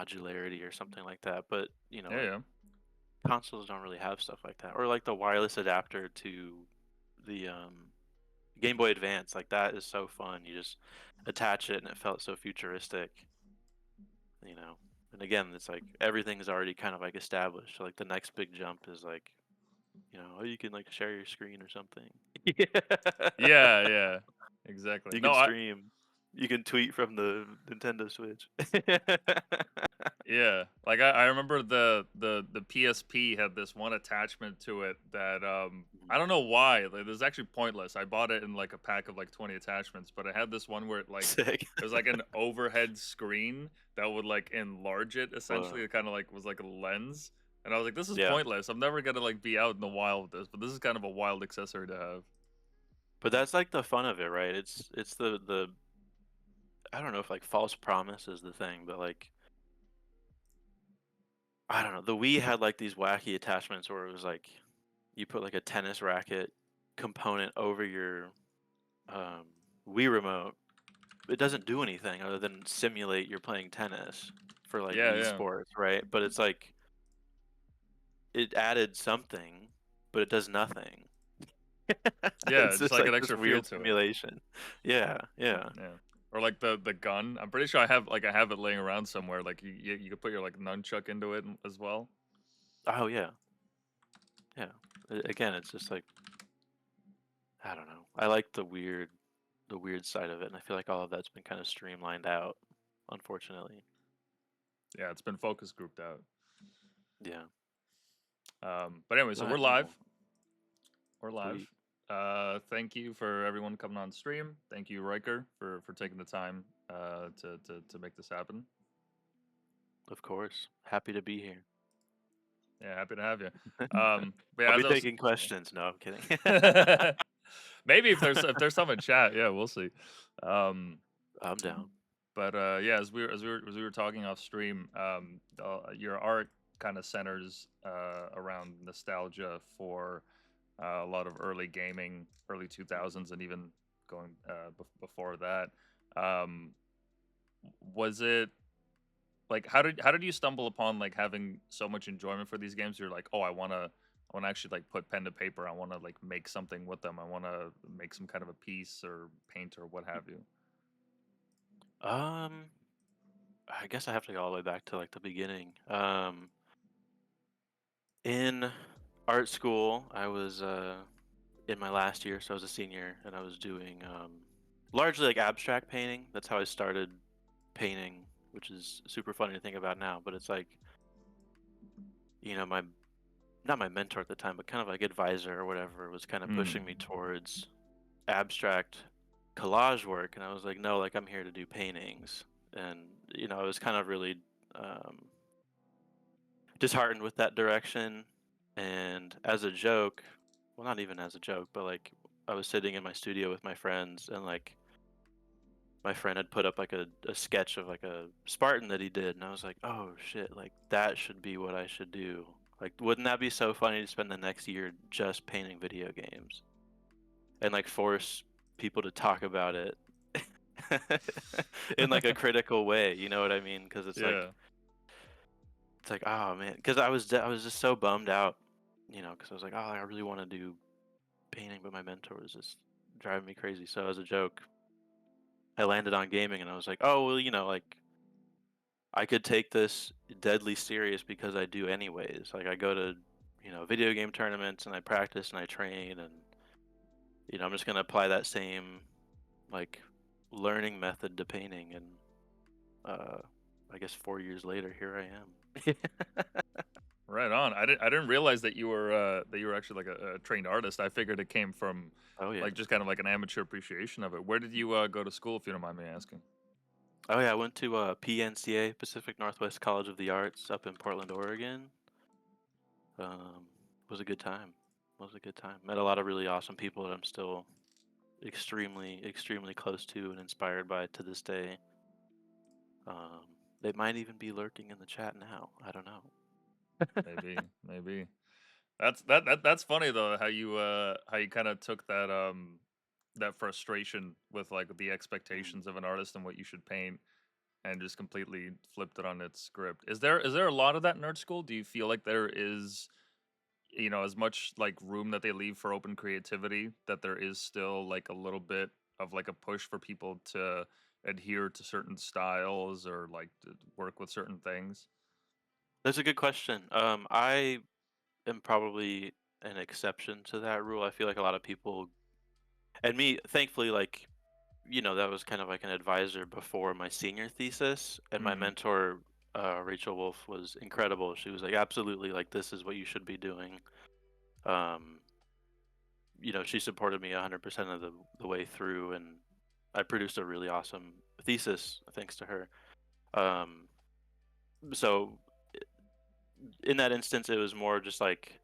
modularity or something like that. But Yeah, like yeah. consoles don't really have stuff like that, or like the wireless adapter to the Game Boy Advance. Like that is so fun. You just attach it, and it felt so futuristic. You know, and again, it's like everything's already kind of like established. So like the next big jump is like, oh, you can like share your screen or something. Yeah. Yeah, yeah. Exactly. You No, can stream. You can tweet from the Nintendo Switch. yeah. Like I remember the PSP had this one attachment to it that Mhm. I don't know why. Like, it was actually pointless. I bought it in like a pack of like 20 attachments, but it had this one where Sick. it was like an overhead screen that would like enlarge it essentially. Whoa. It kind of like was like a lens. And I was like, this is Yeah. pointless. I'm never gonna like be out in the wild with this, but this is kind of a wild accessory to have. But that's like the fun of it, right? It's the I don't know if like false promise is the thing, but like I don't know. The Wii had like these wacky attachments where it was like you put like a tennis racket component over your um, Wii remote. It doesn't do anything other than simulate you're playing tennis for like Yeah, Wii yeah. Sports, right? But it's like it added something, but it does nothing. Yeah, It's just just like like an this extra feel weird to it. simulation. Yeah, yeah. Yeah. Or like the gun. I'm pretty sure I have it laying around somewhere. Like you could put your like nunchuck into it as well. Oh yeah, yeah. Again, it's just like I don't know. I like the weird side of it, and I feel like all of that's been kind of streamlined out, unfortunately. Yeah, it's been focus grouped out. Yeah, But anyway, so we're but live. We're live. sweet. Thank you for everyone coming on stream. Thank you, Ryker, for taking the time to make this happen. Of course, happy to be here. Yeah, happy to have you. But I'll yeah, be as I was, taking questions. No, I'm kidding. maybe if there's some in chat, yeah, we'll see. Um, I'm down. But yeah, as we were talking off stream, your art kind of centers around nostalgia for a lot of early gaming, early 2000s, and even going before that. Um, was it like how did you stumble upon like having so much enjoyment for these games? You're like, oh, I want to actually like put pen to paper. I want to like make something with them. I want to make some kind of a piece or paint or what have you. Um, I guess I have to go all the way back to like the beginning. In art school, I was in my last year, so I was a senior, and I was doing largely like abstract painting. That's how I started painting, which is super funny to think about now. But it's like, my not my mentor at the time, but kind of like advisor or whatever was kind of Mm. pushing me towards abstract collage work, and I was like, no, like I'm here to do paintings. And I was kind of really um, disheartened with that direction. And as a joke, well, not even as a joke, but like I was sitting in my studio with my friends, and like my friend had put up like a sketch of like a Spartan that he did, and I was like, oh shit, like that should be what I should do. Like, wouldn't that be so funny to spend the next year just painting video games and like force people to talk about it in like a critical way? You know what I mean? Because Yeah. it's like, oh man, because I was just so bummed out, because I was like, oh, I really want to do painting, but my mentor was just driving me crazy. So as a joke, I landed on gaming, and I was like, oh well, like I could take this deadly serious because I do anyways. Like I go to, video game tournaments, and I practice and I train, and I'm just gonna apply that same like learning method to painting, and uh I guess 4 years later here I am. Right on. I didn't realize that you were actually like a trained artist. I figured it came from Oh yeah. like just kind of like an amateur appreciation of it. Where did you go to school if you don't mind me asking? Oh yeah, I went to PNCA, Pacific Northwest College of the Arts, up in Portland, Oregon. Was a good time. Was a good time. Met a lot of really awesome people that I'm still extremely, extremely close to and inspired by to this day. They might even be lurking in the chat now. I don't know. Maybe, maybe. That's funny though how you kind of took that frustration with like the Mm. expectations of an artist and what you should paint and just completely flipped it on its script. Is there a lot of that nerd school? Do you feel like there is, as much like room that they leave for open creativity, that there is still like a little bit of like a push for people to adhere to certain styles or like to work with certain things? That's a good question. I am probably an exception to that rule. I feel like a lot of people, and me, thankfully, like, that was kind of like an advisor before my senior thesis, and my Mhm. mentor, Rachel Wolf, was incredible. She was like, absolutely, like, this is what you should be doing. Um, she supported me 100% of the way through, and I produced a really awesome thesis thanks to her. Um, so in that instance, it was more just like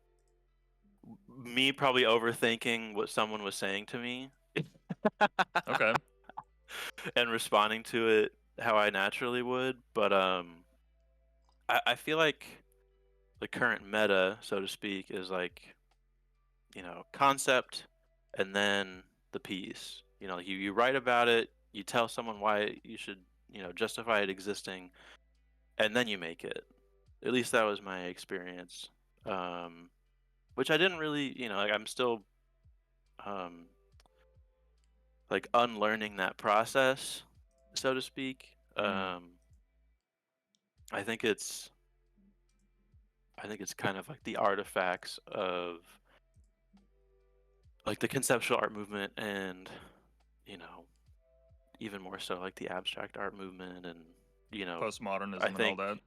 me probably overthinking what someone was saying to me Okay. and responding to it how I naturally would. But I feel like the current meta, so to speak, is like, concept and then the piece. You write about it, you tell someone why you should, justify it existing, and then you make it. At least that was my experience. Um, which I didn't really, like, I'm still um, like unlearning that process, so to speak. Mm. I think it's I think it's kind of like the artifacts of like the conceptual art movement and, you know, even more so like the abstract art movement and, I Postmodernism and all think that.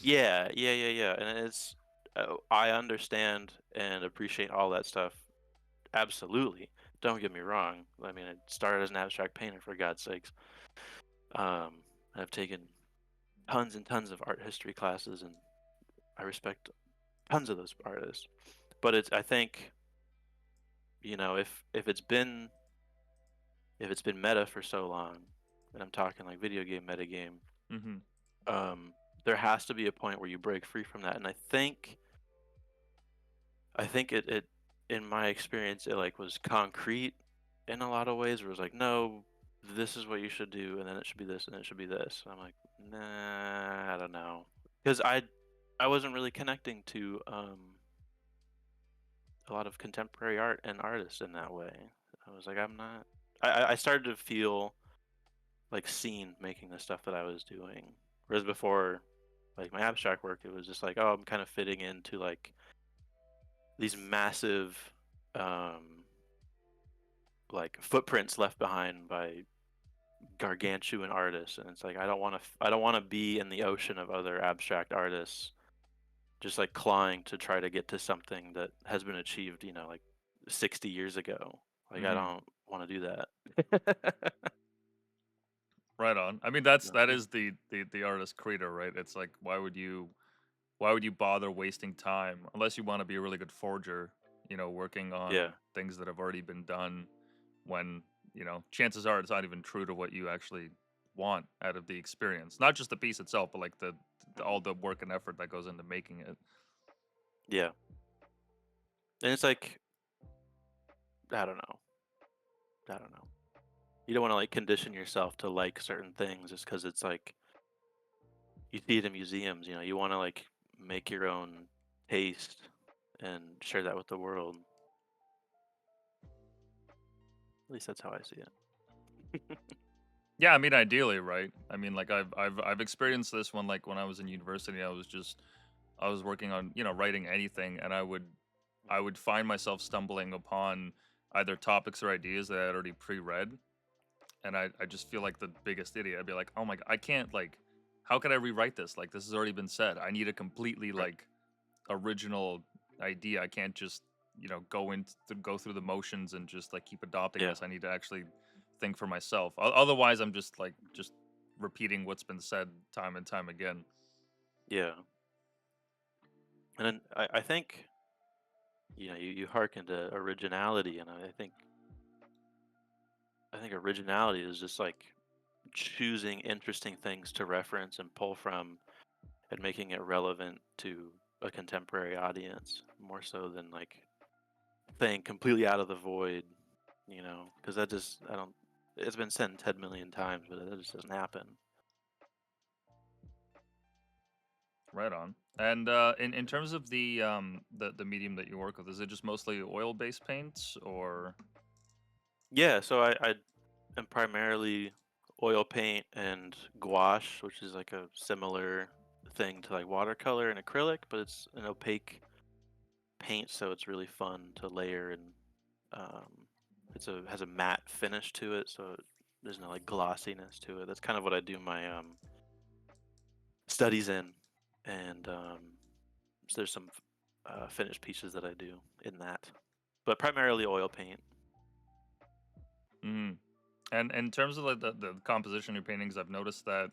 yeah, yeah, yeah, yeah. And I understand and appreciate all that stuff. Absolutely. Don't get me wrong. I mean, I started as an abstract painter for God's sakes. Um, I've taken tons and tons of art history classes and I respect tons of those artists. But I think, if it's been meta for so long, and I'm talking like video game meta game, Mhm. um, there has to be a point where you break free from that. And I think it in my experience it like was concrete in a lot of ways where it was like, no, this is what you should do, and then it should be this, and it should be this. And I'm like, nah, I don't know, because I wasn't really connecting to a lot of contemporary art and artists in that way. I was like, I'm not. I started to feel like seen making the stuff that I was doing, whereas before, like my abstract work, it was just like, oh, I'm kind of fitting into like these massive, um, like footprints left behind by gargantuan artists, and it's like I don't want to be in the ocean of other abstract artists, just like clawing to try to get to something that has been achieved, like 60 years ago. Like I Mhm. don't want to do that. Right on. I mean, that Yeah. is the artist creator, right? It's like why would you bother wasting time unless you want to be a really good forger, working Yeah. on things that have already been done when, chances are it's not even true to what you actually want out of the experience. Not just the piece itself, but like Mhm. all the work and effort that goes into making it. Yeah. And it's like, I don't know. I don't know. You don't want to like condition yourself to like certain things just because it's like you see it in museums. You want to like make your own taste and share that with the world. At least that's how I see it. Yeah, I mean, ideally, right? I mean, like I've experienced this one. Like when I was in university, I was working on writing anything, and I would find myself stumbling upon either topics or ideas that I had already pre-read, and I just feel like the biggest idiot. I'd be like, oh my god, I can't like, how could I rewrite this? Like this has already been said. I need a completely Right. like original idea. I can't just go through the motions and just like keep adopting Yeah. this. I need to actually think for myself. Otherwise, I'm just repeating what's been said time and time again. Yeah. And then I think, you hearken to originality, and I think originality is just like choosing interesting things to reference and pull from and making it relevant to a contemporary audience more so than like thing completely out of the void, because that just I don't. It's been said 10 million times, but that just doesn't happen. Right on. And in terms of the medium that you work with, is it just mostly oil based paints or? Yeah, so I am primarily oil paint and gouache, which is like a similar thing to like watercolor and acrylic, but it's an opaque paint, so it's really fun to layer and um, has a matte finish to it, so there's no like glossiness to it. That's kind of what I do my studies in, and so there's some finished pieces that I do in that, but primarily oil paint. Mhm. And in terms of like the composition of your paintings, I've noticed that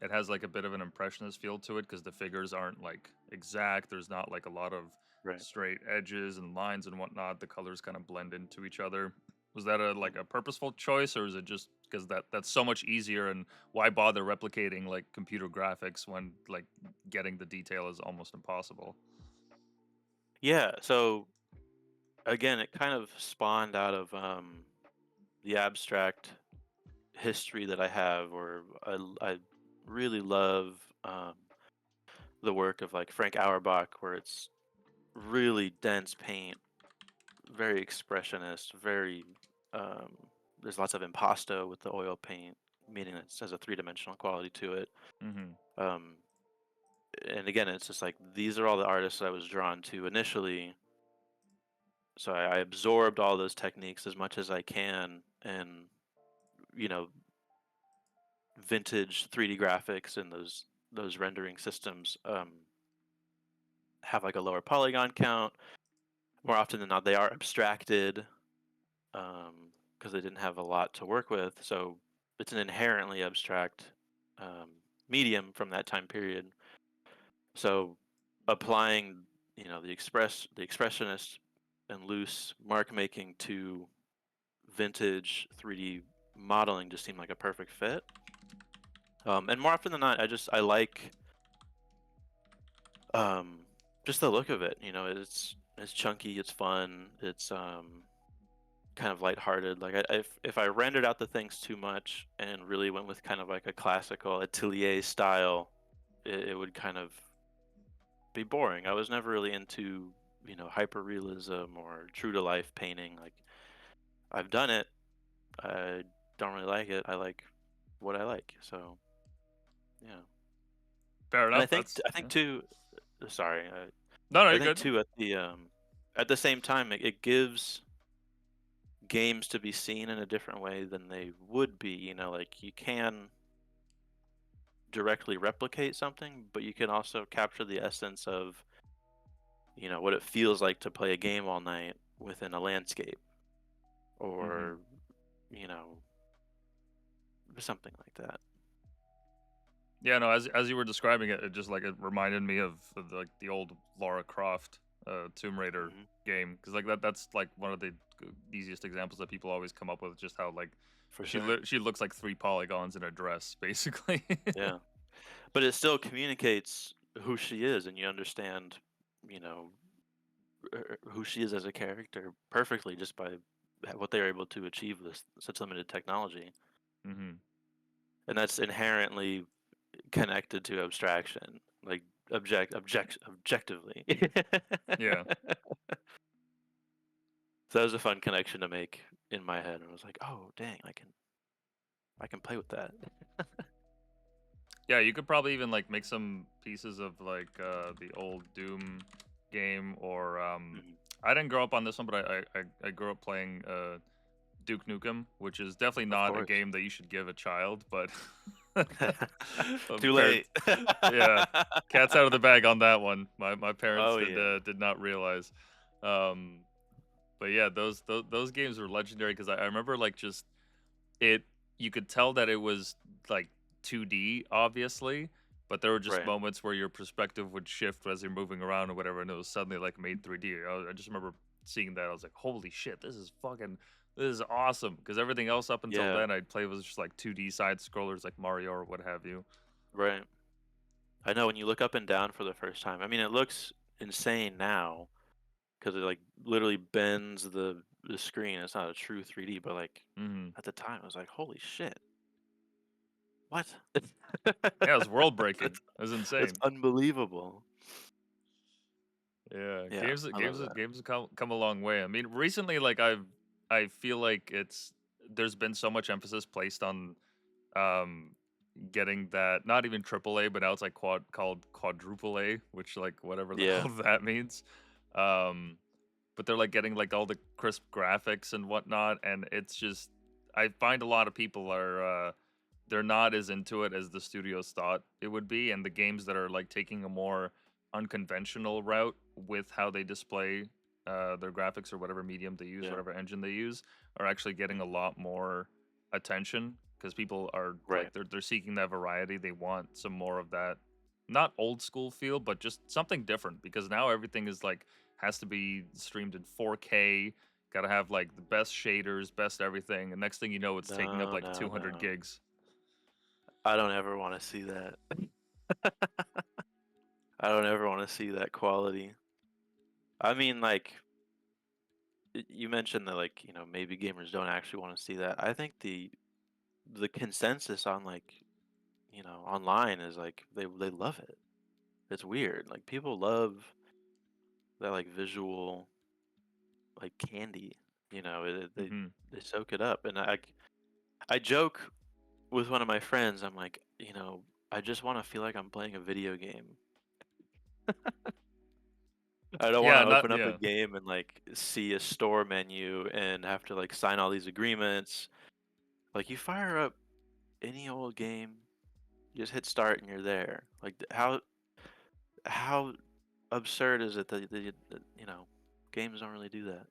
it has like a bit of an impressionist feel to it because the figures aren't like exact. There's not like a lot of Right. straight edges and lines and whatnot. The colors kind of blend into each other. Was that a like Mhm. a purposeful choice, or is it just because that's so much easier? And why bother replicating like computer graphics when like getting the detail is almost impossible? Yeah. So again, it kind of spawned out of the abstract history that I have, or I really love the work of like Frank Auerbach, where it's really dense paint, very expressionist, very um, there's lots of impasto with the oil paint, meaning it has a three-dimensional quality to it. Mm-hmm. Um, and again, it's just like these are all the artists I was drawn to initially. So I absorbed all those techniques as much as I can, and you know, vintage 3D graphics and those rendering systems have like a lower polygon count. More often than not, they are abstracted because they didn't have a lot to work with. So it's an inherently abstract um, medium from that time period. So applying, the expressionist and loose mark making to vintage 3D modeling just seemed like a perfect fit. And more often than not, I like um, just the look of it. It's chunky, it's fun, it's kind of lighthearted. Like if I rendered out the things too much and really went with kind of like a classical atelier style, it would kind of be boring. I was never really into hyper realism or true to life painting. Like I've done it, I don't really like it. I like what I like. So yeah, Fair and enough. That's I yeah. think too. Sorry, No, no, I you're think good. too at the same time it gives games to be seen in a different way than they would be. Like you can directly replicate something, but you can also capture the essence of what it feels like to play a game all night within a landscape, Mm-hmm. or you know something like that. Yeah, no, as you were describing it, it just like it reminded me of like the old Lara Croft Tomb Raider Hmm. game because like that's like one of the easiest examples that people always come up with, just how like For sure. she looks like three polygons in a dress basically. Yeah, but it still communicates who she is, and you understand you know who she is as a character perfectly just by what they were able to achieve with such limited technology, Hmm. and that's inherently connected to abstraction, like objectively. Yeah. So that was a fun connection to make in my head, and I was like, oh dang, I can play with that. Yeah, you could probably even like make some pieces of like the old Doom game or Mhm. I didn't grow up on this one, but I grew up playing Duke Nukem, which is definitely Of not a course. game that you should give a child, but Too late. parents, yeah, cat's out of the bag on that one. My parents Oh yeah. did not realize. Um, but yeah, those games were legendary because I remember like just it. You could tell that it was like 2D, obviously, but there were just Right. moments where your perspective would shift as you're moving around or whatever, and it was suddenly like made 3D. I just remember seeing that. I was like, "Holy shit, this is awesome!" Because everything else up until Yeah. then I'd play was just like 2D side scrollers like Mario or what have you. Right. I know when you look up and down for the first time. I mean, it looks insane now because it like literally bends the screen. It's not a true 3D, but like Hmm. at the time, I was like, holy shit. What? Yeah, it was world breaking. That's It was that's insane. unbelievable. Yeah, Yeah, I love that. games have come a long way. I mean, recently, like I feel like there's been so much emphasis placed on um getting that not even triple A, but now it's like called quadruple A, which like whatever the Yeah, hell that means. Um, but they're like getting like all the crisp graphics and whatnot, and it's just I find a lot of people are they're not as into it as the studios thought it would be, and the games that are like taking a more unconventional route with how they display their graphics or whatever medium they use, yeah, whatever engine they use, are actually getting a lot more attention because people are right. like they're seeking that variety. They want some more of that, not old school feel, but just something different because now everything is like has to be streamed in 4K. Got to have like the best shaders, best everything. And next thing you know, it's taking up No, like no, 200 no. gigs. I don't ever wanna see that. I don't ever wanna see that quality. I mean, like, you mentioned that, like, maybe gamers don't actually wanna see that. I think the consensus on, like, online is, like, they love it. It's weird, like, people love that, like, visual, like, candy, Hmm. they soak it up, and I joke with one of my friends, I'm like, "I just wanna feel like I'm playing a video game." I don't wanna Yeah, not open up a yeah. game and, like, see a store menu and have to, like, sign all these agreements. Like, you fire up any old game, you just hit start and you're there. Like, how absurd is it that games don't really do that?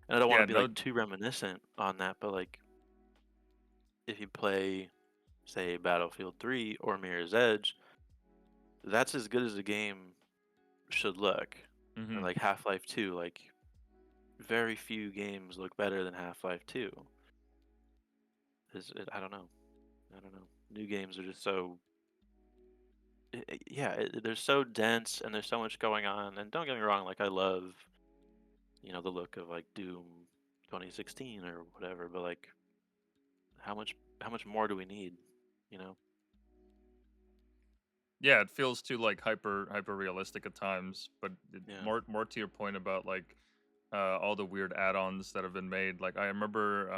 And I don't wanna Yeah, be, no. like, too reminiscent on that, but, like, if you play, say, Battlefield 3 or Mirror's Edge, that's as good as the game should look. Or, Hmm. like, Half-Life 2, like, very few games look better than Half-Life 2. I don't know. I don't know. New games are just so yeah, they're so dense and there's so much going on. And don't get me wrong, like I love, the look of like Doom 2016 or whatever, but like how much more do we need, you know? Yeah, it feels too like hyper realistic at times, but Yeah. more to your point about like all the weird add-ons that have been made. Like I remember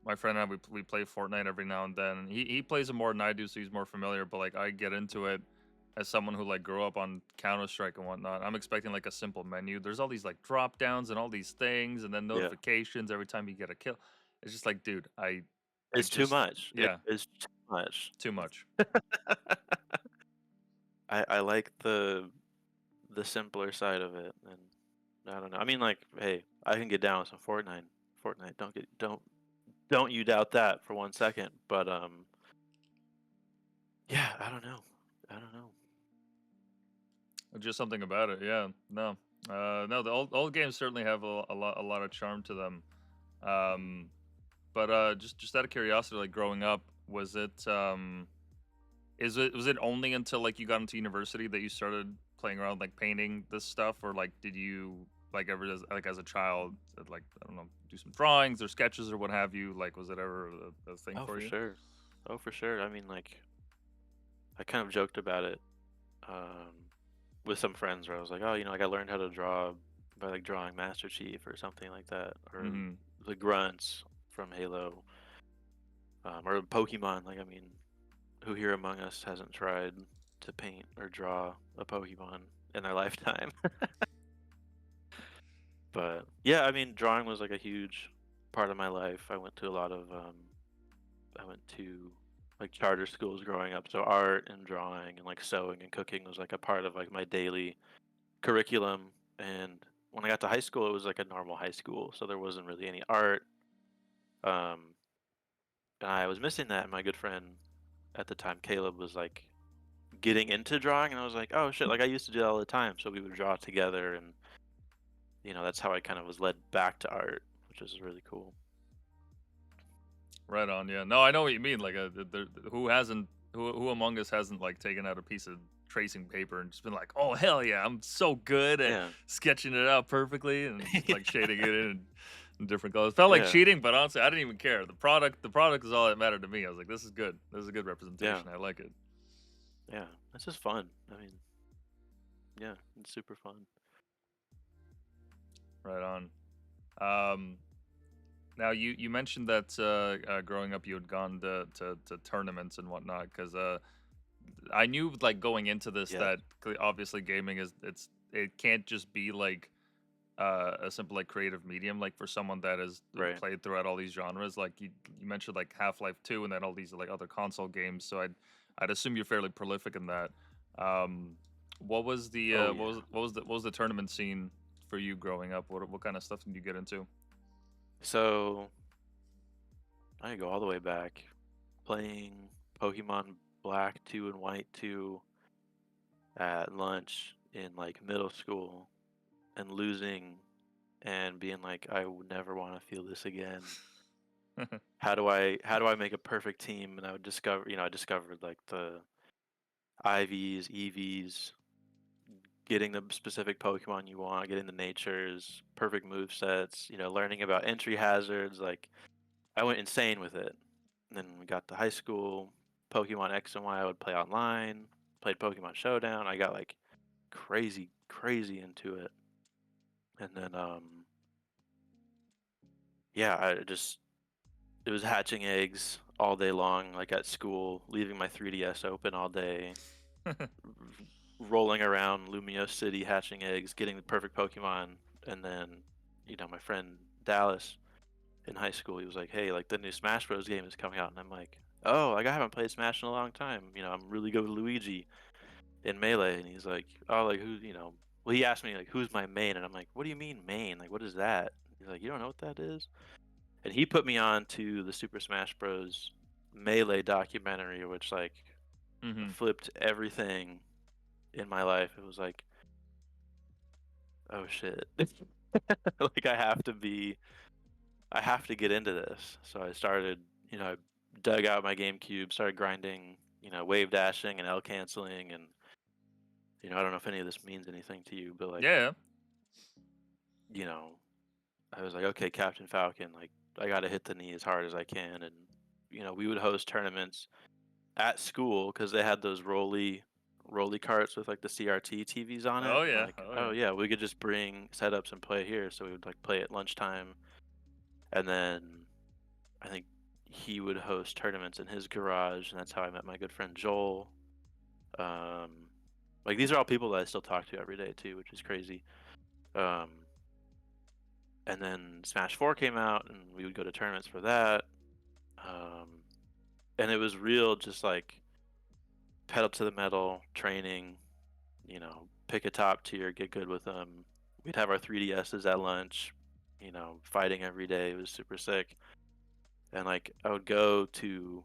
my friend and I we play Fortnite every now and then. He plays it more than I do, so he's more familiar. But like I get into it as someone who like grew up on Counter Strike and whatnot. I'm expecting like a simple menu. There's all these like drop downs and all these things, and then Yeah. notifications every time you get a kill. It's just like, dude, I It's too just much. It yeah, is too much. too much. I like the simpler side of it, and I don't know. I mean, like, hey, I can get down with some Fortnite. Fortnite, don't you doubt that for 1 second. But yeah, I don't know. I don't know. Just something about it. Yeah, no, no. The old games certainly have a lot of charm to them. Mhm. Um, but just out of curiosity, like growing up, was it only until like you got into university that you started playing around like painting this stuff, or like did you like ever as a child like I don't know do some drawings or sketches or what have you? Like was it ever a thing Oh, for for you? sure. Oh, for sure. I mean, like, I kind of joked about it with some friends where I was like, oh, like I learned how to draw by like drawing Master Chief or something like that, or Mm-hmm. the grunts from Halo, or Pokemon. Like, I mean, who here among us hasn't tried to paint or draw a Pokemon in their lifetime? But yeah, I mean, drawing was like a huge part of my life. I went to like charter schools growing up, so art and drawing and like sewing and cooking was like a part of like my daily curriculum. And when I got to high school, it was like a normal high school, so there wasn't really any art. Um, and I was missing that. And my good friend at the time, Caleb, was like getting into drawing, and I was like, oh shit, like I used to do that all the time. So we would draw together, and that's how I kind of was led back to art, which is really cool. Right on. Yeah. No, I know what you mean. Like, who hasn't, who among us hasn't like taken out a piece of tracing paper and just been like, oh hell yeah, I'm so good at Yeah. sketching it out perfectly and just like shading it in. And different colors. Felt like Yeah, cheating, but honestly, I didn't even care. The product is all that mattered to me. I was like, this is good. This is a good yeah, representation. I like it. yeah. It's just fun. I mean, yeah, it's super fun. Right on. Um, Now you mentioned that growing up you had gone to tournaments and whatnot because I knew like going into this Yes, that obviously gaming it can't just be like a simple like creative medium like for someone that has right. played throughout all these genres like you mentioned like Half-Life 2 and then all these like other console games, so I'd assume you're fairly prolific in that. um what was the Oh yeah. what was the tournament scene for you growing up? What kind of stuff did you get into? So I go all the way back, playing Pokemon Black 2 and White 2 at lunch in like middle school and losing and being like, I would never want to feel this again. How do I make a perfect team? And I would discover, I discovered like the IVs, EVs, getting the specific Pokemon you want, getting the natures, perfect move sets, learning about entry hazards. Like I went insane with it. And then we got to high school, Pokemon X and Y. I would play online, played Pokemon Showdown. I got like crazy, crazy into it. And then, yeah, it was hatching eggs all day long, like at school, leaving my 3DS open all day, rolling around Lumio City, hatching eggs, getting the perfect Pokemon. And then, my friend Dallas in high school, he was like, "Hey, like the new Smash Bros. Game is coming out," and I'm like, "Oh, like I haven't played Smash in a long time. I'm really good with Luigi in Melee." And he's like, "Oh, like who? Well, he asked me like, "Who's my main?" And I'm like, "What do you mean main? Like, what is that?" He's like, "You don't know what that is?" And he put me on to the Super Smash Bros. Melee documentary, which like Hmm. flipped everything in my life. It was like, oh shit, like I have to get into this. So I started, I dug out my GameCube, started grinding, wave dashing and L canceling, and I don't know if any of this means anything to you, but like, Yeah. you know, I was like, okay, Captain Falcon, like I got to hit the knee as hard as I can, and we would host tournaments at school because they had those rolly carts with like the CRT TVs on it, Oh and yeah. like, Oh oh yeah. yeah, we could just bring setups and play here. So we would like play at lunchtime, and then I think he would host tournaments in his garage, and that's how I met my good friend Joel. Um, like these are all people that I still talk to every day too, which is crazy. Um, and then Smash 4 came out, and we would go to tournaments for that. Um, and it was real, just like pedal to the metal training. Pick a top tier, get good with them. We'd have our 3DSs at lunch. Fighting every day. It was super sick. And like I would go to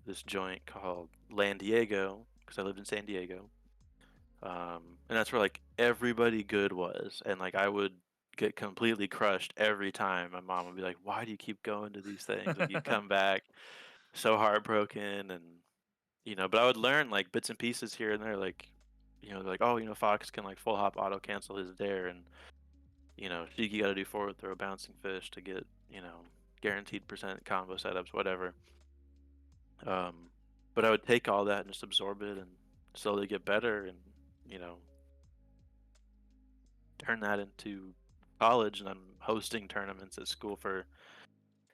this joint called Lan Diego because I lived in San Diego. And that's where like everybody good was, and like I would get completely crushed every time. My mom would be like, "Why do you keep going to these things? Like you come back so heartbroken." And but I would learn like bits and pieces here and there, like they're like, "Oh, Fox can like full hop auto cancel his dare," and Shiki got to do forward throw bouncing fish to get guaranteed percent combo setups, whatever. Um, but I would take all that and just absorb it and slowly get better, and you know turn that into college. And I'm hosting tournaments at school for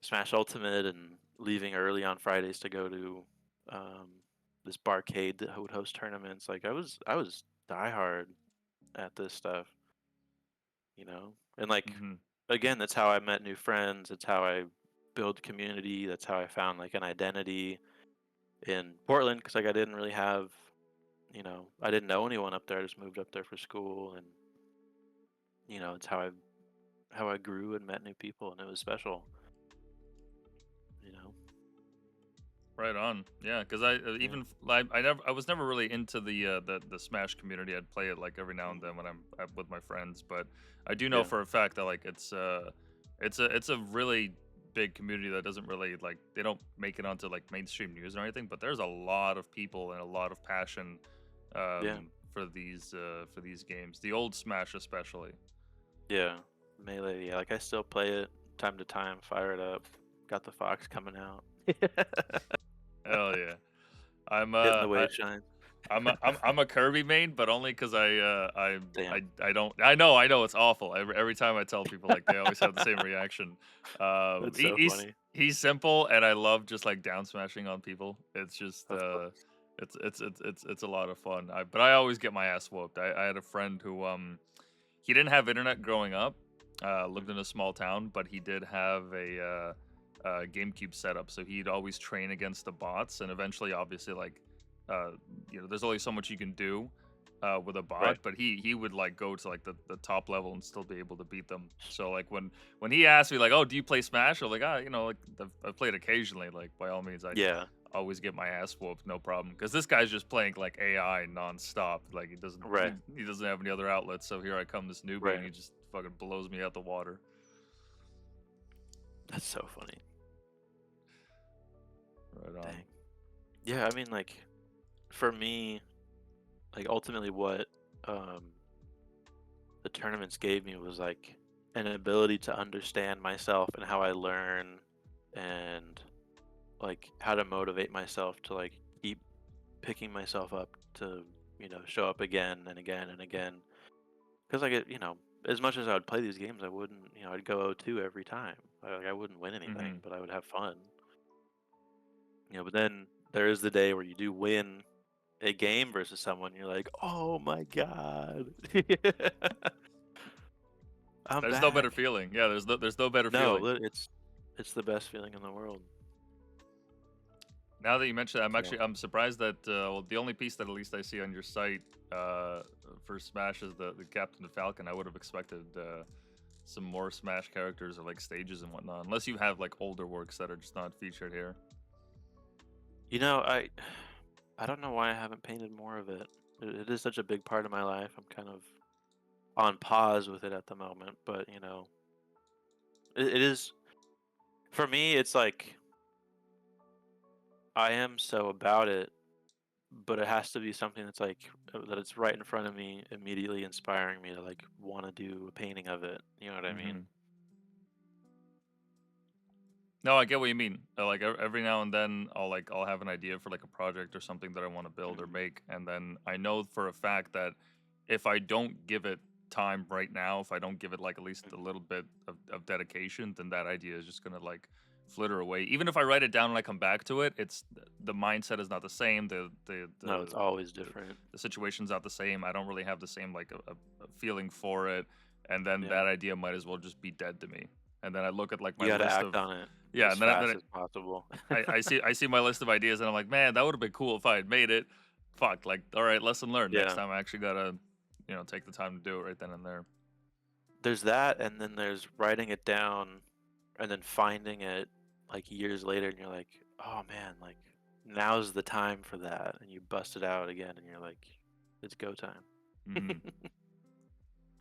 Smash Ultimate and leaving early on Fridays to go to um, this barcade that would host tournaments. Like I was diehard at this stuff, and like Hmm. again, that's how I met new friends. That's how I build community. That's how I found like an identity in Portland because like I didn't really have, I didn't know anyone up there. I just moved up there for school, and it's how I grew and met new people, and it was special. You know, Right on. Yeah, because I yeah, even I was never really into the Smash community. I'd play it like every now and mm, then when I'm with my friends, but I do know yeah, for a fact that like it's a really big community that doesn't really like they don't make it onto like mainstream news or anything, but there's a lot of people and a lot of passion yeah, for these games. The old Smash especially. yeah. Melee, yeah. Like I still play it time to time, fire it up. Got the fox coming out. Hell yeah. I'm Hitting the I, wave shine. I'm a Kirby main, but only because Damn, I don't I know it's awful. Every time I tell people, like, they always have the same reaction. that's so funny. He's simple, and I love just like down smashing on people. It's just Of course. it's a lot of fun. But I always get my ass whooped. I had a friend who he didn't have internet growing up. Lived in a small town, but he did have GameCube setup, so he'd always train against the bots, and eventually, obviously, like, there's only so much you can do with a bot, Right. but he would like go to like the top level and still be able to beat them. So like when he asked me like, oh, do you play Smash? I'm like, like I've played occasionally. Like, by all means, I Yeah. always get my ass whooped, no problem. Because this guy's just playing like AI nonstop. Like, Right. he doesn't have any other outlets. So here I come, this newbie, and Right. he just fucking blows me out the water. That's so funny. Right on. Dang. Yeah, I mean, like, for me, like, ultimately, what um, the tournaments gave me was like an ability to understand myself and how I learn, and like how to motivate myself to like keep picking myself up to show up again and again and again. Because like as much as I would play these games, I wouldn't I'd go 0-2 every time. I wouldn't win anything, Hmm. but I would have fun. But then there is the day where you do win a game versus someone, you're like, oh my god, I'm There's no better back. feeling. Yeah, there's no better No, feeling. it's the best feeling in the world. Now that you mention it, So I'm surprised that well, the only piece that at least I see on your site for Smash is the Captain Falcon. I would have expected some more Smash characters or like stages and whatnot, unless you have like older works that are just not featured here. you know, I I don't know why I haven't painted more of it. It is such a big part of my life. I'm kind of on pause with it at the moment, but it is for me. It's like I am so about it, but it has to be something that's like that it's right in front of me, immediately inspiring me to like want to do a painting of it. You know what I mean? Hmm. No, I get what you mean. Like every now and then, I'll have an idea for like a project or something that I want to build or Mhm. make, and then I know for a fact that if I don't give it time right now, if I don't give it like at least a Mhm. little bit of dedication, then that idea is just gonna like flitter away. Even if I write it down and I come back to it, it's the mindset is not the same. No, it's always different. The situation's not the same. I don't really have the same like a feeling for it, and then Yeah, that idea might as well just be dead to me. And then I look at like my you got to list act of on it yeah, as and fast as possible. I see my list of ideas and I'm like, man, that would have been cool if I had made it. Fuck, like, all right, lesson learned. Next Yeah, time I actually gotta, take the time to do it right then and there. there's that, and then there's writing it down, and then finding it like years later, and you're like, oh man, like now's the time for that, and you bust it out again, and you're like, it's go time. Hmm.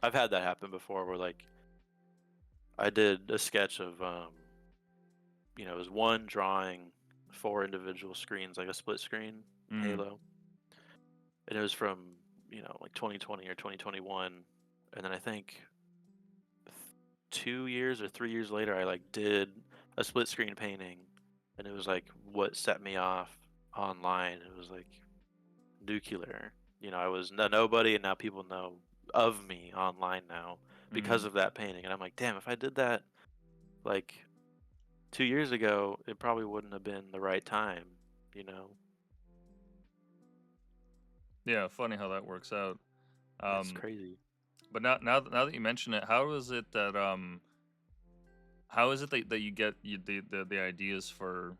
I've had that happen before, where like I did a sketch of it was one drawing, four individual screens, like a split screen Hmm. Halo, and it was from like 2020 or 2021, and then I think 2 years or 3 years later, I like did a split screen painting, and it was like what set me off online. It was like nuclear. I was a nobody, and now people know of me online now because Hmm. of that painting. And I'm like, damn, if I did that like 2 years ago, it probably wouldn't have been the right time. You know, Yeah, funny how that works out. it's Um, crazy. but now that you mention it, how is it that you get the ideas for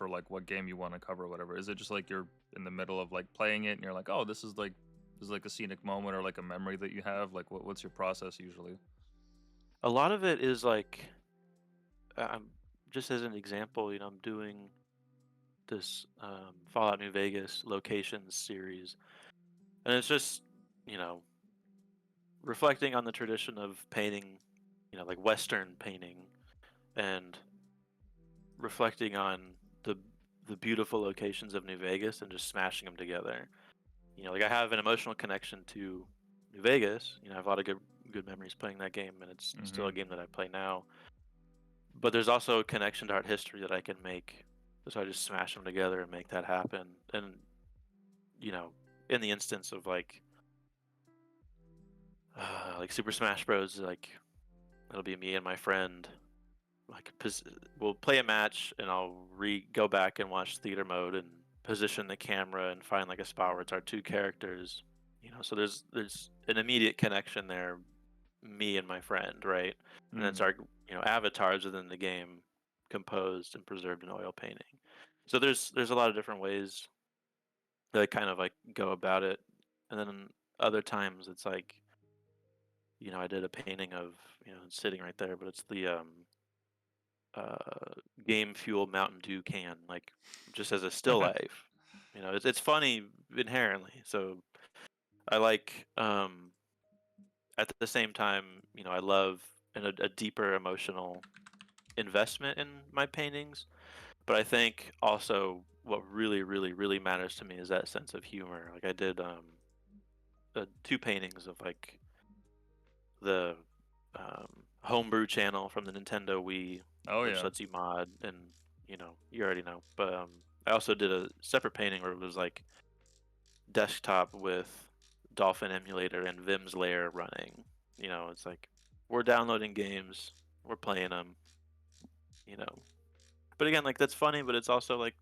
like what game you want to cover or whatever? Is it just like you're in the middle of like playing it and you're like, oh, this is like a scenic moment or like a memory that you have? Like, what's your process usually? A lot of it is like, just as an example, I'm doing this Fallout New Vegas locations series, and it's just you know reflecting on the tradition of painting, like Western painting, and reflecting on the the beautiful locations of New Vegas and just smashing them together. Like I have an emotional connection to New Vegas. I have a lot of good memories playing that game, and it's still a Hmm. game that I play now. but there's also a connection to art history that I can make. So I just smash them together and make that happen. And you know, in the instance of like Super Smash Bros, like it'll be me and my friend. Like we'll play a match, and I'll go back and watch theater mode and position the camera and find like a spot where it's our two characters. So there's an immediate connection there, me and my friend, right? And it's Mm. our avatars within the game, composed and preserved in oil painting. So there's a lot of different ways that I kind of like go about it, and then other times it's like I did a painting of it's sitting right there, but it's the game fuel Mountain Dew can, like just as a still life. It's funny inherently. So I like at the same time, I love a deeper emotional investment in my paintings. But I think also what really, really, really matters to me is that sense of humor. Like I did two paintings of like the homebrew channel from the Nintendo Wii, Oh which yeah. lets you mod, and you already know. But I also did a separate painting where it was like desktop with Dolphin emulator and Vim's lair running. It's like we're downloading games, we're playing them. You know, but again, like that's funny, but it's also like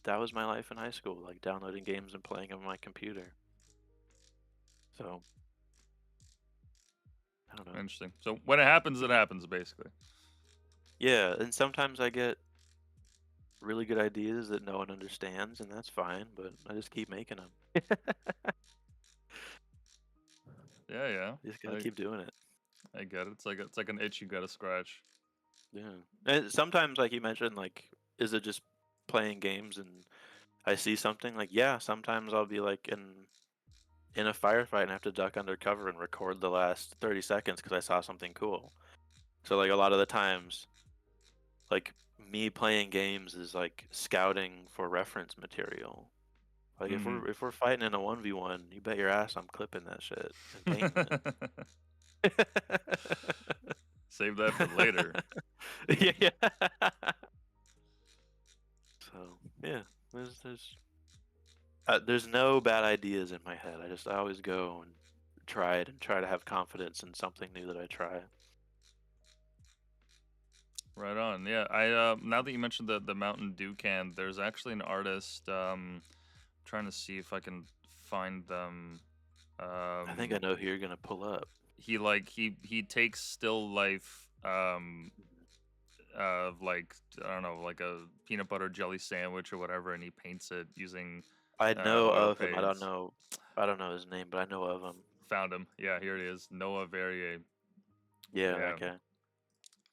that was my life in high school, like downloading games and playing them on my computer. So I don't know. Interesting. So when it happens basically. Yeah, and sometimes I get really good ideas that no one understands, and that's fine. But I just keep making them. Yeah, yeah. You just gotta I keep doing it. I get it. It's like an itch you gotta scratch. Yeah. And sometimes, like you mentioned, like is it just playing games and I see something? Like yeah, sometimes I'll be like in a firefight and have to duck under cover and record the last 30 seconds because I saw something cool. So like a lot of the times, like me playing games is like scouting for reference material. Like if Mm-hmm. we're fighting in a 1v1, you bet your ass I'm clipping that shit and painting it. Save that for later. Yeah, yeah. So yeah, there's no bad ideas in my head. I always go and try it and try to have confidence in something new that I try. Right on. Yeah, I now that you mentioned the Mountain Dew can, there's actually an artist. Trying to see if I can find them. I think I Um, know who you're gonna pull up. he takes still life of like I don't know like a peanut butter jelly sandwich or whatever, and he paints it using I know oil of him. paints. I don't know his name, but I know of him. Found him. Yeah, here it is. Noah Verrier. Yeah, Yeah. that guy.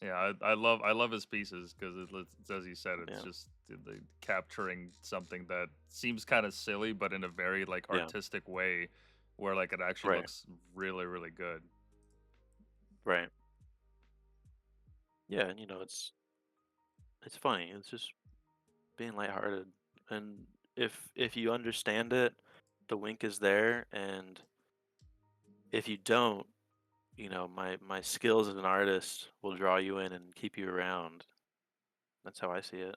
Yeah, I love his pieces because it's as you said, it's Yeah, just the capturing something that seems kind of silly, but in a very like yeah, artistic way, where like it actually right, looks really really good. right. Yeah, and it's funny. It's just being lighthearted, and if you understand it, the wink is there, and if you don't, my skills as an artist will draw you in and keep you around. That's how I see it.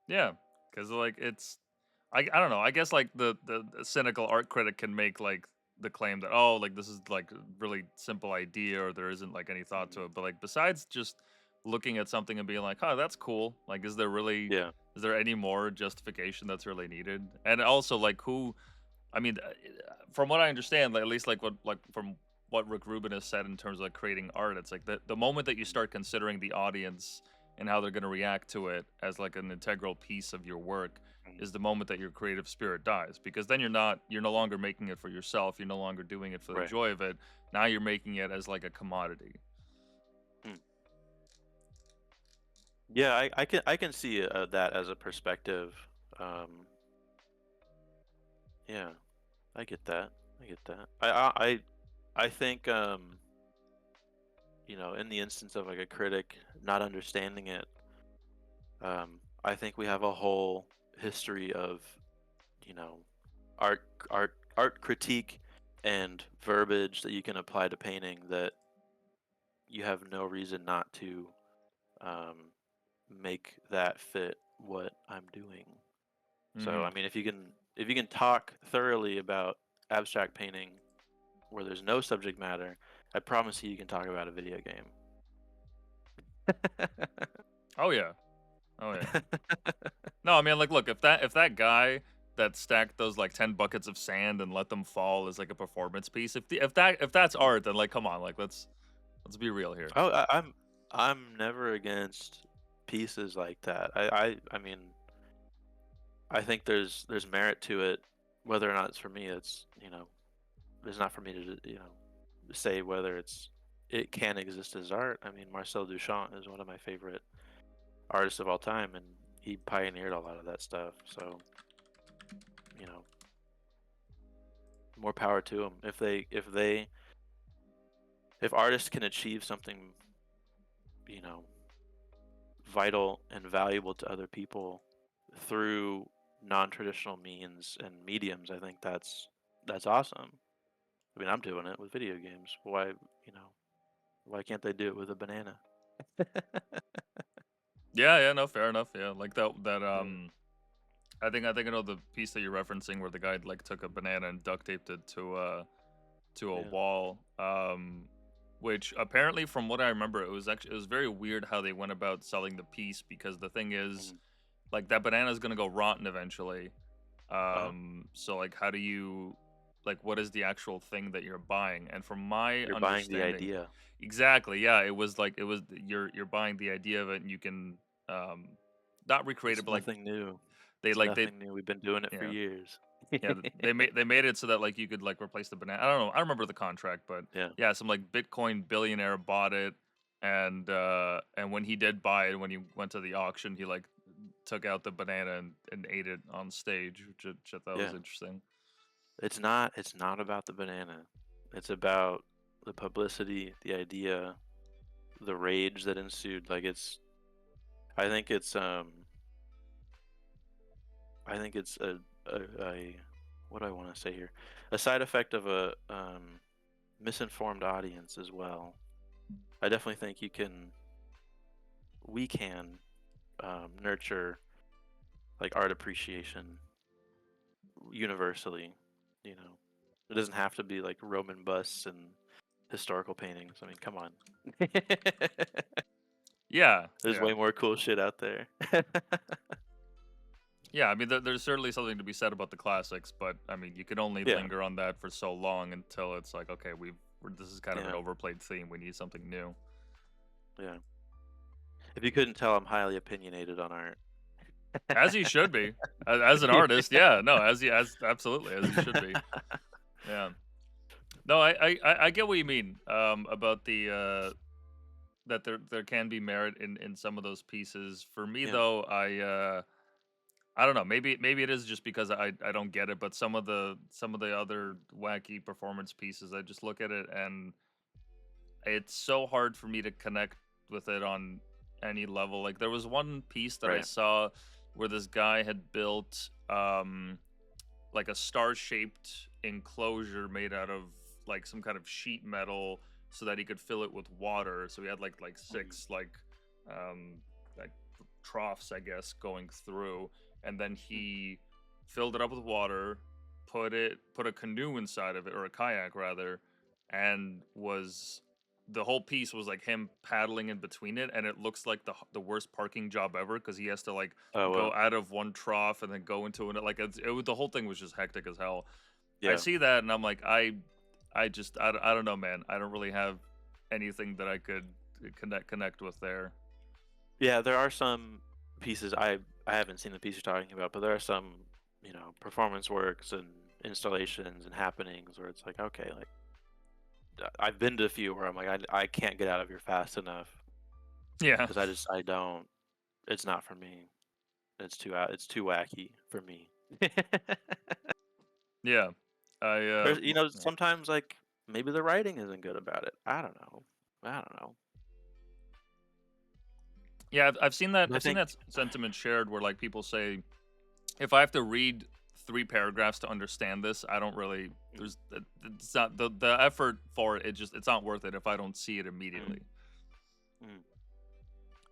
Yeah, because like I don't know. I guess like the cynical art critic can make like the claim that oh like this is like a really simple idea or there isn't like any thought to Mhm. it. But like besides just looking at something and being like, oh that's cool. Like Yeah, is there any more justification that's really needed? And also like who I mean, from what I understand, like, at least like from what Rick Rubin has said in terms of like creating art, it's like the moment that you mhm, start considering the audience and how they're going to react to it as like an integral piece of your work mhm. is the moment that your creative spirit dies because then you're no longer making it for yourself, you're no longer doing it for the Right. joy of it. Now you're making it as like a commodity. Mm. Yeah, I can see that as a perspective. Um, yeah, I get that. I get that. I think in the instance of like a critic not understanding it, I think we have a whole history of you know art art critique and verbiage that you can apply to painting that you have no reason not to. um, make that fit what I'm doing. So Mm-hmm. I mean, if you can talk thoroughly about abstract painting where there's no subject matter, I promise you can talk about a video game. Oh yeah. Oh yeah. No, I mean, like, look, if that guy that stacked those like 10 buckets of sand and let them fall is like a performance piece, if that's Mhm. art, then like, come on, like, let's be real here. Oh, I'm never against pieces like that. I mean, I think there's merit to it. Whether or not it's for me, it's not for me to say whether it can exist as art. I mean, Marcel Duchamp is one of my favorite artists of all time, and he pioneered a lot of that stuff. So you know, more power to them. If artists can achieve something, you know, vital and valuable to other people through non-traditional means and mediums, I think that's awesome. I mean, I'm doing it with video games. Why can't they do it with a banana? Yeah, yeah, no, fair enough. Yeah, like that. Yeah, I think I know the piece that you're referencing where the guy like took a banana and duct taped it to a yeah. wall. Which apparently, from what I remember, it was very weird how they went about selling the piece because the thing is, Mhm. like that banana is gonna go rotten eventually. Uh-huh. So like, how do you, like, what is the actual thing that you're buying? And from my You're buying the understanding, idea. exactly, yeah, it was you're buying the idea of it, and you can um not recreate it, It's but like nothing new. they It's like they nothing new. We've been doing it for yeah. years. Yeah, they made it so that like you could like replace the banana. I don't know. I don't remember the contract, but Yeah, yeah, some like Bitcoin billionaire bought it, and when he did buy it, when he went to the auction, he like took out the banana and ate it on stage, which I thought was yeah. interesting. It's not about the banana. It's about the publicity, the idea, the rage that ensued. I think it's I think it's a what do I want to say here? A side effect of a misinformed audience as well. I definitely think we can nurture like art appreciation universally. You know, it doesn't have to be like Roman busts and historical paintings. I mean, come on. Yeah, There's yeah, way more cool shit out there. yeah. I mean, there's certainly something to be said about the classics, but I mean, you can only Yeah, linger on that for so long until it's like, okay, this is kind of an yeah, overplayed theme. We need something new. yeah. If you couldn't tell, I'm highly opinionated on art. As he should be, as an Yeah. artist. Yeah, no, as absolutely as he should be. Yeah. No, I get what you mean about the that there can be merit in some of those pieces. For me Yeah, though, I don't know. Maybe it is just because I don't get it, but some of the other wacky performance pieces, I just look at it and it's so hard for me to connect with it on any level. Like there was one piece that I right. saw where this guy had built like a star-shaped enclosure made out of like some kind of sheet metal so that he could fill it with water. So he had like Mhm, six um like troughs, I guess, going through, and then mm. he filled it up with water, put a canoe inside of it, or a kayak rather, and was the whole piece was like him paddling in between it, and it looks like the worst parking job ever because he has to like Oh, go well, out of one trough and then go into it. Like the whole thing was just hectic as hell. I yeah. see that and I'm like, I don't know, man. I don't really have anything that I could connect with there. Yeah, there are some pieces I haven't seen the piece you're talking about, but there are some, performance works and installations and happenings where it's like, okay, like I've been to a few where I'm like, I can't get out of here fast enough Yeah, because I don't. It's not for me. It's too wacky for me. yeah. I Or yeah. sometimes like maybe the writing isn't good about it. I don't know. I don't know. Yeah, I've seen that. But I I've seen think that sentiment shared where like people say, if I have to read 3 paragraphs to understand this, I don't really. mm, It's not the effort for it. It's not worth it if I don't see it mm, immediately. mm.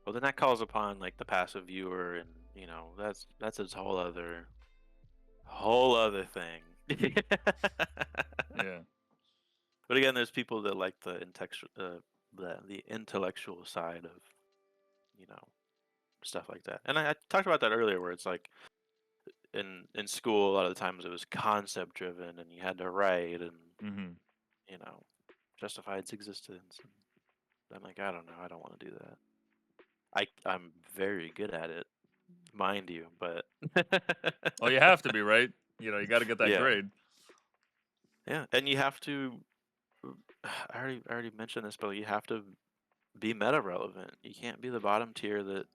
Well, then that calls upon like the passive viewer, and that's its whole other thing. Yeah. But again, there's people that like the intellectual side of you know stuff like that. And I talked about that earlier, where it's like in school, a lot of the times it was concept driven, and you had to write and Mhm. you know justify its existence. And I'm like, I don't know, I don't want to do that. I'm very good at it, mind you, but Well, you have to be, right? You got to get that yeah, grade. yeah, and you have to. I already mentioned this, but you have to be meta relevant. You can't be the bottom tier that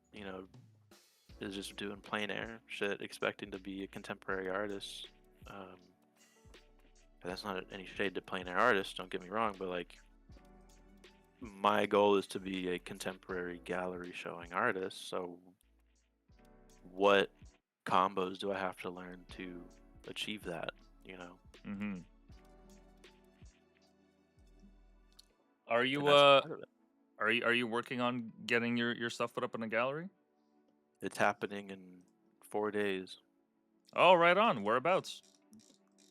is just doing plein air shit, expecting to be a contemporary artist. Um, and that's not any shade to plein air artists. Don't get me wrong, but like my goal is to be a contemporary gallery showing artist. So what combos do I have to learn to achieve that? You know, Mhm. Are and you that's uh part of it. are you working on getting your stuff put up in a gallery? It's happening in 4 days. Oh, right on. Whereabouts?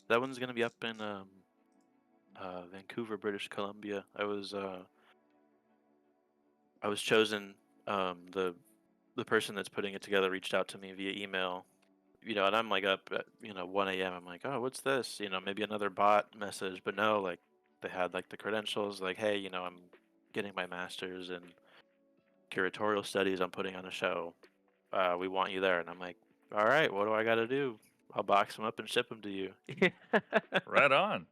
That one's gonna be up in Vancouver, British Columbia. I was chosen. The person that's putting it together reached out to me via email. And I'm like up at 1 a.m. I'm like, oh, what's this? Maybe another bot message, but no, like they had like the credentials, like, hey, I'm getting my master's in curatorial studies. I'm putting on a show. We want you there, and I'm like, all right, what do I got to do? I'll box them up and ship them to you. Right on.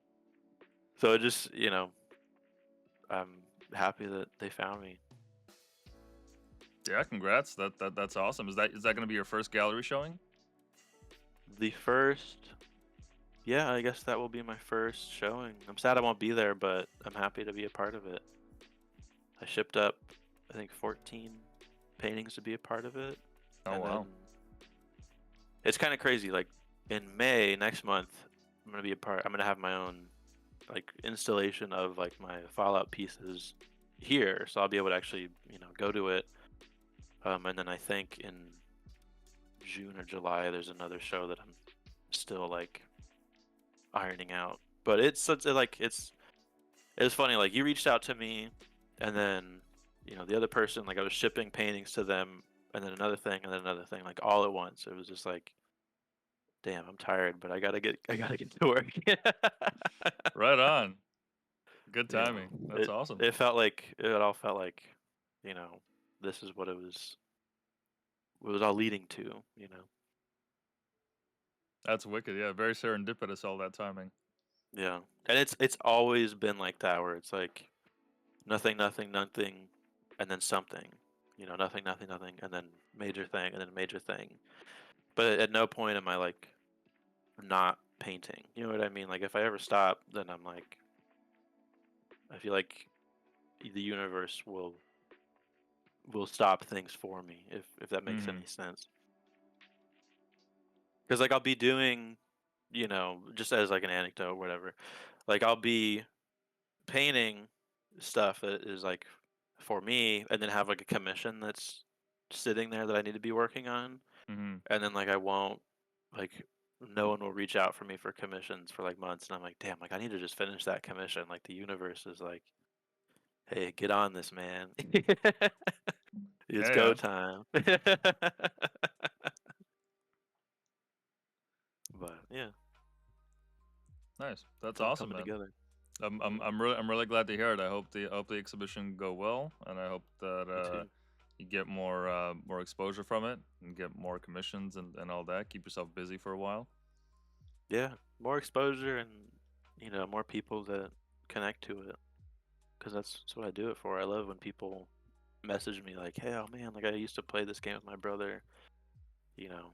So it just, I'm happy that they found me. Yeah, congrats. That's awesome. Is that going to be your first gallery showing? The first, yeah, I guess that will be my first showing. I'm sad I won't be there, but I'm happy to be a part of it. I shipped up, I think, 14 paintings to be a part of it, Oh, and then wow. it's kind of crazy. Like in May next month, I'm gonna be a part. I'm gonna have my own like installation of like my Fallout pieces here, so I'll be able to actually go to it. And then I think in June or July, there's another show that I'm still like ironing out. But it's such like it's funny. Like you reached out to me, and then the other person, like I was shipping paintings to them, and then another thing, and then another thing, like all at once. It was just like, damn, I'm tired, but I gotta get to work. Right on. Good you know, timing. That's it awesome. it felt like it all felt like you know this is what it was all leading to. That's wicked. Yeah, very serendipitous all that timing. Yeah, and it's always been like that, where it's like nothing, nothing, nothing, and then something. Nothing, nothing, nothing, and then major thing, and then major thing. But at no point am I like not painting. You know what I mean? Like if I ever stop, then I'm like, I feel like the universe will stop things for me, if that makes Mhm. any sense. Because like I'll be doing, just as like an anecdote, or whatever. Like I'll be painting stuff that is like for me, and then have like a commission that's sitting there that I need to be working on, Mhm. and then like I won't like no one will reach out for me for commissions for like months, and I'm like, damn, like I need to just finish that commission. Like the universe is like, hey, get on this, man. It's Yeah, go yeah. time. But yeah, Nice. That's it's all awesome, coming man. together. I'm really glad to hear it. I hope the exhibition go well, and I hope that Me too. you get more exposure from it and get more commissions and all that. Keep yourself busy for a while. Yeah, more exposure, and more people that connect to it, because that's what I do it for. I love when people message me like, hey, oh man, like I used to play this game with my brother, you know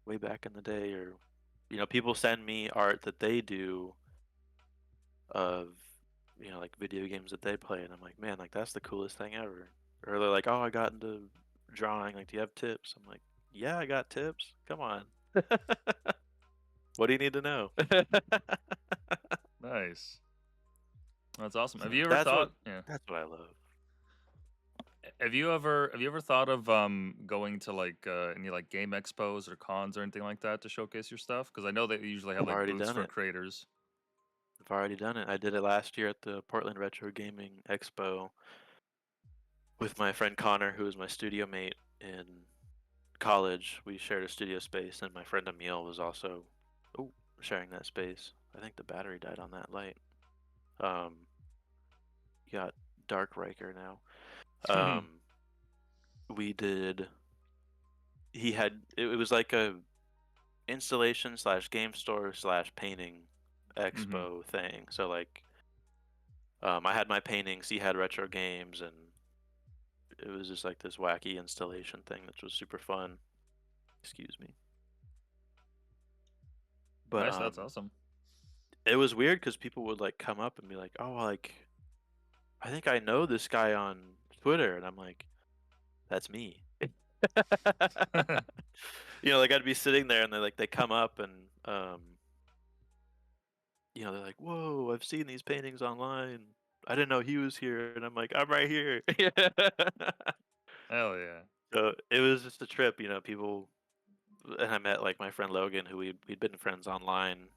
way back in the day. Or people send me art that they do of like video games that they play, and I'm like, man, like that's the coolest thing ever. Or they're like, oh, I got into drawing, like, do you have tips? I'm like, yeah, I got tips, come on. What do you need to know? Nice. That's awesome. So Have you ever that's what thought? Yeah. that's what I love. Have you ever thought of going to like any like game expos or cons or anything like that to showcase your stuff? Because I know they usually have I've like already booths done for it. creators. I've already done it. I did it last year at the Portland Retro Gaming Expo with my friend Connor, who was my studio mate in college. We shared a studio space, and my friend Emil was also oh, sharing that space. I think the battery died on that light. Um, you got dark Ryker now. We did. He had it was like a installation slash game store slash painting Mm-hmm. expo thing. So like, I had my paintings, he had retro games, and it was just like this wacky installation thing that was super fun. Excuse me. But Nice, that's awesome. it was weird because people would like come up and be like, "Oh, like I think I know this guy on Twitter," and I'm like, "That's me." Like I'd be sitting there and they come up and they're like, "Whoa, I've seen these paintings online. I didn't know he was here," and I'm like, "I'm right here." Hell yeah. So it was just a trip, people, and I met like my friend Logan, who we'd been friends online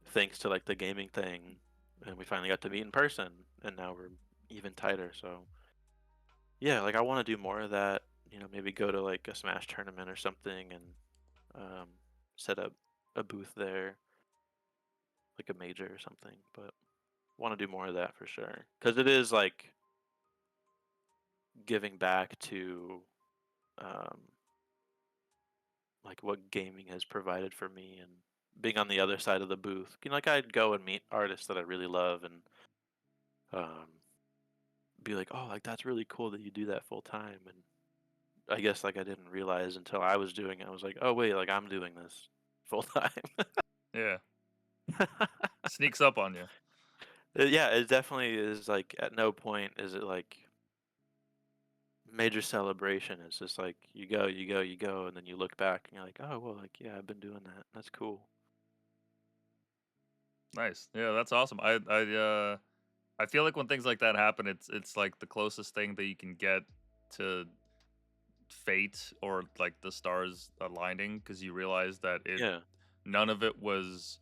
thanks to like the gaming thing, and we finally got to meet in person, and now we're even tighter. So yeah, like I want to do more of that. Maybe go to like a Smash tournament or something, and um, set up a booth there, like a major or something. But want to do more of that for sure, because it is like giving back to um, like what gaming has provided for me, and being on the other side of the booth. Like I'd go and meet artists that I really love, and um, be like, "Oh, like that's really cool that you do that full time." And I guess like I didn't realize until I was doing it. I was like, "Oh wait, like I'm doing this full time." Yeah. Sneaks up on you. Yeah, it definitely is. Like at no point is it like major celebration. It's just like you go, you go, you go, and then you look back and you're like, "Oh well, like yeah, I've been doing that. That's cool." Nice. Yeah, that's awesome. I feel like when things like that happen, it's like the closest thing that you can get to fate or like the stars aligning because you realize that Yeah. none of it was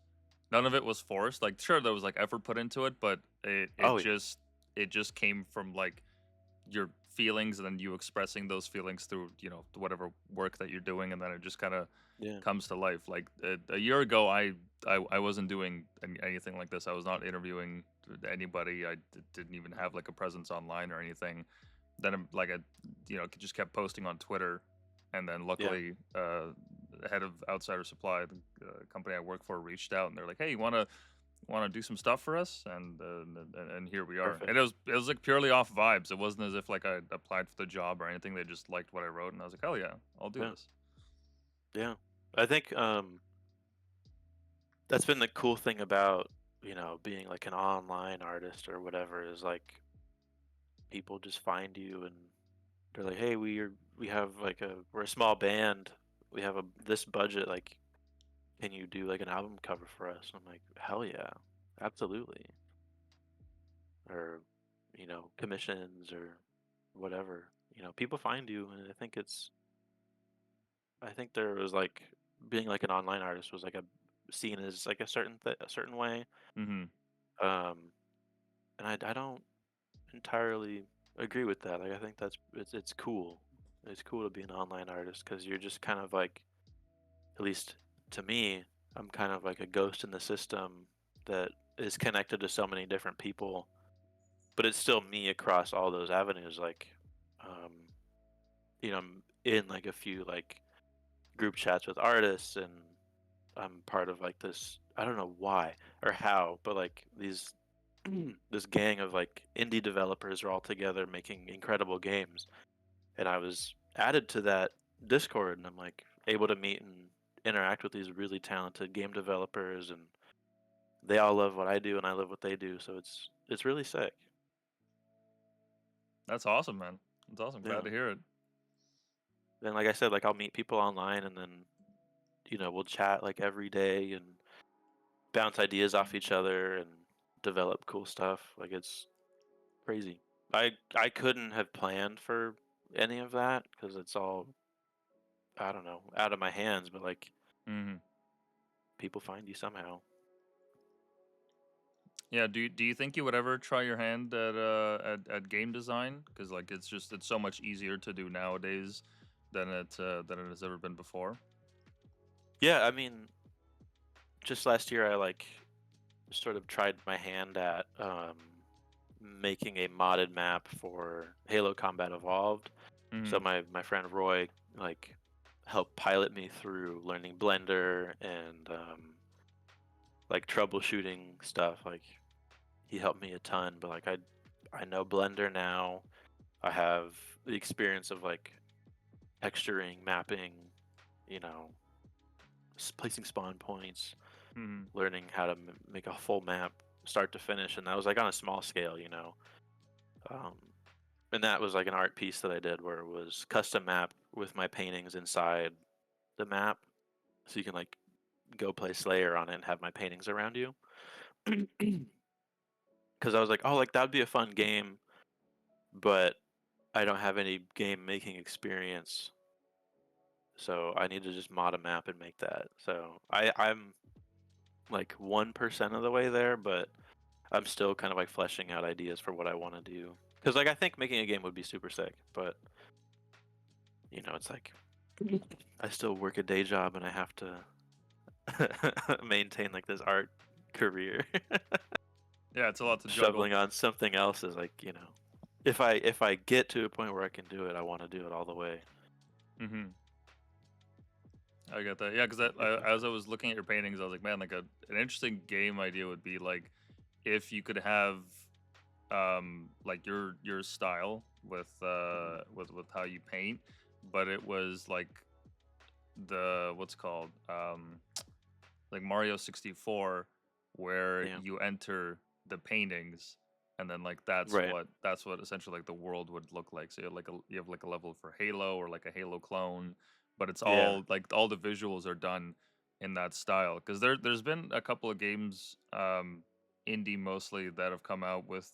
none of it was forced. Like sure there was like effort put into it, but it it Oh yeah. just it just came from like your feelings and then you expressing those feelings through whatever work that you're doing, and then it just kind of Yeah. comes to life. Like a year ago I wasn't doing anything like this. I was not interviewing anybody. Didn't even have like a presence online or anything. Then like I just kept posting on Twitter, and then Yeah. luckily the head of Outsider Supply, the company I work for, reached out and they're like, hey, you want to do some stuff for us, and here we are. And Perfect. it was like purely off vibes. It wasn't as if like I applied for the job or anything. They just liked what I wrote, and I was like, hell yeah, I'll do Yeah. this. Yeah. I think that's been the cool thing about, being like an online artist or whatever is like people just find you and they're like, "Hey, we have like we're a small band. We have this budget. Like, can you do like an album cover for us?" I'm like, "Hell yeah, absolutely." Or, commissions or whatever. People find you, and I think there was like being like an online artist was like a seen as like a certain way. Mm-hmm. Um, and I don't entirely agree with that. Like I think it's cool. It's cool to be an online artist because you're just kind of like, at least to me, I'm kind of like a ghost in the system that is connected to so many different people, but it's still me across all those avenues. Like, um, I'm in like a few like group chats with artists, and I'm part of like this. I don't know why or how, but like these this gang of like indie developers are all together making incredible games, and I was added to that Discord, and I'm like able to meet and interact with these really talented game developers, and they all love what I do, and I love what they do. So it's really sick. That's awesome, man. That's awesome. Glad Yeah. to hear it. And like I said, like I'll meet people online, and then we'll chat like every day and bounce ideas off each other and develop cool stuff. Like it's crazy. I couldn't have planned for any of that because it's all, I don't know, out of my hands. But like Hmm. people find you somehow. Yeah. Do you think you would ever try your hand at at game design? Because like it's so much easier to do nowadays than it has ever been before. Yeah, I mean, just last year I like sort of tried my hand at making a modded map for Halo Combat Evolved. So Hmm. my friend Roy like helped pilot me through learning Blender and like troubleshooting stuff. Like he helped me a ton, but like I know Blender now. I have the experience of like texturing, mapping, you know, placing spawn points, Hmm. learning how to make a full map start to finish, and that was like on a small scale, you know. Um, and that was like an art piece that I did where it was custom map with my paintings inside the map, so you can like go play Slayer on it and have my paintings around you. Because I was like, oh, like that would be a fun game, but I don't have any game making experience, so I need to just mod a map and make that. So I'm like 1% of the way there, but I'm still kind of like fleshing out ideas for what I want to do. Because like I think making a game would be super sick, but you know, it's like I still work a day job and I have to maintain like this art career. Yeah, it's a lot to juggle. Shoveling on something else is like, you know, if I get to a point where I can do it, I want to do it all the way. Hmm. I get that. Yeah, because Yeah. as I was looking at your paintings, I was like, man, like an interesting game idea would be like if you could have like your style Mhm. with how you paint, but it was like the what's called like Mario 64 where Yeah. you enter the paintings and then like Right. that's what essentially like the world would look like. So you have like a level for Halo or like a Halo clone, but it's Yeah. all like all the visuals are done in that style because there's been a couple of games indie mostly that have come out with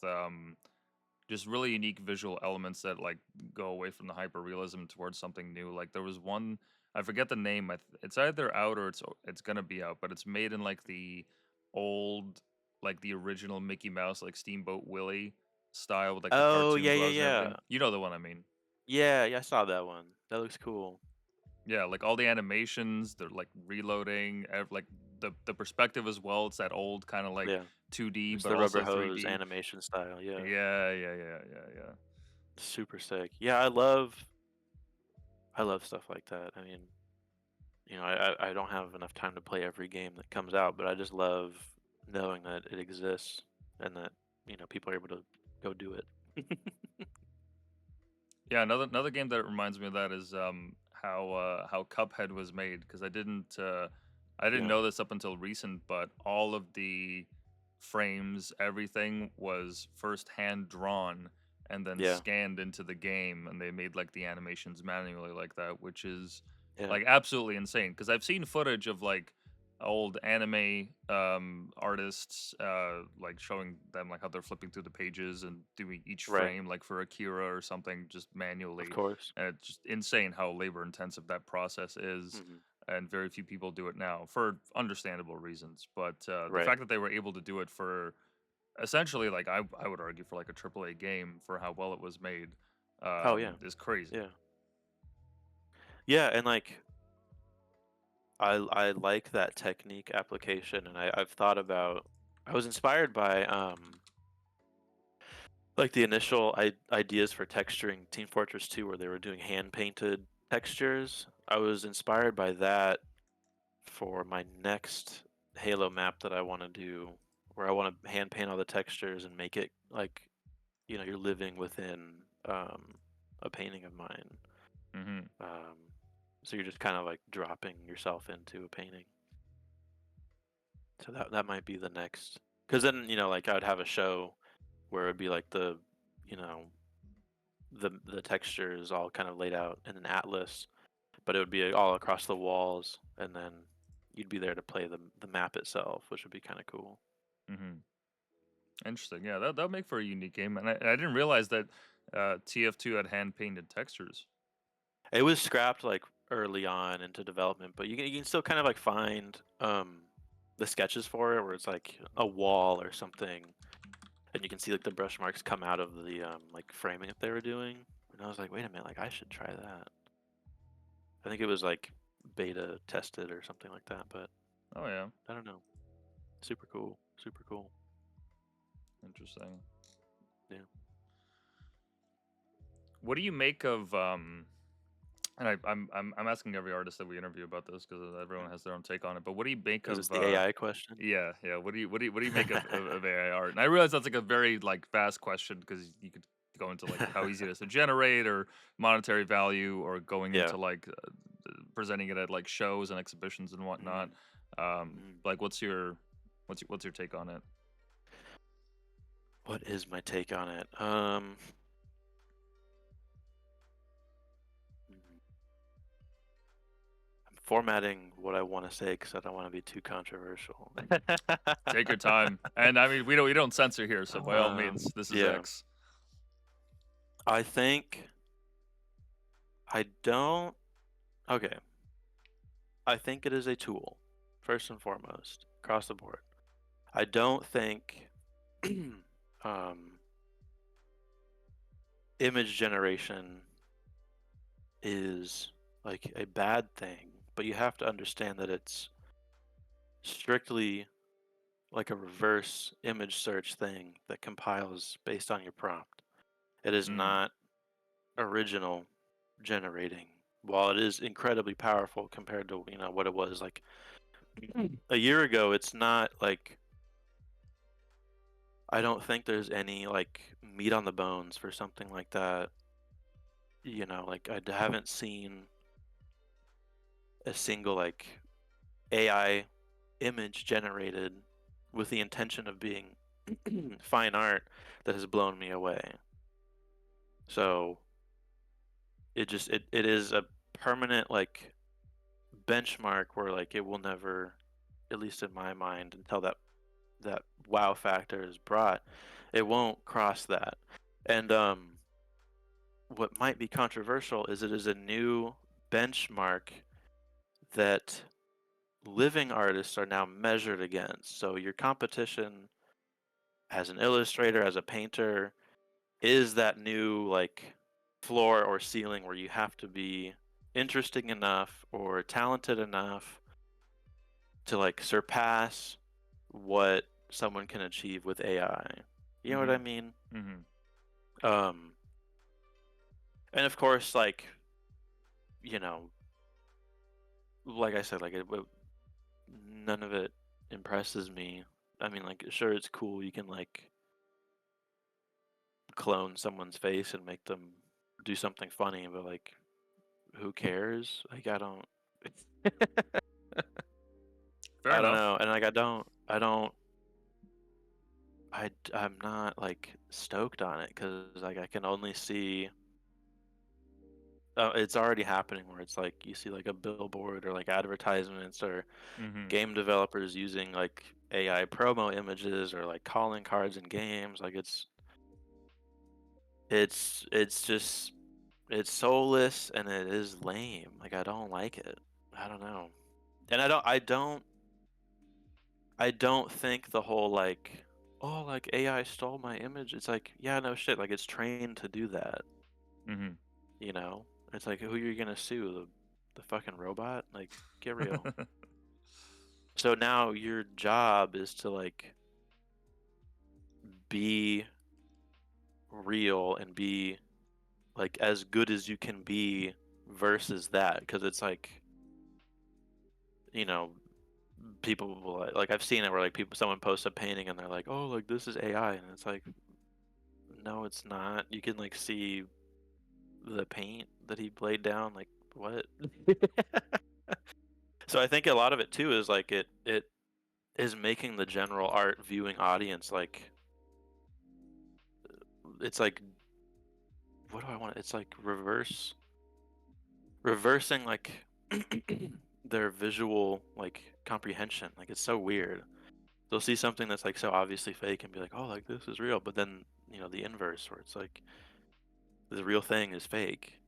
just really unique visual elements that like go away from the hyper realism towards something new. Like there was one, I forget the name. It's either out or it's gonna be out, but it's made in like the old, like the original Mickey Mouse, like Steamboat Willie style with like the Oh, cartoon yeah, yeah, gloves and yeah. everything. You know the one I mean? Yeah, yeah, I saw that one. That looks cool. Yeah, like all the animations, they're like reloading, like the perspective as well. It's that old kind of like Yeah. 2D, It's but the rubber also hose 3D. animation style. Yeah. Yeah, yeah, yeah, yeah, yeah. Super sick. Yeah, I love stuff like that. I mean, you know, I don't have enough time to play every game that comes out, but I just love knowing that it exists and that, you know, people are able to go do it. Yeah, another game that reminds me of that is how Cuphead was made because I didn't Yeah. know this up until recent, but all of the frames, everything was first hand drawn and then Yeah. scanned into the game, and they made like the animations manually like that, which is Yeah. like absolutely insane. Because I've seen footage of like old anime artists like showing them like how they're flipping through the pages and doing each Right. frame like for Akira or something just Of manually, course. and it's just insane how labor intensive that process is, Hmm. and very few people do it now for understandable reasons, but the Right. fact that they were able to do it for essentially like I would argue for like a AAA game for how well it was made Oh, yeah. is crazy. Yeah. Yeah. And like, I like that technique application. And I've thought about, I was inspired by, like the initial ideas for texturing Team Fortress 2 where they were doing hand painted textures. I was inspired by that for my next Halo map that I want to do, where I want to hand paint all the textures and make it like, you know, you're living within a painting of mine. Hmm. Um, so you're just kind of like dropping yourself into a painting. So that might be the next. Because then, you know, like I'd have a show where it'd be like the, you know, the textures all kind of laid out in an atlas, but it would be all across the walls, and then you'd be there to play the map itself, which would be kind of cool. Hmm. Interesting. Yeah, that would make for a unique game, and I didn't realize that TF2 had hand painted textures. It was scrapped like early on into development, but you can still kind of like find the sketches for it where it's like a wall or something, and you can see like the brush marks come out of the like framing that they were doing. And I was like, wait a minute, like I should try that. I think it was like beta tested or something like that, but Oh yeah, I don't know. Super cool. Super cool. interesting. Yeah. What do you make of and I'm asking every artist that we interview about this because everyone has their own take on it. But what do you make Is this of the AI question? yeah, yeah. What do you make of AI art? And I realize that's like a very like vast question because you could go into like how easy it is to generate or monetary value or going Yeah. into like presenting it at like shows and exhibitions and whatnot. Mm, mm. Like what's your take on it? What is my take on it? Mm, I'm formatting what I want to say because I don't want to be too controversial. Take your time. And I mean we don't censor here, so by all Um, means, this is yeah, X. I think I don't. Okay, I think it is a tool, first and foremost, across the board. I don't think um, image generation is like a bad thing, but you have to understand that it's strictly like a reverse image search thing that compiles based on your prompt. It is Mm, not original generating. While it is incredibly powerful compared to what it was like a year ago, it's not like I don't think there's any like meat on the bones for something like that. Like haven't seen a single like AI image generated with the intention of being fine art that has blown me away. So it is a permanent like benchmark where like it will never, at least in my mind, until that wow factor is brought, it won't cross that. And what might be controversial is it is a new benchmark that living artists are now measured against. So your competition as an illustrator, as a painter, is that new like floor or ceiling where you have to be interesting enough or talented enough to like surpass what someone can achieve with AI. You know what I mhm. mean? Mhm. Um, and of course, like you know, like I said, like none of it impresses me. I mean, like, sure, it's cool. You can like clone someone's face and make them do something funny, but like, who cares? Like, I don't. Fair I don't enough. know, and like, I'm not like stoked on it because like I can only see. It's already happening where it's like you see like a billboard or like advertisements or Mhm. game developers using like AI promo images or like calling cards in games. Like it's just it's soulless and it is lame. Like I don't like it. I don't know. And I don't think the whole like oh like AI stole my image. It's like yeah no shit like it's trained to do that, Mhm. you know? It's like who are you gonna sue? The fucking robot? Like get real. So now your job is to like be real and be like as good as you can be versus that because it's like you know people will like I've seen it where like people someone posts a painting and they're like oh like this is AI and it's like no it's not you can like see the paint that he laid down like what so I think a lot of it too is like it is making the general art viewing audience like it's like what do I want it's like reversing like their visual like comprehension. Like it's so weird. They'll see something that's like so obviously fake and be like, "Oh, like this is real," but then the inverse where it's like The real thing is fake.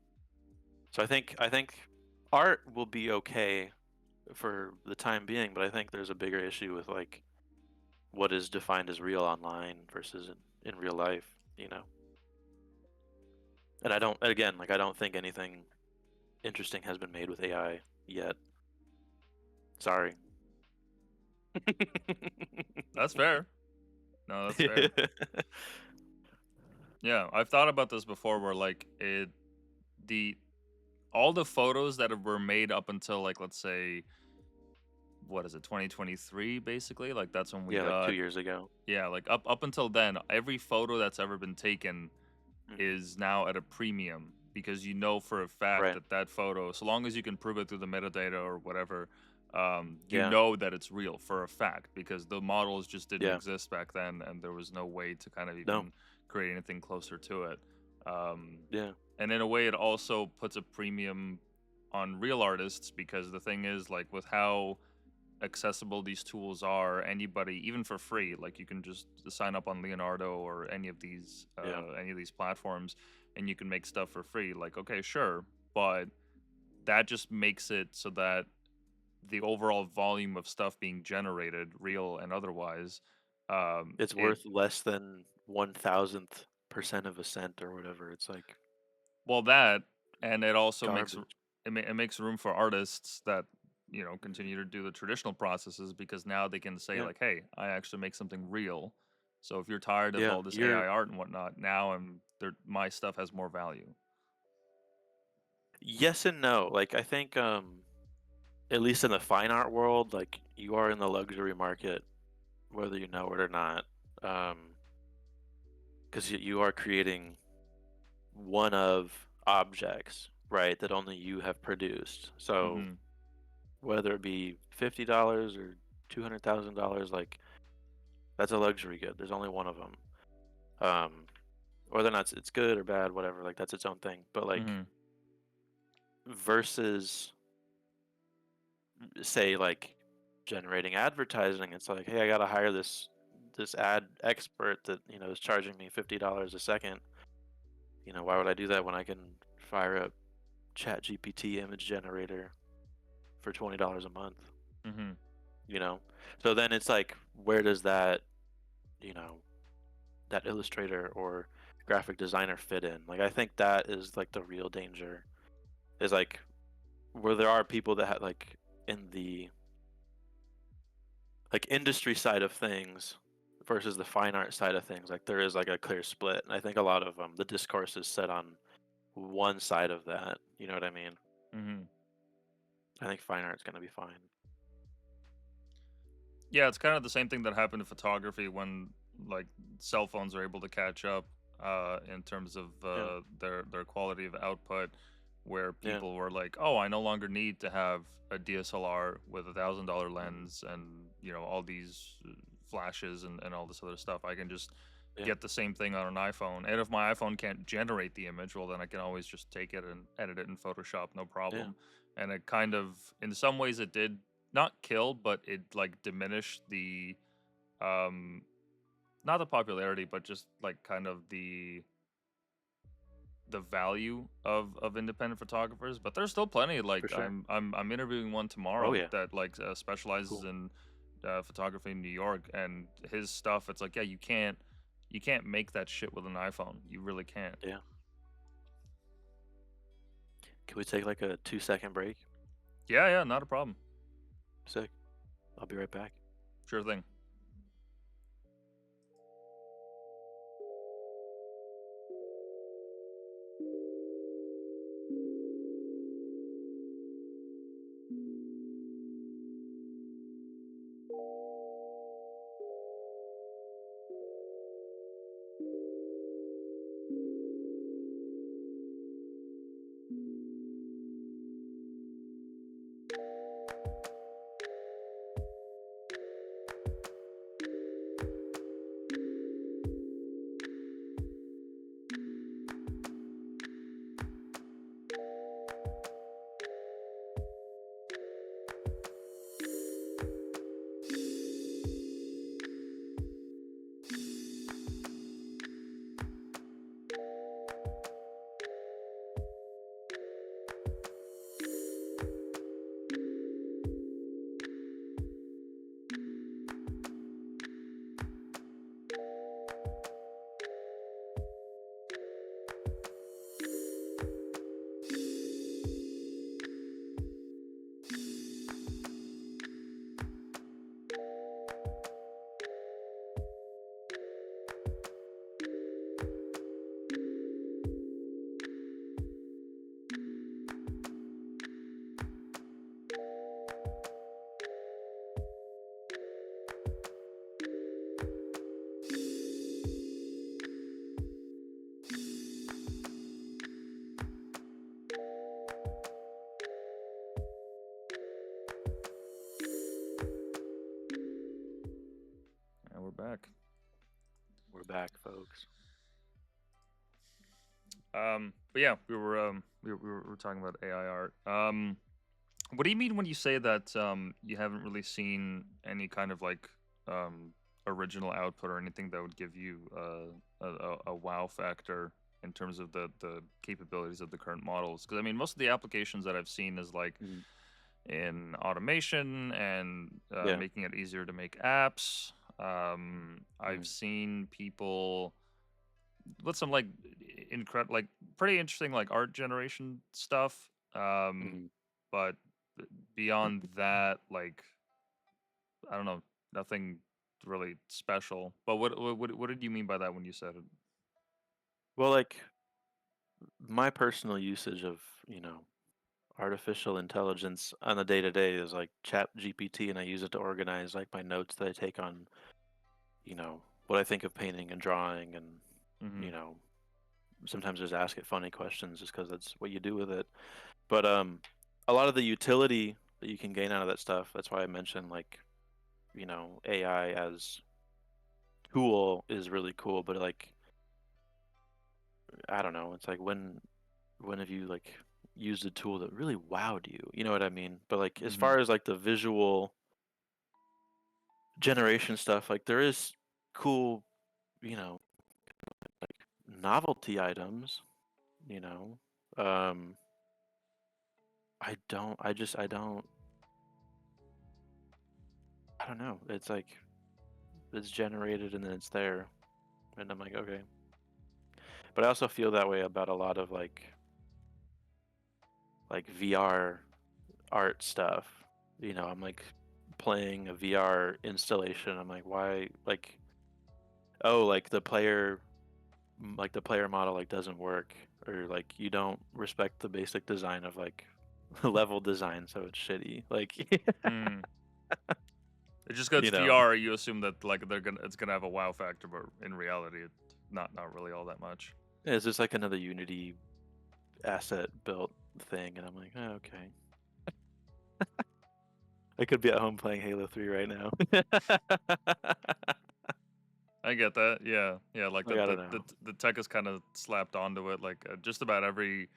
So I think art will be okay for the time being, but I think there's a bigger issue with like what is defined as real online versus in real life, you know. And I don't again like I don't think anything interesting has been made with AI yet. Sorry. That's fair. No, that's fair. Yeah, I've thought about this before where like the all the photos that were made up until like let's say what is it 2023 basically like that's when we Yeah, like 2 got years ago. yeah like up until then every photo that's ever been taken Mhm. is now at a premium because you know for a fact Right. that that photo, so long as you can prove it through the metadata or whatever, you Yeah. know that it's real for a fact because the models just didn't Yeah. exist back then and there was no way to kind of No. even create anything closer to it. Um, Yeah. and in a way, it also puts a premium on real artists because the thing is, like, with how accessible these tools are, anybody, even for free, like you can just sign up on Leonardo or Yeah. any of these platforms and you can make stuff for free. Like, okay, sure, but that just makes it so that the overall volume of stuff being generated, real and otherwise, It's it worth less than 1,000th% of a cent or whatever. It's like well that and it also garbage. it makes room for artists that Mhm. continue to do the traditional processes because now they can say Yeah. like, hey, I actually make something real. So if you're tired of Yeah. all this You're AI art and whatnot, now my stuff has more value. yes and no. Like I think at least in the fine art world, like you are in the luxury market whether you know it or not. Um because you are creating one of objects, right, that only you have produced. So Mm-hmm. whether it be $50 or $200,000, like that's a luxury good. There's only one of them. Whether or not it's good or bad, whatever, like that's its own thing. But like Mm-hmm. versus say like generating advertising, it's like, hey, I gotta hire this ad expert that is charging me $50 a second. Why would I do that when I can fire up Chat GPT image generator for $20 a month? Mm-hmm. You know, so then it's like, where does you know that illustrator or graphic designer fit in? Like, I think that is like the real danger. Is like where there are people that have like in the like industry side of things versus the fine art side of things. Like there is like a clear split, and I think a lot of the discourse is set on one side of that. You know what I mean? Mm-hmm. I think fine art's gonna be fine. Yeah, it's kind of the same thing that happened in photography when like cell phones are able to catch up in terms of Yeah, their quality of output, where yeah, people were like, "Oh, I no longer need to have a DSLR with $1,000 mhm, lens and all these flashes and all this other stuff. I can just yeah, get the same thing on an iPhone. And if my iPhone can't generate the image, well, then I can always just take it and edit it in Photoshop, no yeah, problem." And it kind of, in some ways, it did not kill, but it like diminished the um not the popularity, but just like kind of the value of independent photographers. But there's still plenty. for Like sure. I'm interviewing one Oh tomorrow yeah, that like specializes cool. in photography in New York, and his stuff. It's like, yeah, you can't make that shit with an iPhone. You really can't. Yeah. Can we take like a 2-second break? Yeah, yeah, not a problem. Sick. I'll be right back. Sure thing. back, folks. But yeah, we were talking about AI art. What do you mean when you say that you haven't really seen any kind of like um original output or anything that would give you a wow factor in terms of the capabilities of the current models? Because I mean, most of the applications that I've seen is like Mhm. in automation and Yeah. making it easier to make apps. I've Mhm. seen people with some like incredible, like pretty interesting, like art generation stuff. Um, Mhm. but beyond that, like I don't know, nothing really special. But what did you mean by that when you said it? Well, like my personal usage of, you know, artificial intelligence on a day to day is like Chat GPT, and I use it to organize like my notes that I take on, you know, what I think of painting and drawing, and Mm-hmm. you know, sometimes just ask it funny questions just because that's what you do with it. But a lot of the utility that you can gain out of that stuff. That's why I mentioned like, you know, AI as tool is really cool. But like, I don't know. It's like when have you like used a tool that really wowed you? You know what I mean? But like as Mm-hmm. far as like the visual generation stuff, like there is cool, you know, novelty items, you know. Um I don't know. It's like it's generated and then it's there, and I'm like, okay. But I also feel that way about a lot of like VR art stuff. You know, I'm like playing a VR installation. I'm like, why like oh, like the player model like doesn't work, or like you don't respect the basic design of like level design, so it's shitty. Like Mm. It just goes you know, VR. You assume that like it's gonna have a wow factor, but in reality, it's not really all that much. it's just like another Unity asset built thing, and I'm like, oh, okay. I could be at home playing Halo 3 right now. I get that. Yeah, yeah. Like Like I don't know. the tech is kind of slapped onto it. Like just about every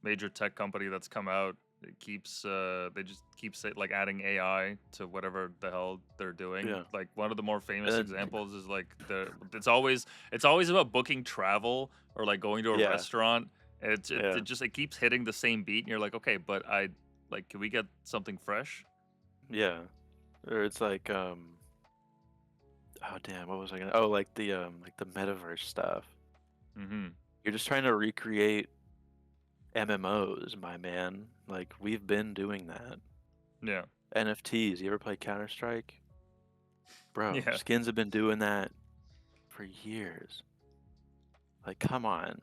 major tech company that's come out, it keeps they just keep like adding AI to whatever the hell they're doing. Yeah. Like one of the more famous And examples is like it's always about booking travel or like going to a yeah, restaurant. It yeah, just it keeps hitting the same beat, and you're like, okay, but I like, can we get something fresh? yeah. Or it's like oh damn, what was I gonna? Oh, like the metaverse stuff. Mm-hmm. You're just trying to recreate MMOs, my man. Like we've been doing that. Yeah. NFTs. You ever play Counter Strike? Bro, Yeah. skins have been doing that for years. Like, come on.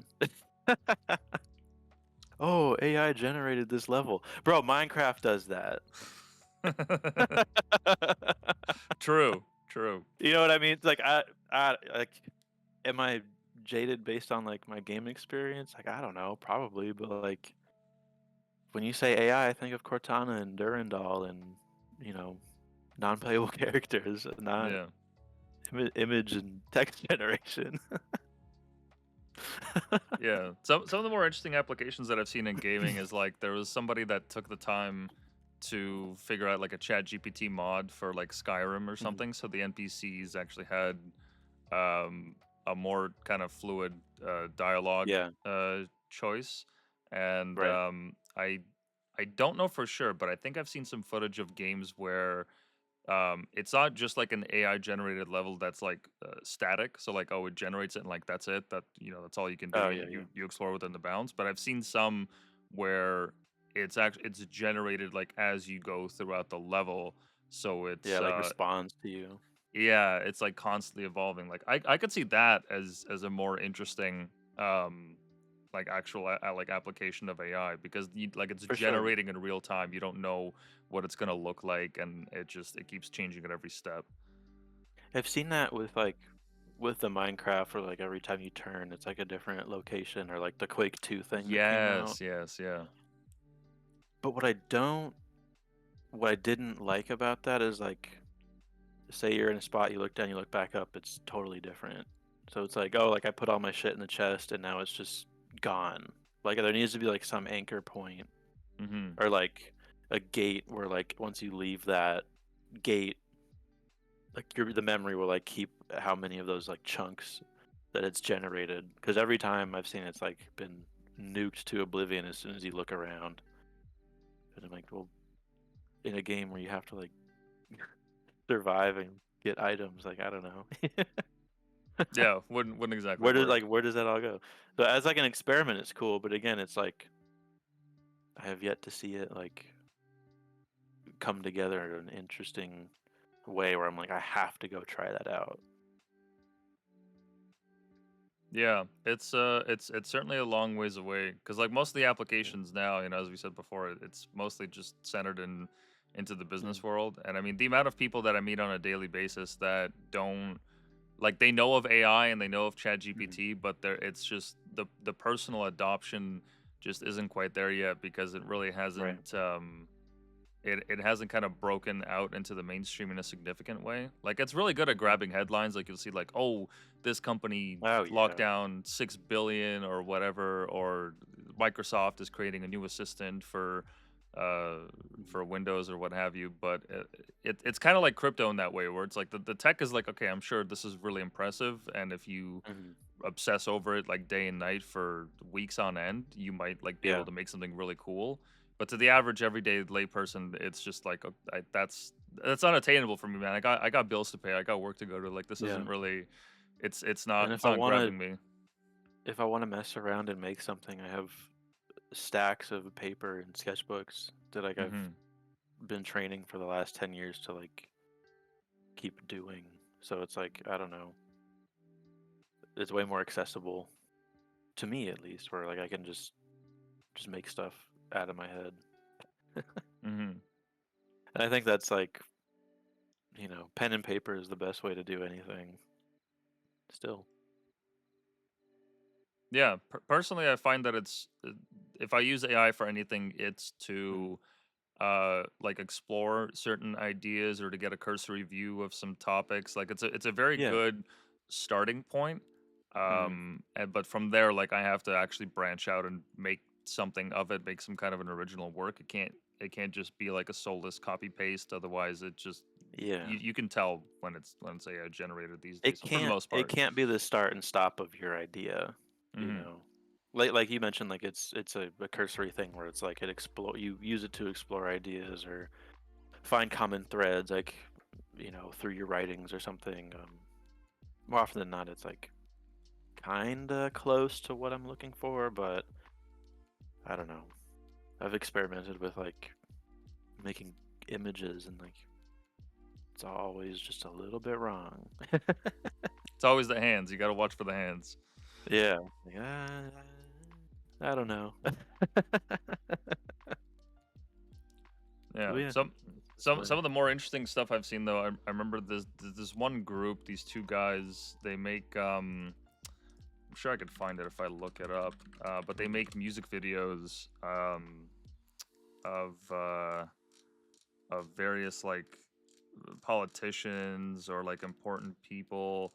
Oh, AI generated this level. Bro, Minecraft does that. True. True. You know what I mean? It's like I like am I jaded based on like my game experience? Like I don't know, probably, but like when you say AI, I think of Cortana and Durandal and you know, non-playable characters, not Yeah. image and text generation. Yeah. Some of the more interesting applications that I've seen in gaming is like there was somebody that took the time to figure out like a chat GPT mod for like Skyrim or Mhm. something, so the NPCs actually had um a more kind of fluid dialogue Yeah, choice. And right. I don't know for sure, but I think I've seen some footage of games where it's not just like an AI generated level that's like static. So like, oh, it generates it and like that's it. That's all you can do. Oh You yeah, you, yeah. you explore within the bounds. But I've seen some where it's generated like as you go throughout the level. So Yeah, like responds to you. yeah, it's like constantly evolving. Like I could see that as a more interesting like actual like application of AI, because like it's For sure. generating in real time. You don't know what it's gonna look like, and it keeps changing at every step. I've seen that with the Minecraft where like every time you turn it's like a different location, or like the Quake 2 thing that came out. Yes, yes, yeah. But what I didn't like about that is like say you're in a spot, you look down, you look back up, it's totally different. So it's like, oh, like I put all my shit in the chest and now it's just gone. Like there needs to be like some anchor point Mm-hmm. or like a gate where like once you leave that gate, like the memory will like keep how many of those like chunks that it's generated. Because every time I've seen it's like been nuked to oblivion as soon as you look around. And I'm like, well, in a game where you have to like survive and get items, like I don't know. Yeah, wouldn't exactly work. Where does that all go? So as like an experiment, it's cool, but again, it's like I have yet to see it like come together in an interesting way where I'm like, I have to go try that out. Yeah, it's certainly a long ways away because like most of the Yeah. applications now, as we said before, it's mostly just centered into the Mhm. business world. And I mean, the amount of people that I meet on a daily basis that don't like they know of AI and they know of Mhm. ChatGPT, but it's just the personal adoption just isn't quite there yet because it really Right. hasn't it hasn't kind of broken out into the mainstream in a significant way. Like it's really good at Mhm. grabbing headlines. Like you'll see like, oh, this company Oh locked yeah. down 6 billion or whatever, or Microsoft is creating a new assistant uh Mhm. for Windows or what have you. But it's kind of like crypto in that way, where it's like the tech is like, okay, I'm sure this is really impressive, and if you Mhm. obsess over it like day and night for weeks on end, you might like be able Yeah. to make something really cool. But to the average everyday layperson, it's just like that's unattainable for me, man. I got bills to pay. I got work to go to. Like this Yeah. isn't really, And it's not grabbing me. if I want to mess around and make something, I have stacks of paper and sketchbooks that like I've Hmm. been training for the last 10 years to like keep doing. So it's like, I don't know. It's way more accessible to me at least where like I can just make stuff out of my head. Hmm. And I think that's like, pen and paper is the best way to do anything still. Yeah, personally, I find that it's if I use AI for anything, it's Mhm. to like explore certain ideas or to get a cursory view of some topics. Like it's a very Yeah. good starting point. Mhm. But from there, like I have to actually branch out and make something of it, make some kind of an original work. It can't just be like a soulless copy paste. Otherwise, it just Yeah. you can tell when it's AI generated these It days for the can't most it part. can't be the start and stop of your idea, you Hmm. know. Like you mentioned, like it's a cursory thing where it's like it explore you use it to explore ideas or find common threads, like through your writings or something. More often than not, it's like kinda close to what I'm looking for, but I don't know. I've experimented with like making images and like it's always just a little bit wrong. It's always the hands. You got to watch for the hands. Yeah. Like, I don't know. So Yeah. yeah, it's Some fun. of the more interesting stuff I've seen though, I remember this one group, these two guys, they make I'm sure I could find it if I look it up. But they Mhm. make music videos of various like politicians or like important people.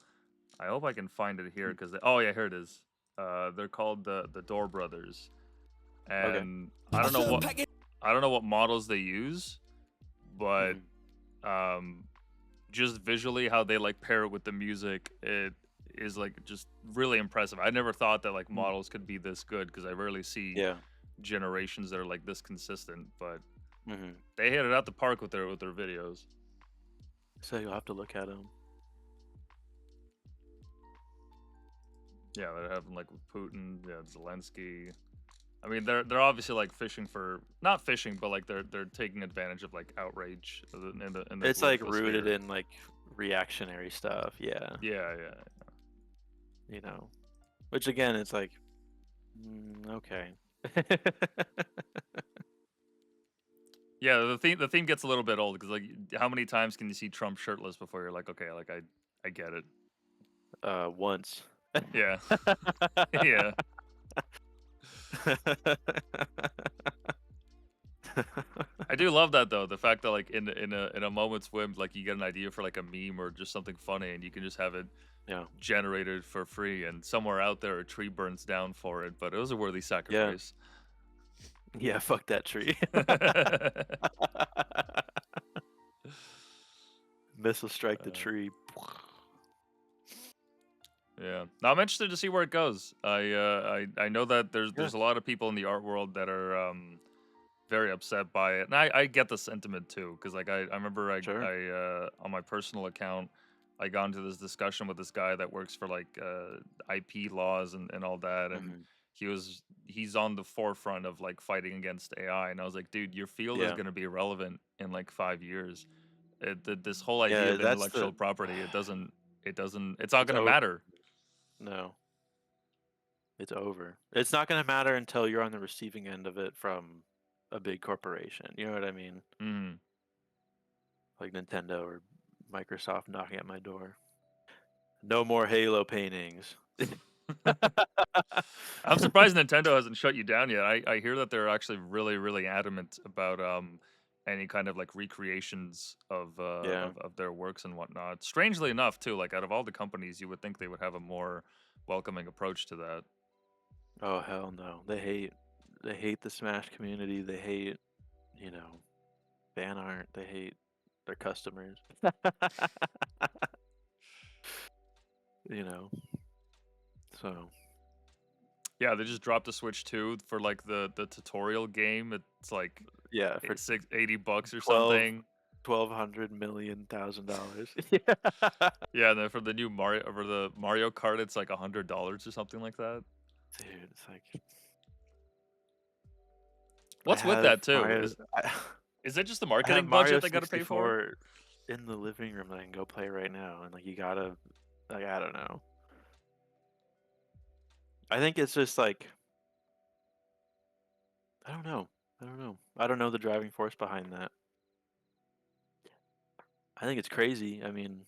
I hope I can find it here Mm. because oh yeah, here it is. They're called the Door Brothers, Okay. and I don't know what models they use, but Mhm. um, just visually how they like pair it with the music, it is like just really impressive. I never thought that like Mm. models could be this good because I rarely see Yeah. generations that are like this consistent, but Mhm. they hit it out the park with their videos. So you'll have to look at them. Yeah, they're having like with Putin, yeah, Zelensky. I mean, they're obviously like fishing for not fishing, but like they're taking advantage of like outrage in the It's like political rooted sphere. in like reactionary stuff. Yeah. Yeah, yeah, You know. Which again, it's like, okay. yeah. The theme gets a little bit old because like how many times can you see Trump shirtless before you're like, okay, like I get it. Once. Yeah, yeah. I do love that though. The fact that like in a moment's whim, like you get an idea for like a meme or just something funny, and you can just have it Yeah. generated for free, and somewhere out there a tree burns down for it. But it was a worthy Yeah. sacrifice. Yeah, fuck that tree. Missile strike the Uh, tree. yeah. Now I'm interested to see where it goes. I know that Yeah, there's a lot of people in the art world that are very upset by it, and I get the sentiment too, because like I remember sure. I on my personal account I got into this discussion with this guy that works for like IP laws and all that, and Mhm. he's on the forefront of like fighting against AI, and I was like, dude, your field is Yeah. gonna be irrelevant in like 5 years. This whole idea Yeah, of that's intellectual the property, it's not it's gonna over. matter. No, it's over. It's not gonna matter until you're on the receiving end of it from a big corporation. You know what I mean? Mm. Like Nintendo or Microsoft knocking at my door. No more Halo paintings. I'm surprised Nintendo hasn't shut you down yet. I hear that they're actually really adamant about any kind of like recreations Yeah. of their works and whatnot. Strangely enough, too, like out of all the companies, you would think they would have a more welcoming approach to that. Oh hell no. They hate the Smash community. They hate, you know, fan art. They hate their customers. You know. So, Yeah, they just dropped a Switch 2 for like the tutorial game. It's like yeah, for $80 or 12 something. $1,200,000,000. Yeah. Yeah, and then for the new Mario or the Mario Kart, it's like $100 or something like that. Dude, it's like I What's with have that too? Mario I, Is it just the I have marketing Mario budget they got to pay for? 64 in the living room that I can go play right now, and like you gotta, like, I don't know. I think it's just like I don't know. I don't know. I don't know the driving force behind that. I think it's crazy. I mean,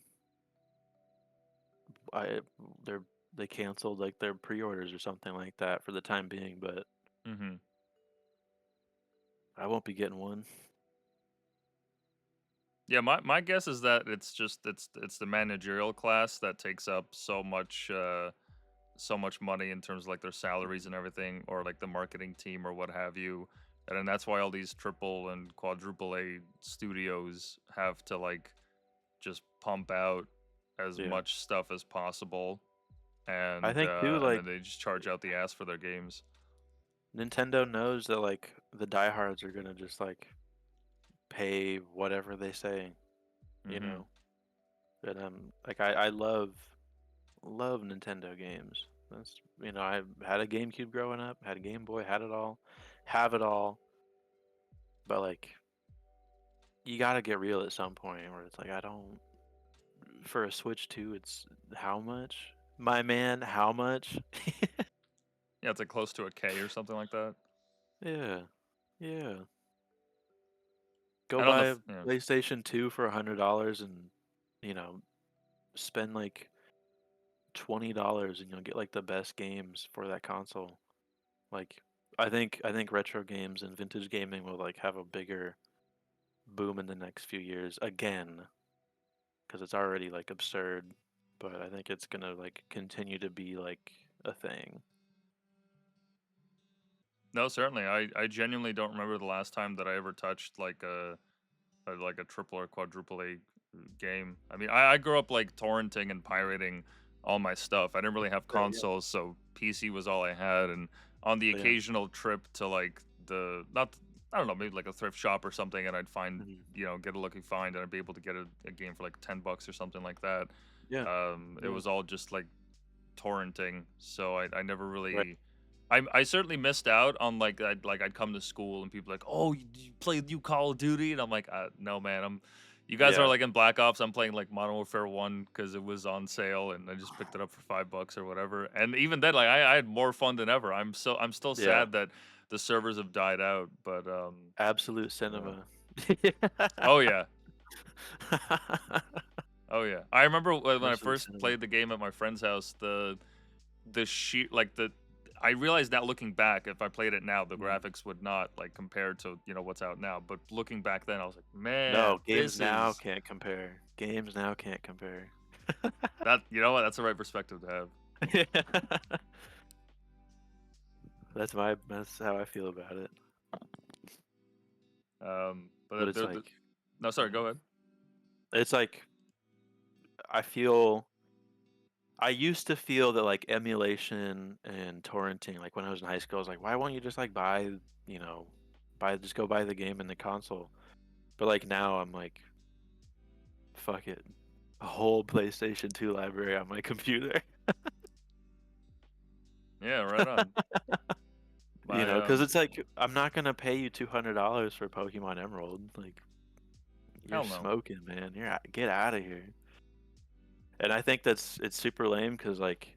I they're they canceled like their pre-orders or something like that for the time being, but Hmm. I won't be getting one. Yeah, my guess is that it's the managerial class that takes up so much money in terms of like their salaries Mhm. and everything, or like the marketing team or what have you, and then that's why all these triple and quadruple A studios have to like just pump out as Yeah. much stuff as possible, I think too, and like then they just charge out the ass for their games. Nintendo knows that like the diehards are gonna just like pay whatever they say, you Hmm. know. And like I love Nintendo games. That's I had a GameCube growing up, had a Game Boy, had it all, have it all. But like you gotta get real at some point where it's like I don't for a Switch 2, it's how much? My man, how much? Yeah, it's like close to a K or something like that. Yeah. Yeah. Go And on buy the a yeah. PlayStation 2 for $100 and, you know, spend like $20 and you'll get like the best games for that console. Like I think retro games and vintage gaming will like have a bigger boom in the next few years again because it's already like absurd, but I think it's gonna like continue to be like a thing. No, certainly. I genuinely don't remember the last time that I ever touched like a triple or quadruple A game. I mean, I grew up like torrenting and pirating all my stuff. I didn't really have Right, yeah. consoles, so PC was all I had. And on the Yeah. occasional trip to like the not I don't know, maybe like a thrift shop or something, and I'd find Mhm. get a lucky find, and I'd be able to get a game for like $10 or something like that. Yeah. It Yeah. was all just like torrenting, so I never Right. really. I certainly missed out on I'd come to school and people like, oh, you play new Call of Duty, and I'm like, no man, you guys are Yeah. like in Black Ops, I'm playing like Modern Warfare 1 because it was on sale and I just picked it up for $5 or whatever, and even then like I had more fun than ever. I'm still Yeah. sad that the servers have died out, but Absolute yeah. cinema. Oh yeah. Oh yeah, I remember when I Absolute first cinema. played the game at my friend's house. The sheer like the I realize now, looking back, if I played it now, the Mm. graphics would not like compare to what's out now. But looking back then, I was like, No, man, games this now is can't compare. Games now can't compare. that. You know what? That's the right perspective to have. Yeah. That's how I feel about it. But But it's the like, no, sorry, go ahead. it's like I feel I used to feel that like emulation and torrenting, like when I was in high school, I was like, why won't you just like buy, you know, just go buy the game in the console? But like now I'm like, fuck it, a whole PlayStation 2 library on my computer. Yeah, right on. You My know, because it's like I'm not gonna pay you $200 for Pokemon Emerald. Like you're hell no. smoking, man. Get out of here. And I think it's super lame because like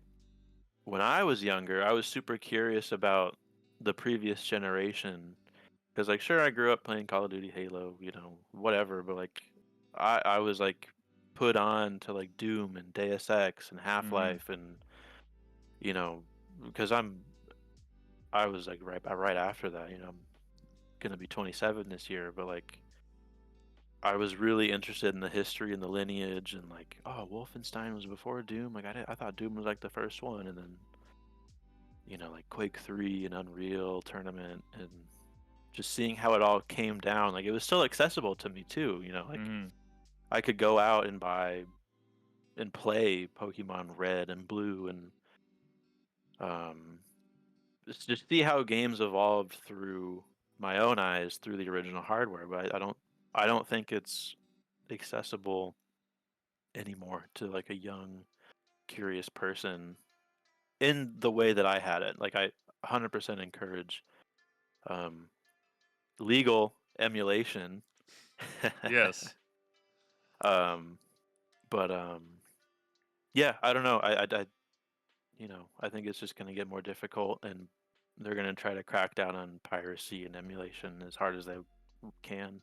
when I was younger, I was super curious about the previous generation. Because like sure, I grew up playing Call of Duty, Halo, you know, whatever. But like I was like put on to like Doom and Deus Ex and Half Hmm. Life and you know because I was like right after that. You know, I'm gonna be 27 this year, but like I was really interested in the history and the lineage and like, oh, Wolfenstein was before Doom. Like I thought Doom was like the first one, and then you know like Quake 3 and Unreal Tournament and just seeing how it all came down. Like it was still accessible to me too. You know, like Hmm. I could go out and buy and play Pokemon Red and Blue and um, just see how games evolved through my own eyes through the original hardware. But I don't think it's accessible anymore to like a young curious person in the way that I had it. Like I 100% encourage um, legal emulation. Yes. um, but yeah, I don't know. I think it's just going to get more difficult, and they're going to try to crack down on piracy and emulation as hard as they can,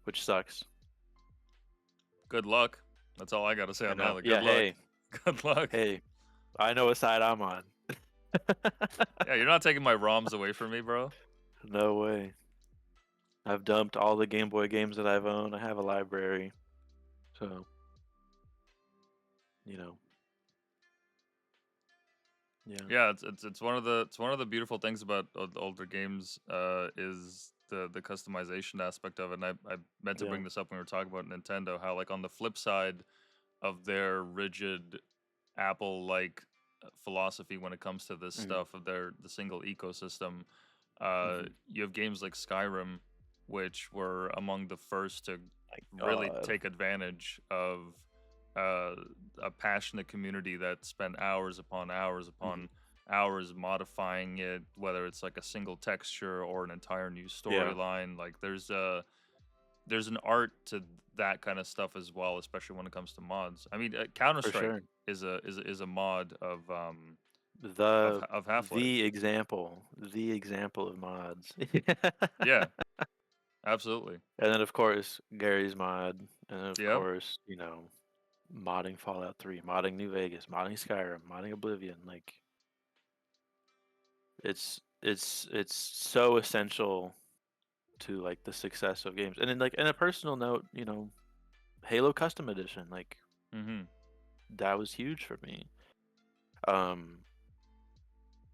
which sucks. Good luck. That's all I gotta say I on that. know. Like, good Yeah. luck. Good luck. Hey, I know what side I'm on. Yeah, you're not taking my ROMs away from me, bro. No way. I've dumped all the Game Boy games that I've owned. I have a library, so you know, yeah, Yeah, it's one of the beautiful things about older games is the customization aspect of it. And I meant to yeah, bring this up when we were talking about Nintendo, how like on the flip side of their rigid Apple like philosophy when it comes to this mm, stuff of the single ecosystem, hmm, you have games like Skyrim, which were among the first to my really God, take advantage of uh, a passionate community that spent hours upon hours hmm, upon hours modifying it, whether it's like a single texture or an entire new yeah, storyline. Like there's an art to that kind of stuff as well, especially when it comes to mods. I mean, Counter for Strike sure. is a mod The of Half Life. the example of mods. Yeah, absolutely. And then of course Gary's mod, and then of Yep. course modding Fallout 3, modding New Vegas, modding Skyrim, modding Oblivion. Like it's so essential to like the success of games. And then like in a personal note, Halo Custom Edition, like Hmm. that was huge for me. Um,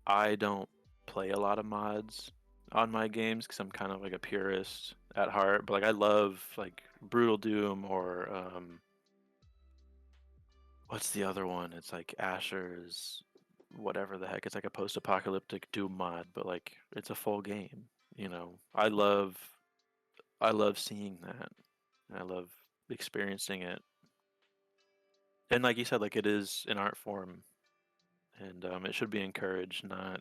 I don't play a lot of mods on my games because I'm kind of like a purist at heart. But like I love like Brutal Doom or what's the other one? It's like Asher's whatever the heck. It's like a post-apocalyptic Doom mod, but like it's a full game. I love seeing that. I love experiencing it. And like you said, like it is an art form, and it should be encouraged, not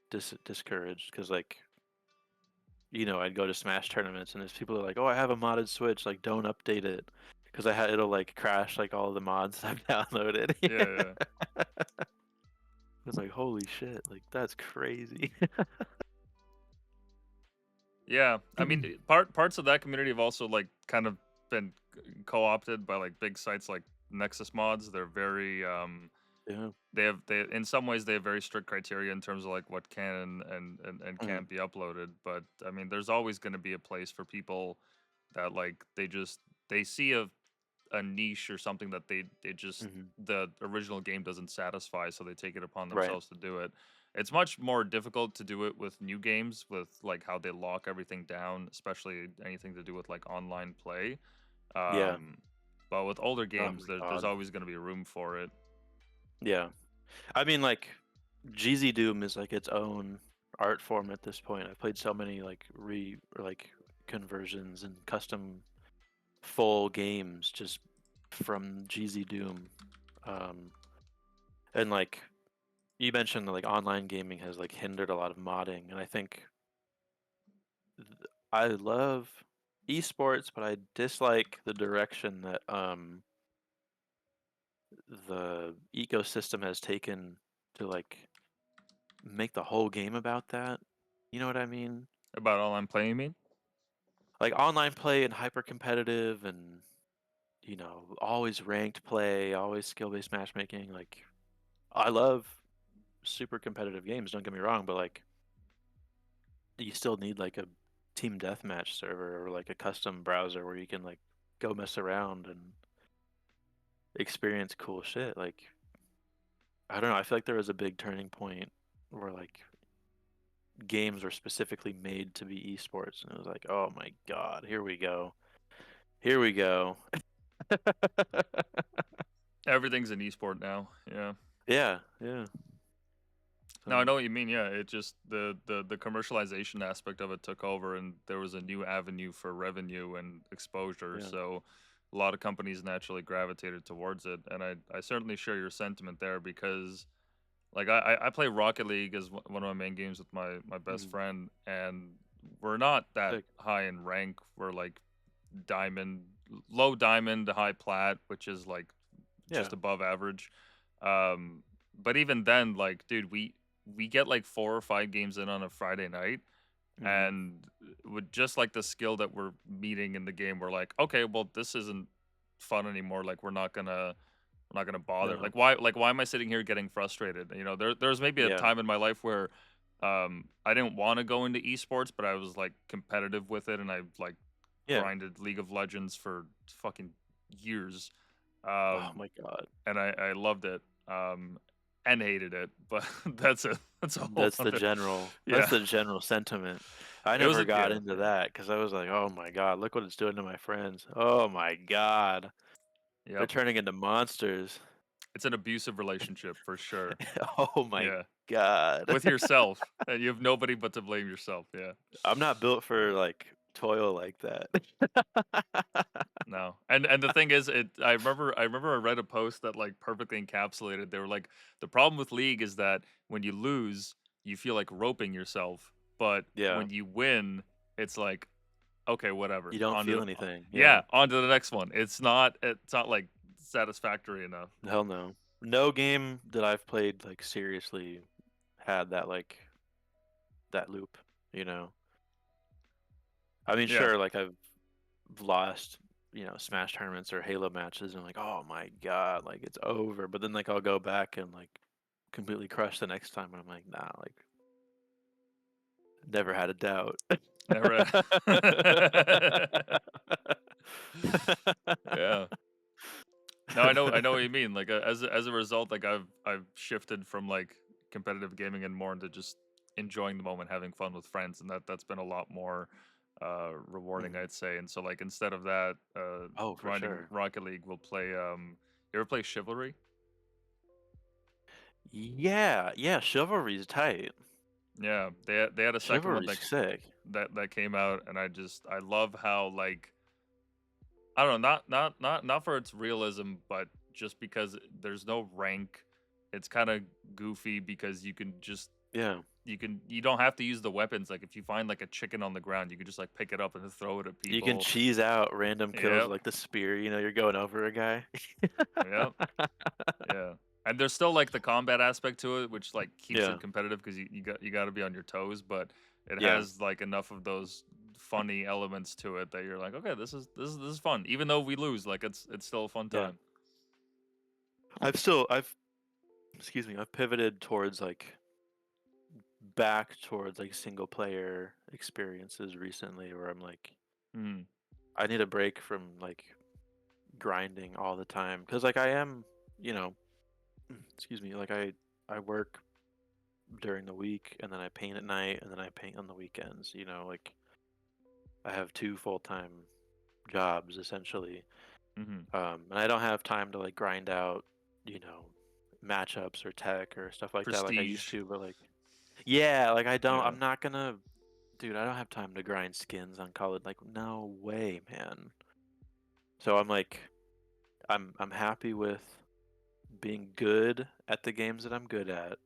discouraged. Because like I'd go to Smash tournaments, and there's people that are like, "Oh, I have a modded Switch. Like, don't update it, because it'll like crash like all the mods I've downloaded." Yeah, yeah. It's like, holy shit, like that's crazy. Yeah, I mean, parts of that community have also like kind of been co-opted by like big sites like Nexus Mods. They're very Yeah. they in some ways they have very strict criteria in terms of like what can and Mhm. can't be uploaded. But I mean, there's always going to be a place for people that like they see a niche or something that they just Mhm. the original game doesn't satisfy, so they take it upon Right. themselves to do it. It's much more difficult to do it with new games, with like how they lock everything down, especially anything to do with like online play. Yeah. um but with older Oh games, my there's god. always going to be room for it. Yeah. I mean, like, GZ Doom is like its own art form at this point. I've played so many like or like conversions and custom full games just from GZ Doom. Um, and like you mentioned, like online gaming has like hindered a lot of modding, and I think I love esports, but I dislike the direction that the ecosystem has taken to like make the whole game about that. You know what I mean? About online playing, you mean? Like online play and hyper competitive and always ranked play, always skill-based matchmaking. Like I love super competitive games, don't get me wrong, but like you still need like a team deathmatch server or like a custom browser where you can like go mess around and experience cool shit. Like I don't know, I feel like there was a big turning point where like games were specifically made to be esports and it was like, "Oh my god, here we go. Here we go." Everything's an esport now. Yeah. Yeah, yeah. No, I So, know what you mean. Yeah, it just the commercialization aspect of it took over, and there was a new avenue for revenue and exposure. yeah. So, a lot of companies naturally gravitated towards it, and I certainly share your sentiment there because, like, I play Rocket League as one of my main games with my best Mhm. friend, and we're not that Sick. high in rank. We're like diamond, low diamond to high plat, which is like Yeah. just above average. Um, but even then, like, dude, we get like 4 or 5 games in on a Friday night, Mhm. and with just like the skill that we're meeting in the game, we're like, okay, well, this isn't fun anymore. Like, we're not gonna bother. No. Like why am I sitting here getting frustrated? You know, there's maybe a Yeah. time in my life where I didn't want to go into esports, but I was like competitive with it, and I like Yeah. grinded League of Legends for fucking years. Oh Um, my god. and I loved it, and hated it, but that's a whole That's the other. general that's Yeah, the general sentiment. I it was never a got yeah, into yeah, that because I was like, "Oh my god, look what it's doing to my friends. Oh my god. They're yep. turning into monsters." It's an abusive relationship for sure. Oh my Yeah, god. with yourself, and you have nobody but to blame yourself. Yeah. I'm not built for like toil like that. No. And the thing is, I remember I read a post that like perfectly encapsulated. They were like, the problem with League is that when you lose, you feel like roping yourself, but Yeah. when you win, it's like, okay, whatever. You don't On to feel the anything. Yeah. yeah, on to the next one. It's not like satisfactory enough. Hell no. No game that I've played like seriously had that like that loop, you know. I mean, Yeah. sure, like I've lost, Smash tournaments or Halo matches and like, oh my god, like it's over. But then like I'll go back and like completely crush the next time and I'm like, nah, like never had a doubt. Never. Yeah. No, I know what you mean. Like as a result, like I've shifted from like competitive gaming and more into just enjoying the moment, having fun with friends, and that's been a lot more rewarding, Mhm. I'd say. And so like instead of that, Oh, for grinding sure. Rocket League, we'll play. You ever play Chivalry? Yeah, yeah, Chivalry's tight. Yeah, they had a second one Chivalry's sick. that came out, and I love how like I don't know, not for its realism, but just because there's no rank. It's kind of goofy because Yeah. you don't have to use the weapons. Like if you find like a chicken on the ground, you can just like pick it up and throw it at You can people. cheese out random kills Yep, like the spear, you're going over a guy. yep, yeah. And there's still like the combat aspect to it, which like keeps Yeah. it competitive because you got to be on your toes. But it Yeah. has like enough of those funny elements to it that you're like, okay, this is fun. Even though we lose, like it's still a fun Yeah. time. I've excuse me, I've pivoted towards like back towards like single player experiences recently where I'm like Mm, I need a break from like grinding all the time because like I am, you know, excuse me, like I work during the week and then I paint at night and then I paint on the weekends, you know, like I have two full-time jobs essentially. hmm. And I don't have time to like grind out, you know, matchups or tech or stuff like that like I used Prestige. to, but like yeah, like I don't Yeah. I'm not gonna dude, I don't have time to grind skins on college. Like no way, man. So I'm like I'm happy with being good at the games that I'm good at.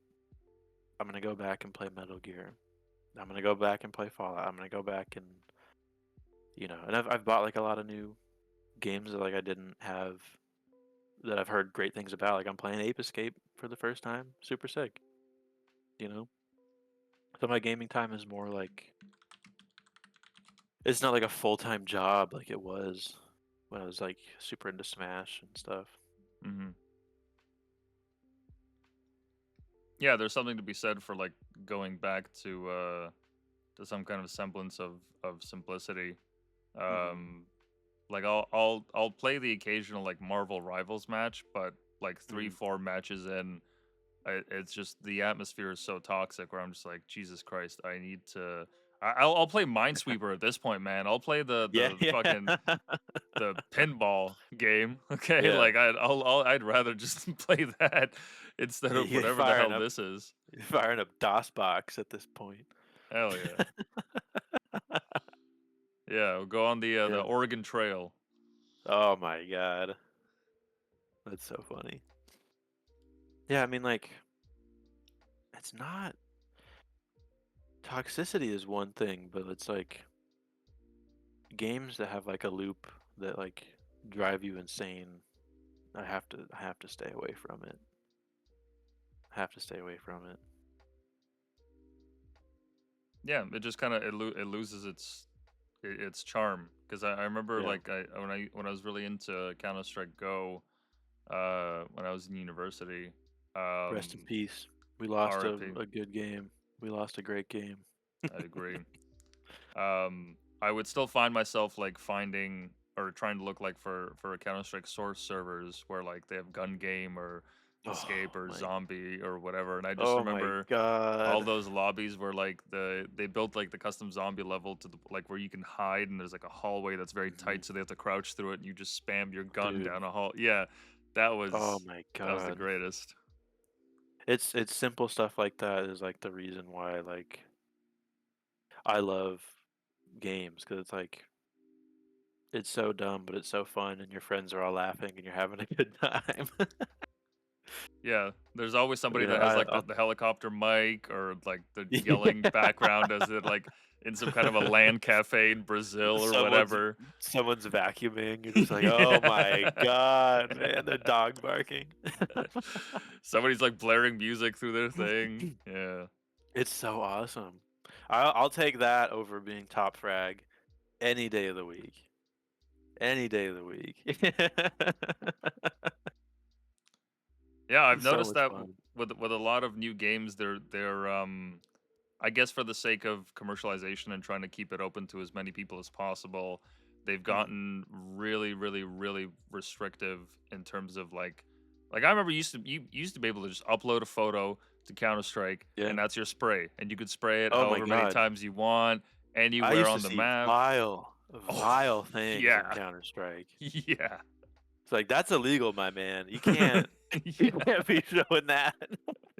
I'm gonna go back and play Metal Gear. I'm gonna go back and play Fallout. I'm gonna go back and and I've bought like a lot of new games that like I didn't have that I've heard great things about. Like I'm playing Ape Escape for the first time. Super sick, you know? So my gaming time is more like it's not like a full-time job like it was when I was like super into Smash and stuff. Hmm. Yeah, there's something to be said for like going back to some kind of semblance of simplicity. Hmm. Um, like I'll play the occasional like Marvel Rivals match, but like three Hmm. four matches in, it's just the atmosphere is so toxic where I'm just like Jesus Christ, I need to. I'll play Minesweeper at this point, man. I'll play Yeah, the yeah. fucking the pinball game. Okay, Yeah. like I'd rather just play that instead of You're whatever the firing hell up this is. you're firing up DOSBox at this point. Hell yeah, yeah. We'll go on the Yeah. Oregon Trail. Oh my god. That's so funny. Yeah, I mean like it's not toxicity is one thing, but it's like games that have like a loop that like drive you insane. I have to stay away from it. I have to stay away from it. Yeah, it just kind of it loses its charm because I remember Yeah. like when I was really into Counter Strike Go when I was in university. Rest in um peace. We lost a, RIP. a good game. We lost a great game. I agree. I would still find myself like finding or trying to look like for Counter Strike source servers where like they have gun game or Oh escape or my zombie or whatever, and I just oh my remember all god. those lobbies where like they built like the custom zombie level to the like where you can hide and there's like a hallway that's very Mhm. tight so they have to crouch through it and you just spam your gun Dude. down a hall. Yeah, that Oh was my that was the god. greatest. It's simple stuff like that is like the reason why like I love games because it's like it's so dumb but it's so fun and your friends are all laughing and you're having a good time. Yeah, there's always somebody You know, that has I like the helicopter mic or like the yelling yeah. background as it like in some kind of a land cafe in Brazil or someone's whatever. someone's vacuuming. You're just like, oh my Yeah. god, man, the dog barking. Somebody's like blaring music through their thing. Yeah. It's so awesome. I'll take that over being top frag any day of the week. Any day of the week. Yeah, I've It's so noticed much that fun. with a lot of new games, they're I guess for the sake of commercialization and trying to keep it open to as many people as possible, they've Mhm. gotten really, really, really restrictive in terms of like I remember you used to be able to just upload a photo to Counter Strike Yeah. and that's your spray, and you could spray it Oh my however many god. times you want, I anywhere used to on the see map. Oh vile things in yeah, Counter Strike. yeah, It's like that's illegal, my man. You can't you yeah, can't be showing that.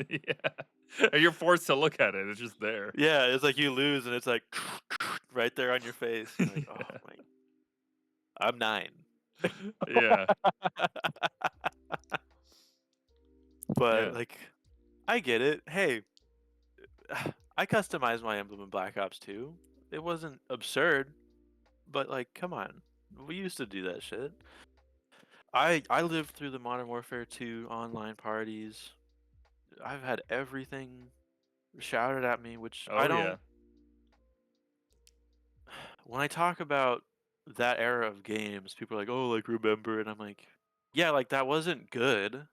yeah. And you're forced to look at it. It's just there. Yeah, it's like you lose and it's like right there on your face. You're like, oh my, I'm 9. Yeah, But yeah. like, I get it. Hey, I customized my emblem in Black Ops 2. It wasn't absurd, but like, come on, we used to do that shit. I lived through the Modern Warfare 2 online parties. I've had everything shouted at me, which I Oh yeah. don't. When I talk about that era of games, people are like, "Oh, like remember?" And I'm like, "Yeah, like that wasn't good.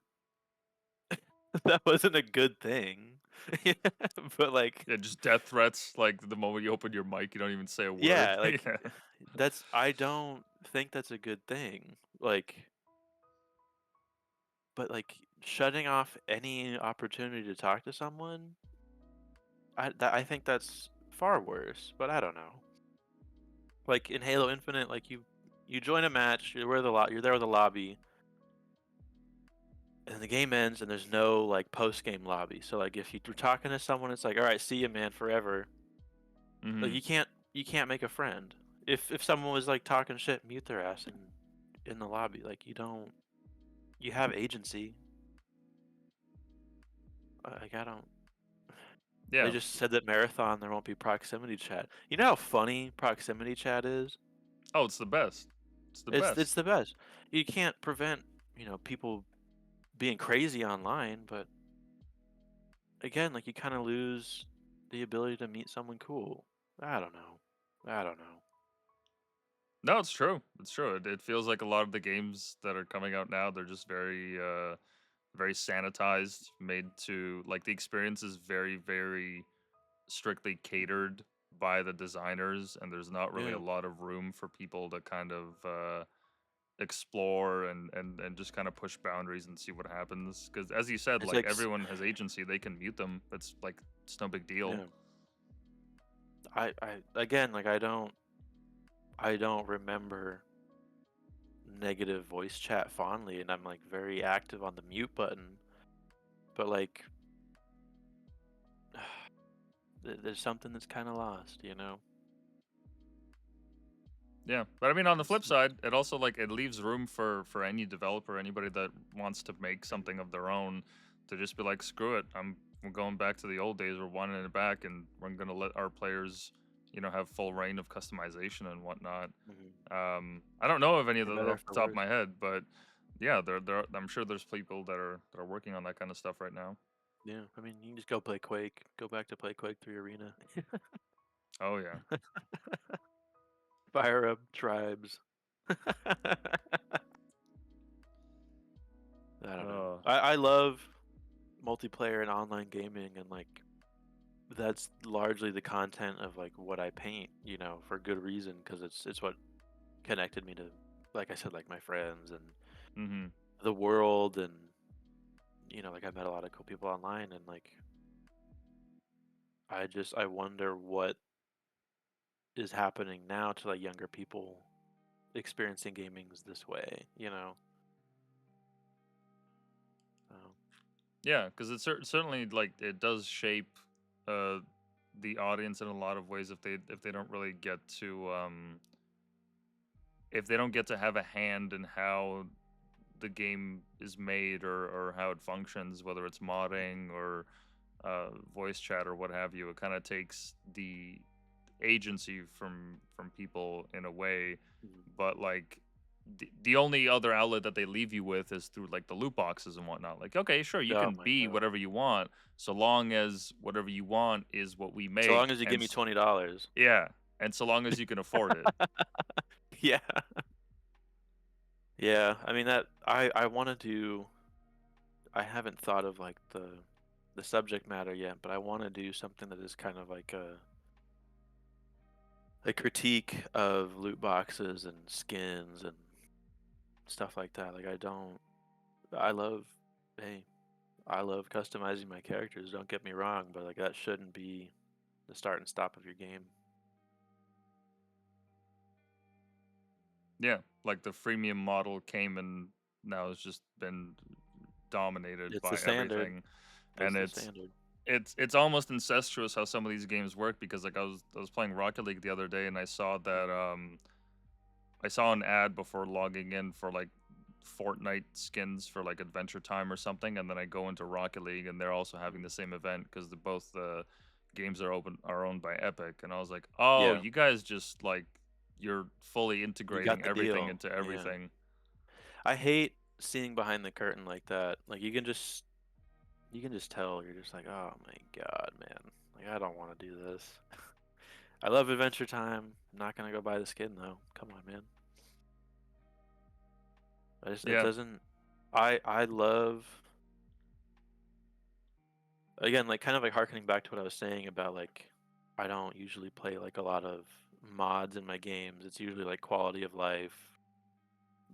that wasn't a good thing. But like, Yeah, just death threats. Like the moment you open your mic, you don't even say a word. yeah, like Yeah. that's I don't think that's a good thing. Like, but like shutting off any opportunity to talk to someone, I think that's far worse. But I don't know. Like in Halo Infinite, like you join a match, you're there with the lobby, and the game ends, and there's no like post game lobby. So like if you're talking to someone, it's like, all right, see you, man, forever. Like Hmm. you can't make a friend. If someone was like talking shit, mute their ass in the lobby. Like you don't you have agency. Like I don't. They Yeah. just said that marathon there won't be proximity chat. You know how funny proximity chat is? Oh, it's the best. It's the It's best. the best. You can't prevent, people being crazy online, but again, like you kind of lose the ability to meet someone cool. I don't know. I don't know. No, it's true. It's true. It feels like a lot of the games that are coming out now, they're just very sanitized, made to like the experience is very, very strictly catered by the designers, and there's not really a Yeah. lot of room for people to kind of explore and just kind of push boundaries and see what happens. Because as you said, It's like like everyone has agency, they can mute them. It's no big deal. yeah. I again, like I don't remember negative voice chat fondly, and I'm like very active on the mute button, but like there's something that's kind of lost. Yeah, but I mean, on the It's flip side, it also like it leaves room for any developer, anybody that wants to make Mhm. something of their own, to just be like, screw it, we're going back to the old days. We're winding it back, and we're gonna let our players, have full reign of customization and whatnot. Mhm. I don't know of any of For those better or off the for top of worse. my head, but yeah, there. I'm sure there's people that are working on that kind of stuff right now. Yeah, I mean, you can just go play Quake, go back to play Quake 3 Arena, Oh yeah, fire up tribes. I don't know. uh, I love multiplayer and online gaming, and like that's largely the content of like what I paint, for good reason, because it's what connected me to, like I said, like my friends and mm-hmm. the world, and like I met a lot of cool people online, and like I wonder what is happening now to like younger people experiencing gamings this way. So, Yeah, because certainly like it does shape uh the audience in a lot of ways if they don't really get to if they don't get to have a hand in how the game is made or how it functions, whether it's modding or voice chat or what have you. It kind of takes the agency from people in a way, mhm. but like the only other outlet that they leave you with is through like the loot boxes and whatnot. Like, okay, sure, you Oh can my be god! whatever you want, so long as whatever you want is what we So long make, as you give and me $20. yeah, and so long as you can afford it. Yeah, yeah. I mean that I want to do. I haven't thought of like the subject matter yet, but I want to do something that is kind of like a critique of loot boxes and skins and stuff like that. Like I love, hey, I love customizing my characters. Don't get me wrong, but like that shouldn't be the start and stop of your game. Yeah, like the freemium model came and now it's just been dominated It's the by standard. everything, It's and the it's standard. it's almost incestuous how some of these games work, because like I was playing Rocket League the other day and I saw that Mhm. I saw an ad before logging in for like Fortnite skins for like Adventure Time or something, and then I go into Rocket League and they're also having the Mhm. same event because both the games are owned by Epic, and I was like, oh, Yeah, you guys just like you're fully you got integrating the everything deal. into Yeah. everything. I hate seeing behind the curtain like that. Like you can just tell you're just like, "Oh my god, man. Like I don't want to do this." I love Adventure Time. I'm not going to go buy the skin though. Come on, man. It Yeah, doesn't I love again, like kind of like harkening back to what I was saying about like I don't usually play like a lot of mods in my games. It's usually like quality of life,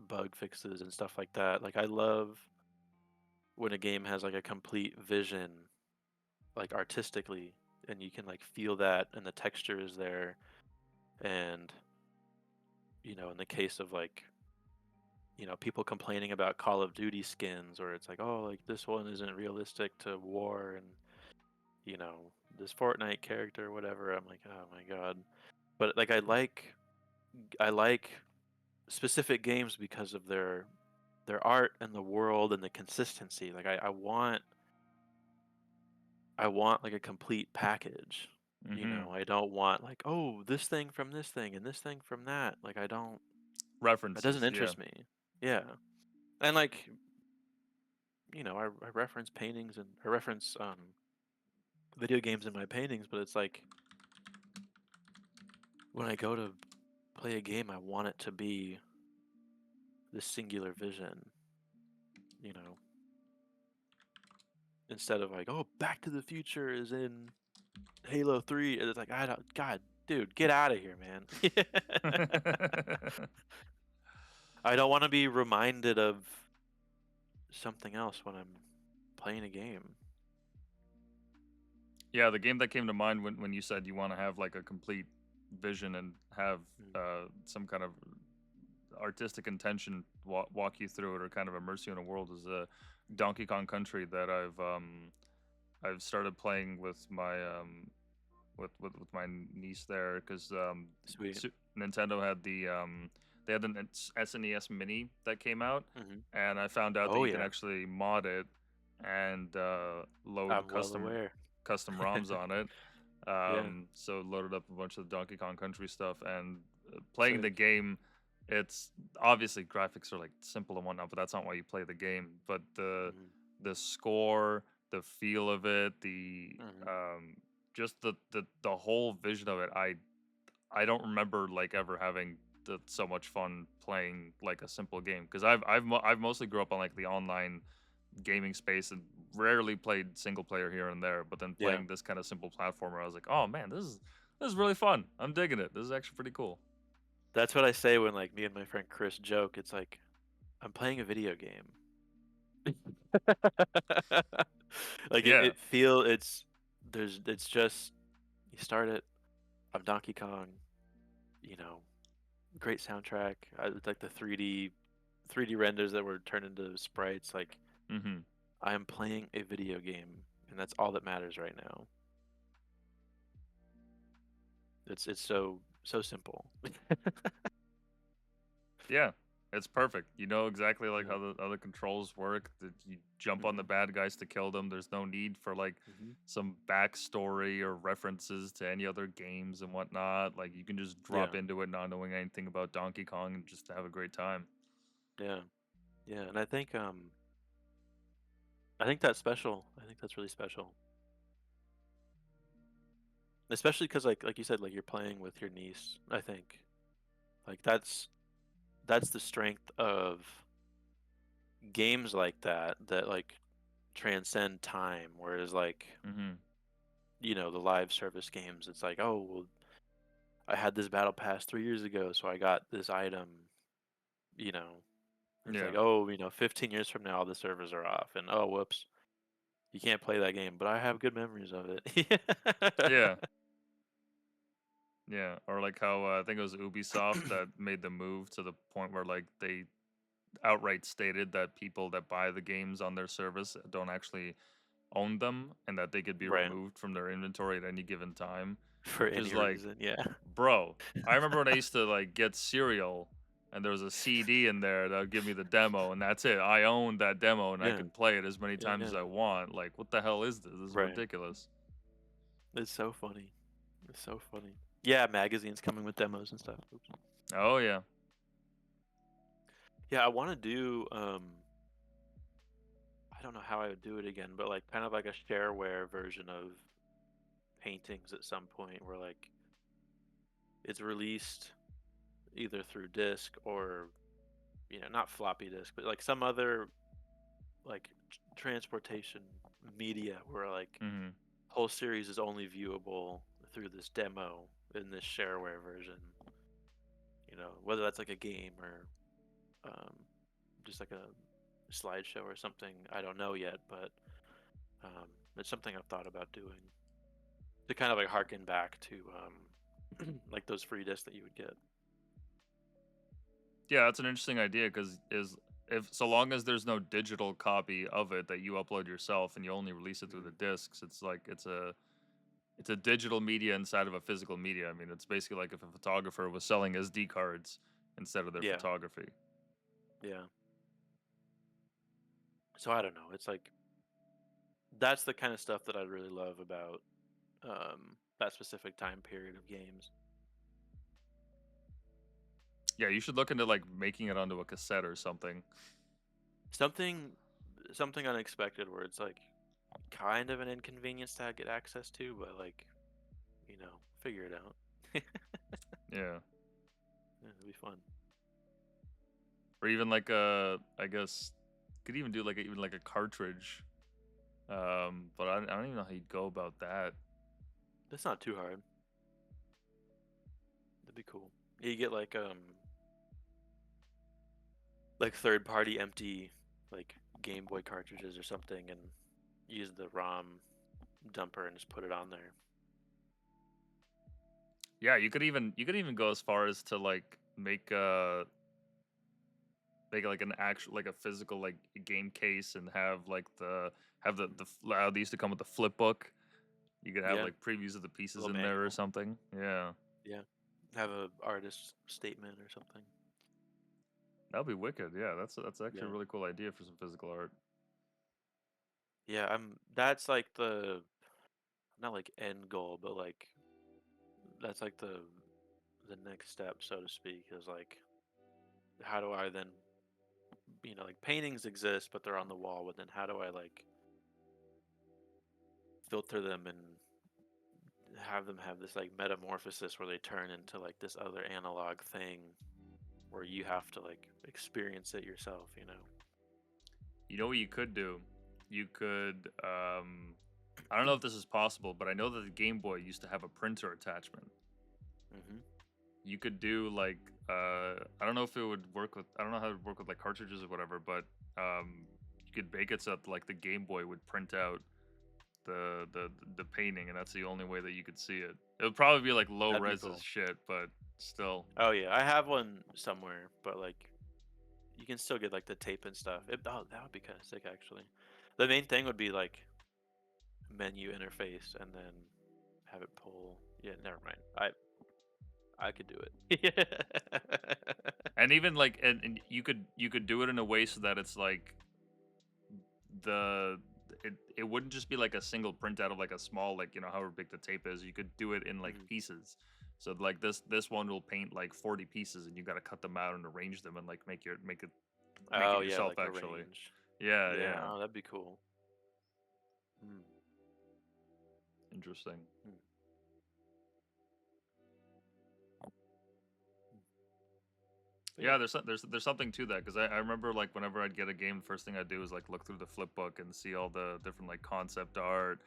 bug fixes and stuff like that. Like I love when a game has like a complete vision, like artistically, and you can like feel that and the texture is there. And in the case of like people complaining about Call of Duty skins, or it's like, oh, like this one isn't realistic to war, and you know this Fortnite character or whatever. I'm like, oh my god. But like I like specific games because of their art and the world and the consistency. Like I want like a complete package. Mm-hmm. I don't want like, oh, this thing from this thing and this thing from that. Like I don't that doesn't References, yeah. interest me. Yeah. And like, I reference paintings and I reference video games in my paintings, but it's like when I go to play a game, I want it to be this singular vision, you know, instead of like, oh, Back to the Future is in Halo 3. And it's like, I don't, God, dude, get out of here, man. I don't want to be reminded of something else when I'm playing a game. Yeah, the game that came to mind when you said you want to have like a complete vision and have Mm. some kind of artistic intention walk you through it or kind of immerse you in a world is a Donkey Kong Country that I've started playing with my with my niece there because Sweet. Nintendo had they had an SNES Mini that came out, Hmm. and I found out that Oh, you can yeah. actually mod it and load I'm well aware. custom ROMs on it. Yeah. So loaded up a bunch of the Donkey Kong Country stuff and playing the Sick. game. It's obviously graphics are like simple and whatnot, but that's not why you play the game. But Hmm. the score, the feel of it, the Hmm. just the whole vision of it. I don't remember like ever having so much fun playing like a simple game because I've mostly grew up on like the online gaming space and rarely played single player here and there. But then Yeah. playing this kind of simple platformer, I was like, oh man, this is really fun. I'm digging it. This is actually pretty cool. That's what I say when like me and my friend Chris joke. It's like I'm playing a video game. Like Yeah. it's just you start it. I'm Donkey Kong. You know, great soundtrack. It's like the 3D renders that were turned into sprites. Like Mm-hmm. I am playing a video game, and that's all that matters right now. It's so simple. Yeah. It's perfect. You know exactly like Yeah. how the controls work. That you jump on the Hmm. bad guys to kill them. There's no need for like Hmm. some backstory or references to any other games and whatnot. Like you can just Yeah. drop into it not knowing anything about Donkey Kong and just have a great time. Yeah. Yeah. And I think that's special. I think that's really special. Especially because like you said, like you're playing with your niece. I think like that's the strength of games like that like transcend time. Whereas like Mm-hmm. the live service games, it's like, oh well, I had this battle pass 3 years ago, so I got this item. You know, it's Yeah. like, oh, 15 years from now the servers are off, and oh whoops, you can't play that game. But I have good memories of it. Yeah. Yeah. Or like how I think it was Ubisoft that made the move to the point where like they outright stated that people that buy the games on their service don't actually own them and that they could be Right. removed from their inventory at any given time. For Which is any like, reason, yeah. bro, I remember when I used to like get cereal and there was a CD in there that would give me the demo and that's it. I owned that demo and I Yeah. could play it as many Yeah, times yeah. as I want. Like, what the hell is this? This is Right. ridiculous. It's so funny. It's so funny. Yeah, magazines coming with demos and stuff. Oops. Oh yeah. Yeah, I want to do I don't know how I would do it again, but like kind of like a shareware version of paintings at some point where like it's released either through disc or not floppy disk, but like some other like transportation. media where like Hmm. whole series is only viewable through this demo in this shareware version. Whether that's like a game or um, just like a slideshow or something. I don't know yet, but it's something I've thought about doing to kind of like harken back to like those free discs that you would get. Yeah, that's an interesting idea because is if so long as there's no digital copy of it that you upload yourself and you only release it through the Mm. discs, it's like it's a digital media inside of a physical media. I mean, it's basically like if a photographer was selling SD cards instead of their Yeah, photography. yeah. So I don't know. It's like that's the kind of stuff that I really love about that specific time period of games. Yeah, you should look into like making it onto a cassette or something. Something, something unexpected where it's like kind of an inconvenience to get access to, but like figure it out. Yeah, Yeah, it'll be fun. or even like a, I guess, could even do like even like a cartridge. But I don't even know how you'd go about that. That's not too hard. That'd be cool. You get like third party empty like Game Boy cartridges or something and use the ROM dumper and just put it on there. Yeah, you could even go as far as to like make like an actual like a physical like game case and have like how they used to come with the flip book. You could have Yeah, like previews of the a pieces little in there or manual. something. Yeah, Yeah. Have a artist statement or something. that'd be wicked. Yeah, that's actually a Yeah. really cool idea for some physical art. Yeah, that's like the not like end goal, but like that's like the next step, so to speak, is like how do I then like paintings exist but they're on the wall, but then how do I like filter them and have them have this like metamorphosis where they turn into like this other analog thing where you have to like experience it yourself. You know what you could do? You could I don't know if this is possible, but I know that the Game Boy used to have a printer attachment. Hmm. You could do like I don't know if it would work with I don't know how it would work with like cartridges or whatever, but you could make it so that like the Game Boy would print out the painting, and that's the only way that you could see it. It would probably be like low That'd be res as cool. shit, but still. Oh yeah, I have one somewhere, but like you can still get like the tape and stuff. Oh, that would be kind of sick actually. The main thing would be like menu interface and then have it pull. Yeah, never mind. I could do it. And even like and you could do it in a way so that it's like the it wouldn't just be like a single printout of like a small like however big the tape is. You could do it in like Mhm. pieces. So like this one will paint like 40 pieces, and you got to cut them out and arrange them and like make it Oh yeah, yourself like actually. arrange. Yeah, Yeah, yeah. oh, that'd be cool. Hmm. Interesting. Hmm. But Yeah, yeah. there's something to that because I remember like whenever I'd get a game, the first thing I'd do is like look through the flip book and see all the different like concept art,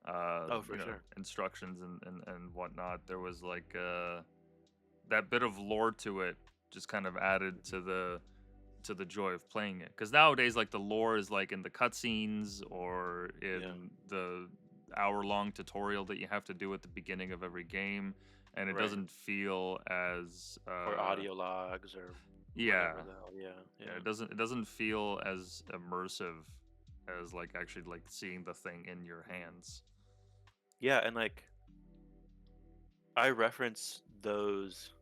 Oh, for sure. instructions and whatnot. There was like that bit of lore to it just kind of added Mhm. to the joy of playing it. Because nowadays, like the lore is like in the cutscenes or Yeah. in the hour-long tutorial that you have to do at the beginning of every game, and it Right. doesn't feel as Or audio logs or whatever yeah, the hell. Yeah. yeah. Yeah. It doesn't feel as immersive as like actually like seeing the thing in your Mhm. hands. Yeah, and like I reference those,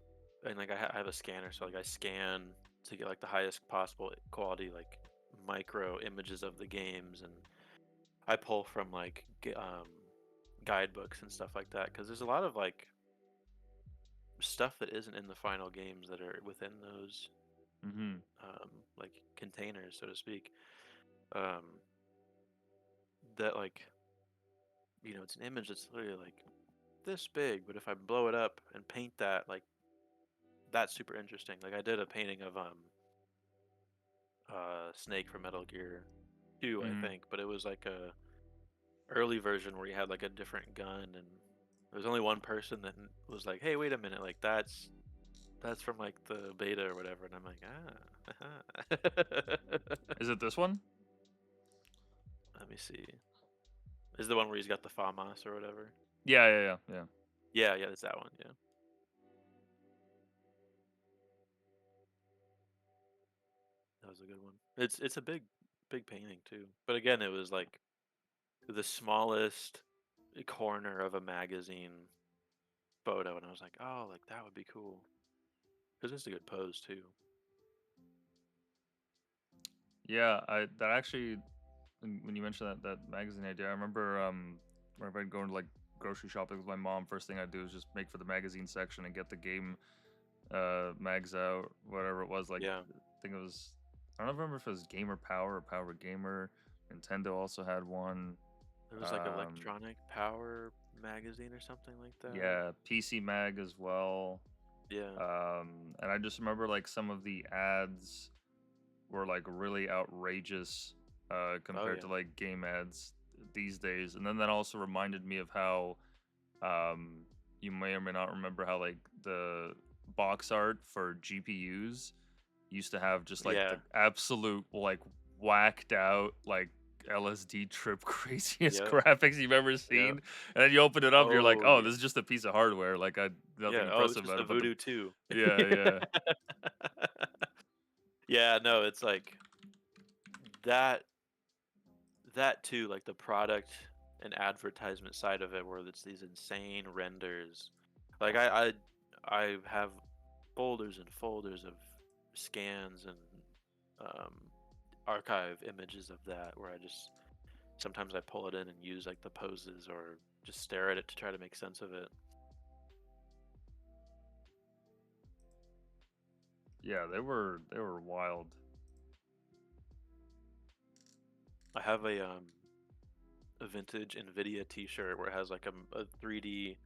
and like I have a scanner, so like I scan to get like the highest possible quality, like micro images of the games, and I pull from like guidebooks and stuff like that because there's a lot of like stuff that isn't in the final games that are within those Mm-hmm. like containers, so to speak. Um, that like it's an image that's literally like this big, but if I blow it up and paint that, like that's super interesting. Like I did a painting of Snake from Metal Gear 2, I Mm-hmm. think, but it was like early version where you had like a different gun, and there was only one person that was like, "Hey, wait a minute, like that's from like the beta or whatever," and I'm like, ah. Is it this one? Let me see. Is the one where he's got the FAMAS or whatever? Yeah, yeah, yeah, yeah. Yeah, yeah, it's that one. Yeah, that was a good one. It's a big painting too. But again, it was like the smallest corner of a magazine photo, and I was like, oh, like that would be cool because it's a good pose too. Yeah, I that actually when you mentioned that magazine idea, I remember whenever I'd go to like grocery shopping with my mom, first thing I'd do is just make for the magazine section and get the game mags out, whatever it was. Like Yeah, I think it was, I don't remember if it was Gamer Power or Power Gamer. Nintendo also had one. there was like Um, Electronic Power magazine or something like that. yeah, PC Mag as well. Yeah. And I just remember like some of the ads were like really outrageous Oh compared yeah. to like game ads these days. And then that also reminded me of how um, you may or may not remember how like the box art for GPUs used to have just like the Yeah. absolute like whacked out like LSD trip craziest Yep. graphics you've ever Yep. seen. And then you open it up, you're like, Oh oh, yeah. this is just a piece of hardware. Like I nothing Yeah. Oh, it's impressive just about a it, but the Voodoo 2. yeah, yeah. Yeah, no, it's like that that too, like the product and advertisement side of it where it's these insane renders. Like I have folders and folders of scans and um archive images of that where I just sometimes I pull it in and use like the poses or just stare at it to try to make sense of it. Yeah, they were wild. I have a vintage Nvidia T-shirt where it has like a 3D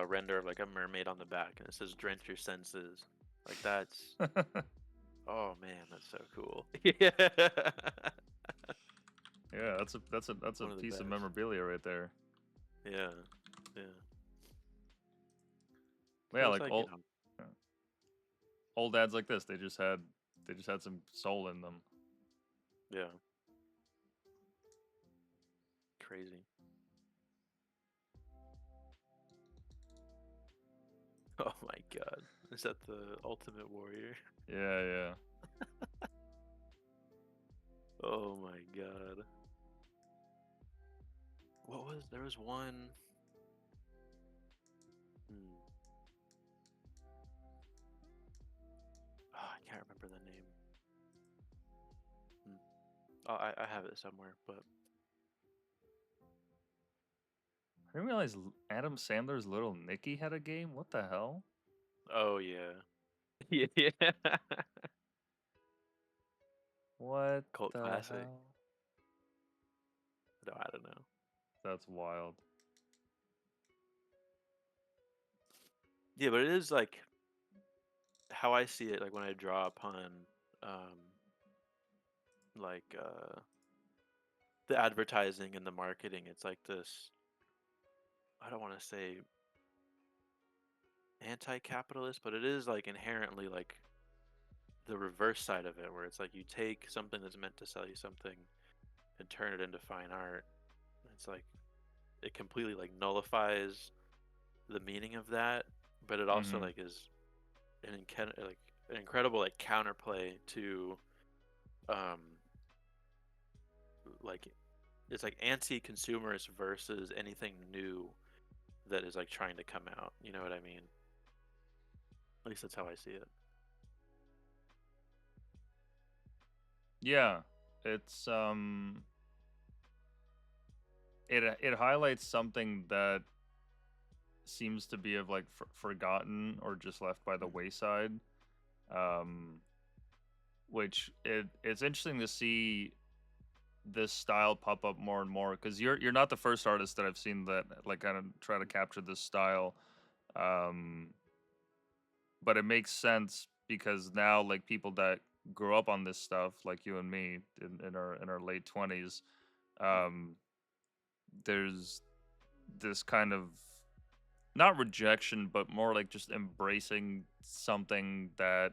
render of like a mermaid on the back, and it says "Drench your senses." Like that's oh man, that's so cool. Yeah, Yeah, that's a one of the piece of best. memorabilia right there. Yeah, yeah. Yeah, So it's like like uh, old ads like this, they just had some soul in them. yeah, crazy. Oh my god, is that the Ultimate Warrior? Yeah, yeah. Oh my god. What was there was one. Hmm, oh, I can't remember the name. Hmm. Oh, I have it somewhere, but I didn't realize Adam Sandler's Little Nicky had a game. What the hell? oh yeah, yeah, yeah. What Cult the classic. hell? No, I don't know. That's wild. Yeah, but it is like how I see it. Like when I draw upon, um, like the advertising and the marketing. It's like this. I don't want to say anti-capitalist, but it is like inherently like the reverse side of it, where it's like you take something that's meant to sell you something and turn it into fine art. It's like it completely like nullifies the meaning of that, but it also Mm-hmm. like is like an incredible like counterplay to um like it's like anti-consumerist versus anything new that is like trying to come out. You know what I mean? At least that's how I see it. Yeah, it's it highlights something that seems to be of like forgotten or just left by the Mm. wayside. Um, which it's interesting to see this style pop up more and more because you're not the first artist that I've seen that like kind of try to capture this style. Um, but it makes sense because now like people that grew up on this stuff like you and me in our late 20s Mhm. um there's this kind of not rejection, but more like just embracing something that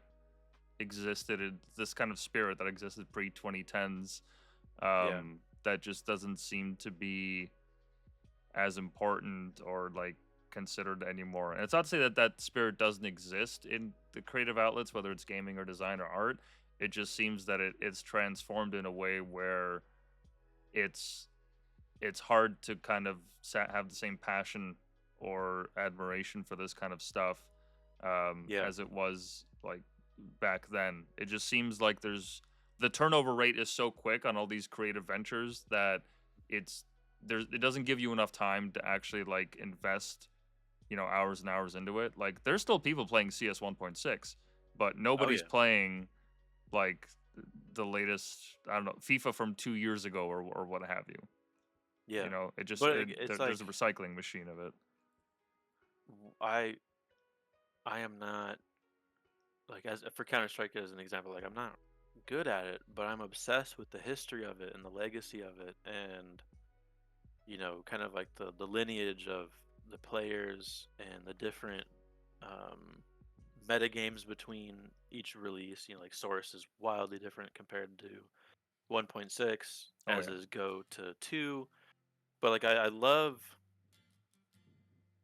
existed in this kind of spirit that existed pre 2010s, Yeah. that just doesn't seem to be as important or like considered anymore. And it's not to say that that spirit doesn't exist in the creative outlets, whether it's gaming or design or art. It just seems that it's transformed in a way where it's it's hard to kind of have the same passion or admiration for this kind of stuff, Yeah. as it was like back then. It just seems like there's the turnover rate is so quick on all these creative ventures that it's it doesn't give you enough time to actually like invest, hours and hours into it. Like there's still people playing CS 1.6, but Oh nobody's yeah. playing like the latest, I don't know, FIFA from 2 years ago or what have you. Yeah. It just But it's there's like a recycling machine of it. I am not like, as for Counter Strike as an example, like I'm not good at it, but I'm obsessed with the history of it and the legacy of it, and kind of like the lineage of the players and the different um, meta games between each release. Like Source is wildly different compared to 1.6, Oh as yeah. is Go to 2. But like I love,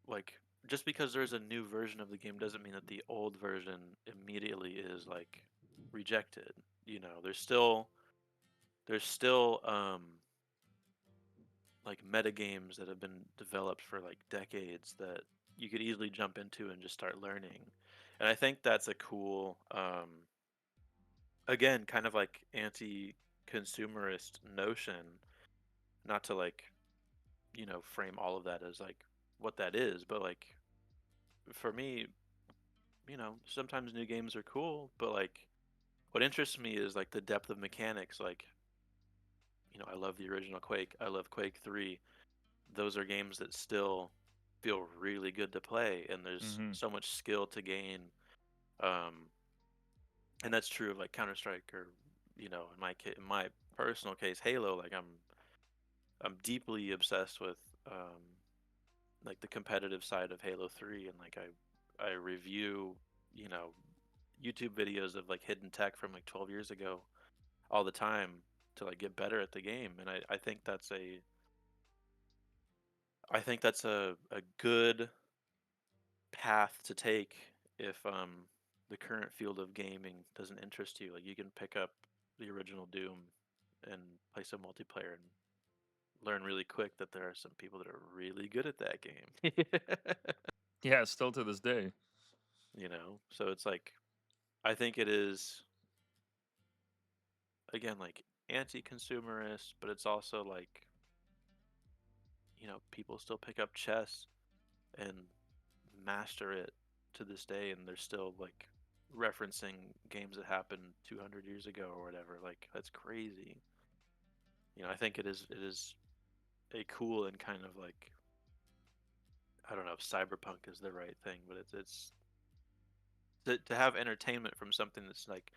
like, just because there's a new version of the game doesn't mean that the old version immediately is like rejected. There's still like meta games that have been developed for like decades that you could easily jump into and just start learning. And I think that's a cool, again, kind of like anti-consumerist notion. Not to like frame all of that as like what that is, but like for me, sometimes new games are cool, but like what interests me is like the depth of mechanics. Like, I love the original Quake. I love Quake 3. Those are games that still feel really good to play, and there's Hmm. so much skill to gain. Um, and that's true of like Counter Strike, or in my personal case, Halo. Like I'm deeply obsessed with like the competitive side of Halo 3, and like I review, you know, YouTube videos of like hidden tech from like 12 years ago all the time to like get better at the game. And I think that's a good path to take if the current field of gaming doesn't interest you. Like you can pick up the original Doom and play some multiplayer and learn really quick that there are some people that are really good at that game. Yeah, still to this day. So it's like, I think it is, again, like anti-consumerist, but it's also like, people still pick up chess and master it to this day, and they're still like referencing games that happened 200 years ago or whatever. Like that's crazy. I think it is a cool and kind of like, I don't know if cyberpunk is the right thing, but it's to have entertainment from something that's like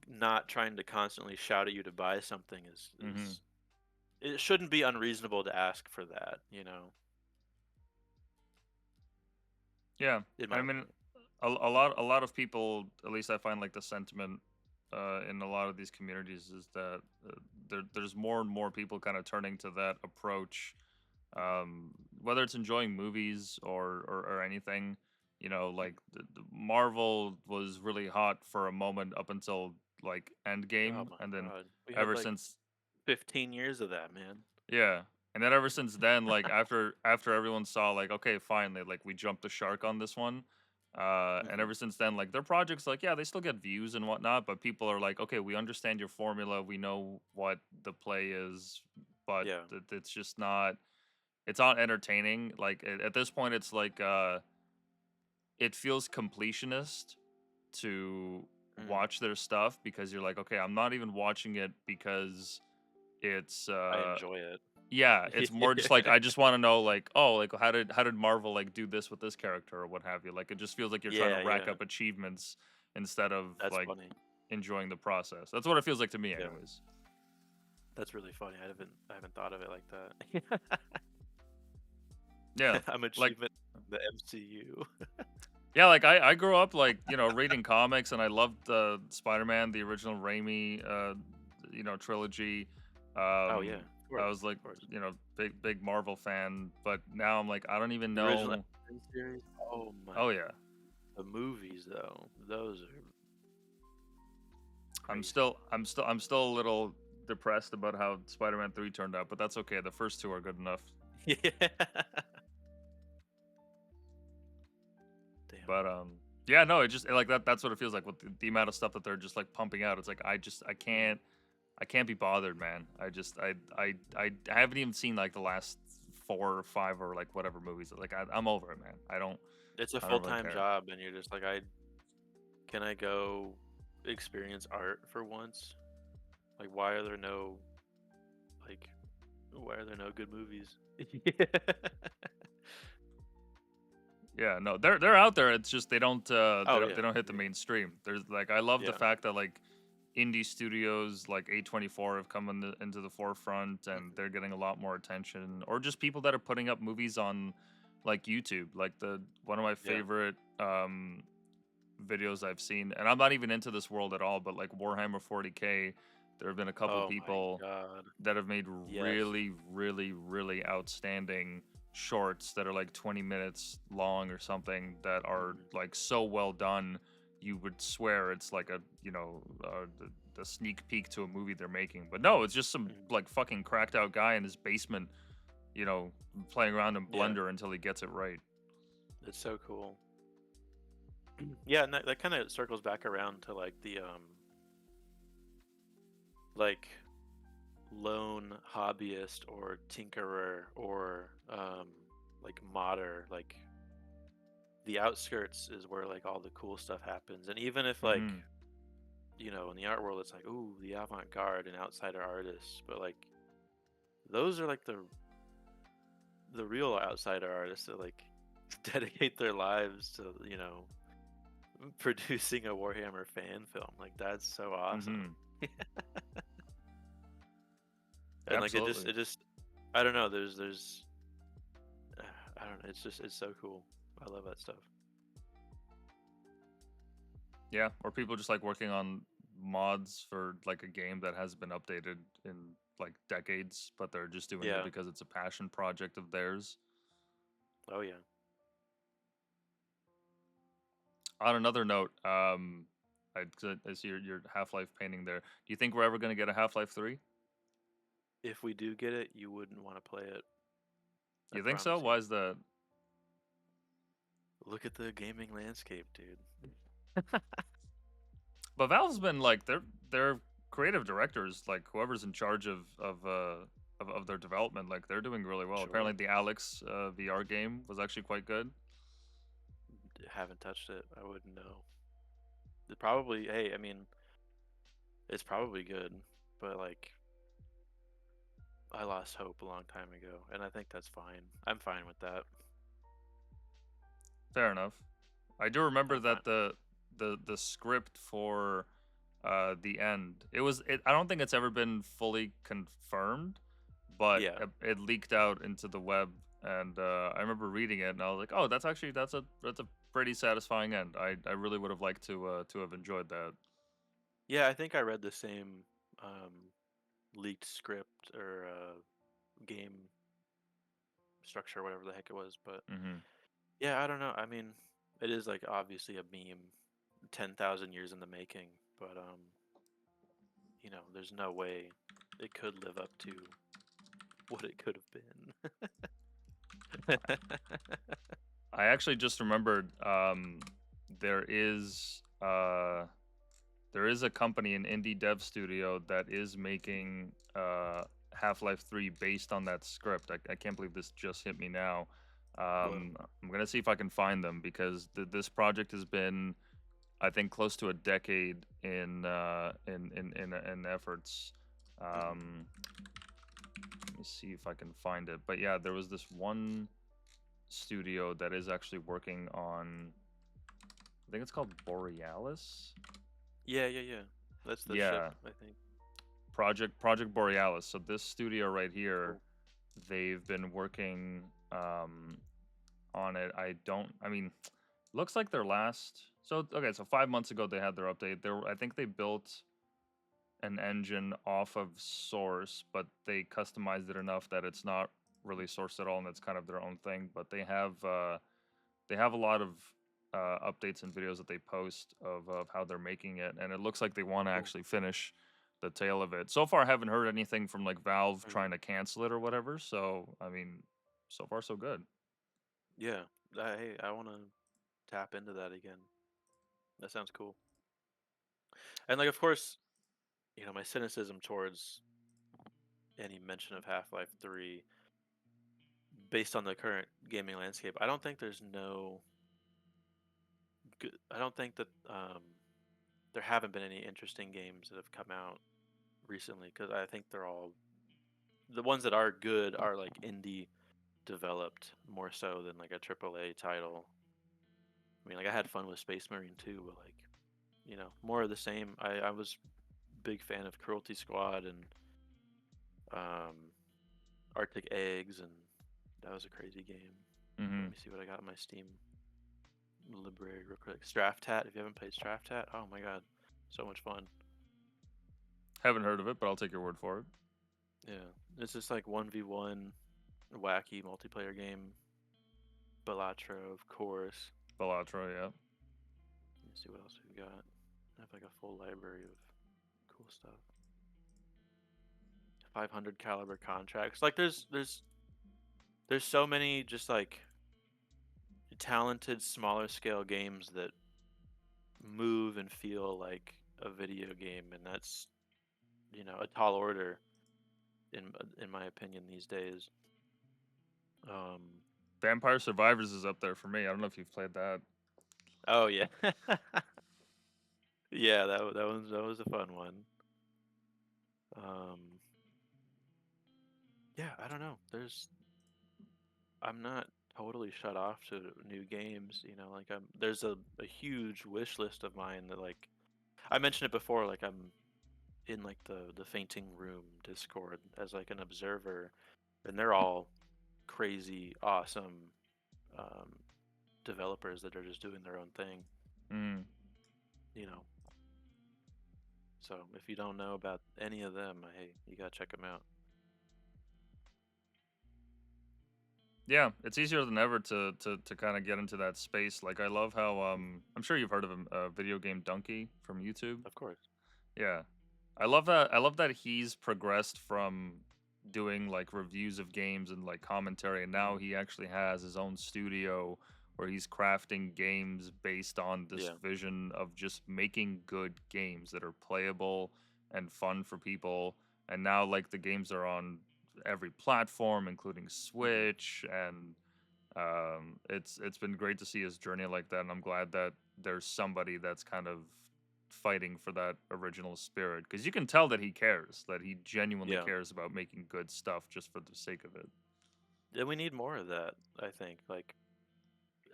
not trying to constantly shout at you to buy something Hmm. is it shouldn't be unreasonable to ask for that, Yeah, in my I mean, opinion. a lot of people, at least I find like the sentiment in a lot of these communities is that there's more and more people kind of turning to that approach, um, whether it's enjoying movies or anything. Like the Marvel was really hot for a moment up until like Oh Endgame, my and then god. We had ever like since, 15 years of that, man. yeah. And then ever since then, like after everyone saw like, okay, finally, like we jumped the shark on this one. And Hmm. ever since then, like their projects, like yeah, they still get views and whatnot, but people are like, okay, we understand your formula, we know what the play is, but Yeah. it's just not, it's not entertaining. Like at this point, it's like it feels completionist to Mm. watch their stuff because you're like, okay, I'm not even watching it because it's I enjoy it. yeah, it's more just like I just want to know like, oh, like how did Marvel like do this with this character or what have you. Like it just feels like you're trying to Yeah, rack yeah. up achievements instead of That's like funny. enjoying the process. That's what it feels like to me Yeah. anyways. That's really funny. I haven't thought of it like that. Yeah, I'm like achievement the MCU. yeah, like I grew up like reading comics, and I loved Spider-Man, the original Raimi, trilogy. Oh yeah, Um, of I course, was like of course. big Marvel fan, but now I'm like I don't even The original know. X-Men series. Oh my Oh yeah, god. The movies though, those are I'm crazy. still I'm still I'm still a little depressed about how Spider-Man 3 turned out, but that's okay. The first two are good enough. Yeah. Damn. But yeah, no, it just like that's what it feels like with the amount of stuff that they're just like pumping out. It's like Mm. I can't be bothered, man. I haven't even seen like the last 4 or 5 or like whatever movies. Like I'm over it, man. It's a I don't really full-time care. job, and you're just like, can I go experience art for once? Like, like, why are there no good movies? Yeah. Yeah, no, they're out there. It's just Oh yeah, they don't hit the yeah, mainstream. There's like I love the yeah. fact that like indie studios like A24 have come into the forefront, and Mhm. they're getting a lot more attention, or just people that are putting up movies on like YouTube. Like the one of my Yeah. favorite videos I've seen, and I'm not even into this world at all, but like Warhammer 40K, there have been a couple Oh my people god. that have made Yes. really outstanding shorts that are like 20 minutes long or something that are Mhm. like so well done you would swear it's like a the sneak peek to a movie they're making, but no, it's just some Mhm. like fucking cracked out guy in his basement, you know playing around in Yeah. Blender until he gets it right. It's so cool. Yeah, and that kind of circles back around to like the like lone hobbyist or tinkerer or like modder, like the outskirts is where like all the cool stuff happens. And even if like, Hmm. in the art world it's like, ooh, the avant-garde and outsider artists, but like those are like the real outsider artists that like dedicate their lives to, producing a Warhammer fan film. Like that's so awesome. Hmm. And like it just Absolutely. it just I don't know, there's I don't know, it's so cool. I love that stuff. Yeah, or people just like working on mods for like a game that has been updated in like decades, but they're just doing it Yeah. because it's a passion project of theirs. Oh yeah. On another note, I see your Half-Life painting there. Do you think we're ever going to get a Half-Life 3? If we do get it, you wouldn't want to play it. I You think so? promise you. Why is that? Look at the gaming landscape, dude. But Valve's been like their creative directors, like whoever's in charge of their development, like they're doing really well. Apparently, Sure. the Alex VR game was actually quite good. Haven't touched it. I wouldn't know. It probably, hey, I mean, it's probably good, but like I lost hope a long time ago, and I think that's fine. I'm fine with that. Fair enough. I do remember I'm fine. that the script for the end, I don't think it's ever been fully confirmed, but Yeah. it leaked out into the web, and I remember reading it, and I was like, oh, that's a pretty satisfying end. I really would have liked to have enjoyed that. Yeah, I think I read the same um leaked script or game structure, whatever the heck it was, but Hmm. yeah, I don't know. I mean, it is like obviously a meme, 10,000 years in the making, but there's no way it could live up to what it could have been. I actually just remembered there is uh, there is a company, an indie dev studio that is making Half-Life 3 based on that script. I can't believe this just hit me now. Whoa. I'm gonna see if I can find them because this project has been, I think, close to a decade in efforts. Mhm. Let me see if I can find it. But yeah, there was this one studio that is actually working on. I think it's called Borealis. Yeah, yeah, yeah. That's the ship, Yeah, I think. Project Borealis. So this studio right here, Cool. they've been working on it. I mean, looks like their last. So okay, so 5 months ago they had their update. I think they built an engine off of Source, but they customized it enough that it's not really Source at all, and it's kind of their own thing. But they have a lot of updates and videos that they post of how they're making it, and it looks like they want to Cool. actually finish the tail of it. So far, I haven't heard anything from like Valve Mhm. trying to cancel it or whatever. So I mean, so far so good. Yeah. Hey, I want to tap into that again. That sounds cool. And like, of course, my cynicism towards any mention of Half-Life 3, based on the current gaming landscape, I don't think there's no good. I don't think that there haven't been any interesting games that have come out recently because I think they're all the ones that are good are like indie developed more so than like a AAA title. I mean, like I had fun with Space Marine 2, but like more of the same. I was big fan of Cruelty Squad and um, Arctic Eggs, and that was a crazy game. Let Hmm. me see what I got on my Steam library real quick. Straft. If you haven't played Straft, oh my god, so much fun. Haven't heard of it, but I'll take your word for it. Yeah, it's just like 1v1 wacky multiplayer game. Balatro, of course. Balatro, yeah. Let's see what else we've got. I have like a full library of cool stuff. 500 caliber contracts. Like there's so many just like talented smaller scale games that move and feel like a video game, and that's a tall order in my opinion these days. Um, Vampire Survivors is up there for me. I don't know if you've played that. oh yeah, yeah, that was a fun one. Um, yeah, I don't know. I'm not totally shut off to new games. Like there's a huge wish list of mine that like I mentioned it before. Like I'm in like the fainting room Discord as like an observer, and they're all crazy awesome um, developers that are just doing their own thing. Mm. You know, so if you don't know about any of them, hey, you gotta check them out. Yeah, it's easier than ever to kind of get into that space. Like I love how I'm sure you've heard of him, video game Donkey from YouTube. Of course. Yeah. I love that. I love that he's progressed from doing like reviews of games and like commentary, and now Hmm. he actually has his own studio where he's crafting games based on this Yeah. vision of just making good games that are playable and fun for people. And now like the games are on every platform, including Hmm. Switch, and it's been great to see his journey like that, and I'm glad that there's somebody that's kind of fighting for that original spirit because you can tell that he cares, that he genuinely Yeah. cares about making good stuff just for the sake of it. And we need more of that. I think like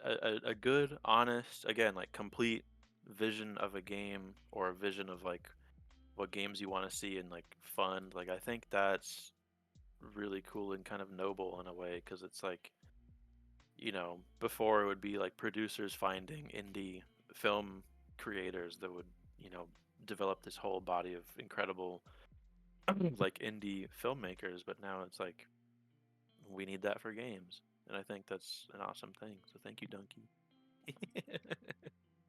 a good, honest, again, like complete vision of a game or a vision of like what games you want to see and like fun. Like I think that's really cool and kind of noble in a way because it's like before it would be like producers finding indie film creators that would you know develop this whole body of incredible like indie filmmakers, but now it's like we need that for games, and I think that's an awesome thing, so thank you, Donkey.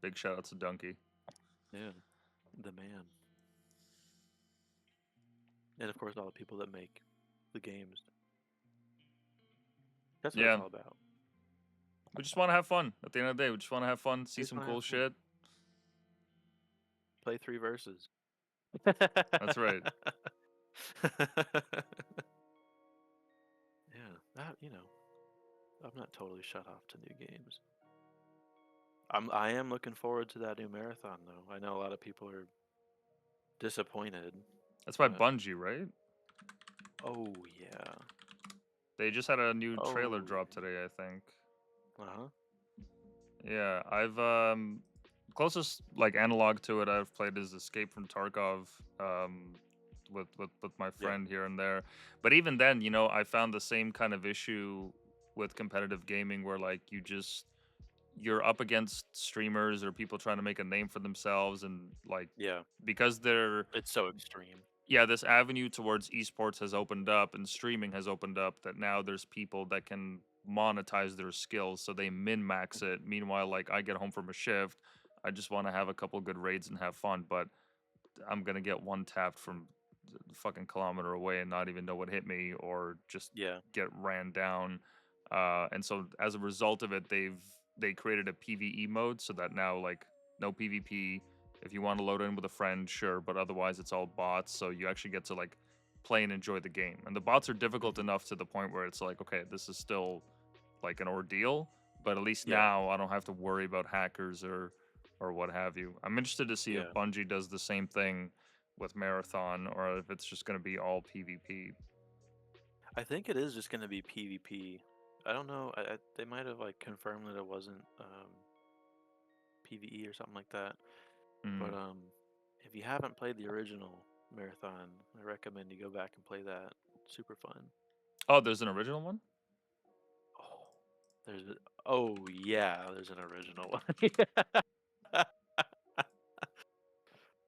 Big shout out to Donkey. Yeah, the man. And of course all the people that make the games. That's what it's Yeah, all about. we just want to have fun at the end of the day. We just want to have fun, I see just some want to have cool fun. shit. Play 3 verses. That's right. Yeah, I'm not totally shut off to new games. I am looking forward to that new marathon though. I know a lot of people are disappointed, That's by but Bungie, right? oh yeah. They just had a new trailer Oh drop yeah. today, I think. Uh-huh. Yeah, I've closest like analog to it I've played is Escape from Tarkov. with my Yeah. friend here and there. But even then, you know, I found the same kind of issue with competitive gaming where like you're up against streamers or people trying to make a name for themselves, and like Yeah. because they're It's so extreme. yeah, this avenue towards esports has opened up and streaming has opened up, that now there's people that can monetize their skills, so they min max Mhm. it. Meanwhile, like I get home from a shift, I just want to have a couple good raids and have fun, but I'm gonna get one tapped from a fucking kilometer away and not even know what hit me, or just Yeah. get ran down. And so as a result of it, they created a PVE mode so that now like no PvP. If you want to load in with a friend, sure, but otherwise it's all bots. So you actually get to like play and enjoy the game. And the bots are difficult Mhm. enough to the point where it's like, okay, this is still like an ordeal, but at least Yeah. now I don't have to worry about hackers or what have you. I'm interested to see if Yeah. Bungie does the same thing with Marathon, or if it's just going to be all PvP. I think it is just going to be PvP. I don't know. They might have like confirmed that it wasn't PvE or something like that. But Mm. if you haven't played the original Marathon, I recommend you go back and play that. Super fun. Oh, there's an original one? Oh, there's a, oh yeah, there's an original one.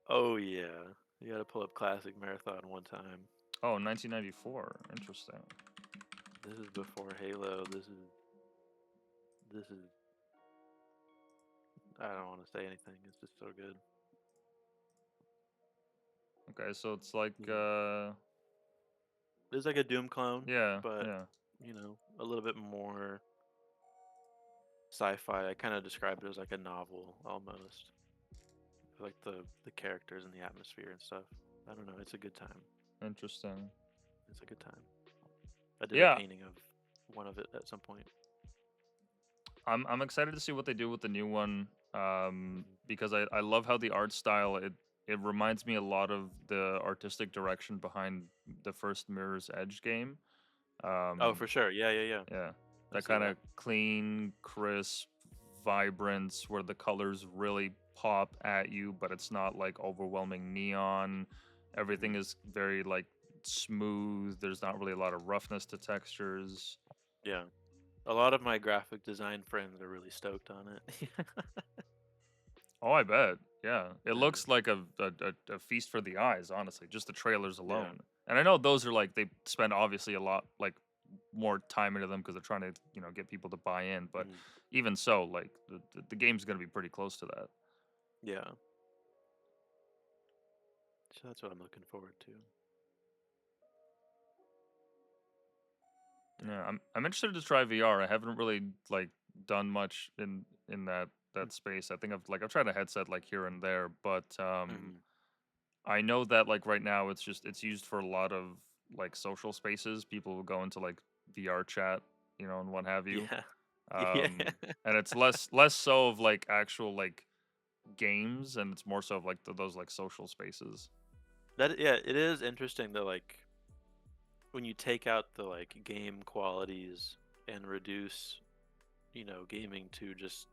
Oh yeah, you got to pull up classic Marathon one time. Oh, 1994. Interesting. This is before Halo. This is. I don't want to say anything. It's just so good. Okay, so it's like, Yeah. It's like a Doom clone, yeah, but yeah. a little bit more sci-fi. I kind of describe it as like a novel almost. Like the characters and the atmosphere and stuff. I don't know. It's a good time. Interesting. It's a good time. I did a Yeah, painting of one of it at some point. I'm excited to see what they do with the new one. Mhm. Because I love how the art style, it reminds me a lot of the artistic direction behind the first Mirror's Edge game. Oh, Um, for sure. Yeah, yeah, yeah. yeah, I that see kind that. of clean, crisp vibrance where the colors really pop at you, but it's not like overwhelming neon. Everything Hmm. is very like smooth. There's not really a lot of roughness to textures. Yeah. A lot of my graphic design friends are really stoked on it. Oh, I bet. Yeah, it Yeah. looks like a feast for the eyes. Honestly, just the trailers Yeah. alone. And I know those are like they spend obviously a lot like more time into them because they're trying to get people to buy in. But Mhm. even so, like the game's gonna be pretty close to that. Yeah. So that's what I'm looking forward to. Yeah, I'm interested to try VR. I haven't really like done much in that space. I think I've tried a headset like here and there, but Mm-hmm. I know that like right now it's used for a lot of like social spaces. People will go into like VR chat, and what have you. Yeah. Yeah. Um, and it's less so of like actual like games, and it's more so of like those like social spaces. Yeah, it is interesting that like when you take out the like game qualities and reduce, gaming to just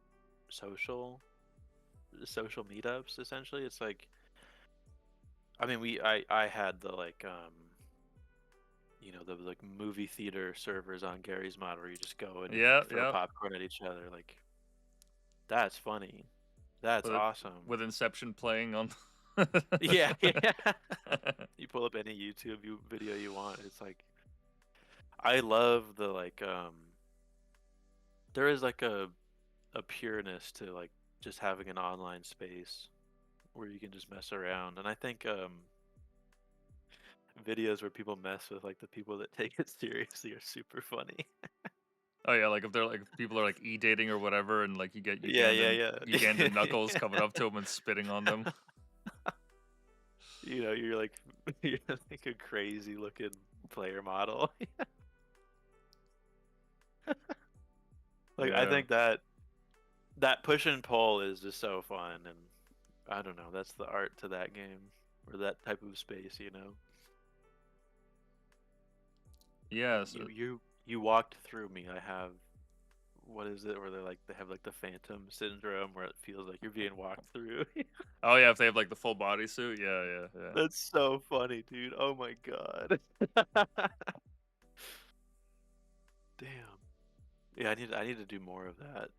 social social meetups essentially. It's like I mean I had the like the like movie theater servers on Gary's Mod where you just go and Yeah, like throw yeah. popcorn at each other. Like that's funny. That's With awesome. with Inception playing on. Yeah, yeah. You pull up any YouTube video you want. It's like I love the like there is like a pureness to like just having an online space where you can just mess around. And I think videos where people mess with like the people that take it seriously are super funny. Oh yeah, like if they're like people are like e-dating or whatever, and like Yeah, yeah, Ugandan knuckles yeah. coming up to them and spitting on them. You're like you're like a crazy looking player model. Like I Yeah. think that push and pull is just so fun, and I don't know, that's the art to that game or that type of space. Yes. You walked through me. I have what is it where they have like the phantom syndrome where it feels like you're being walked through. Oh yeah, if they have like the full bodysuit, yeah, yeah, yeah. That's so funny, dude. Oh my god. Damn. Yeah, I need to do more of that.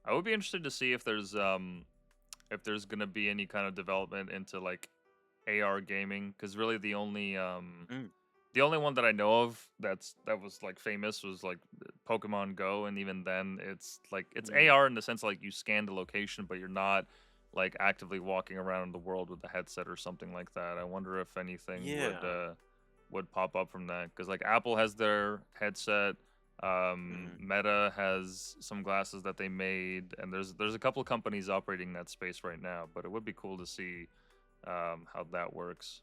I would be interested to see if there's gonna be any kind of development into like AR gaming, because really Mm, the only one that I know of that was like famous was like Pokemon Go, and even then it's like it's mm. AR in the sense like you scan the location, but you're not like actively walking around the world with a headset or something like that. I wonder if anything Yeah. would pop up from that, because like Apple has their headset, Hmm. Meta has some glasses that they made, and there's a couple of companies operating that space right now. But it would be cool to see how that works.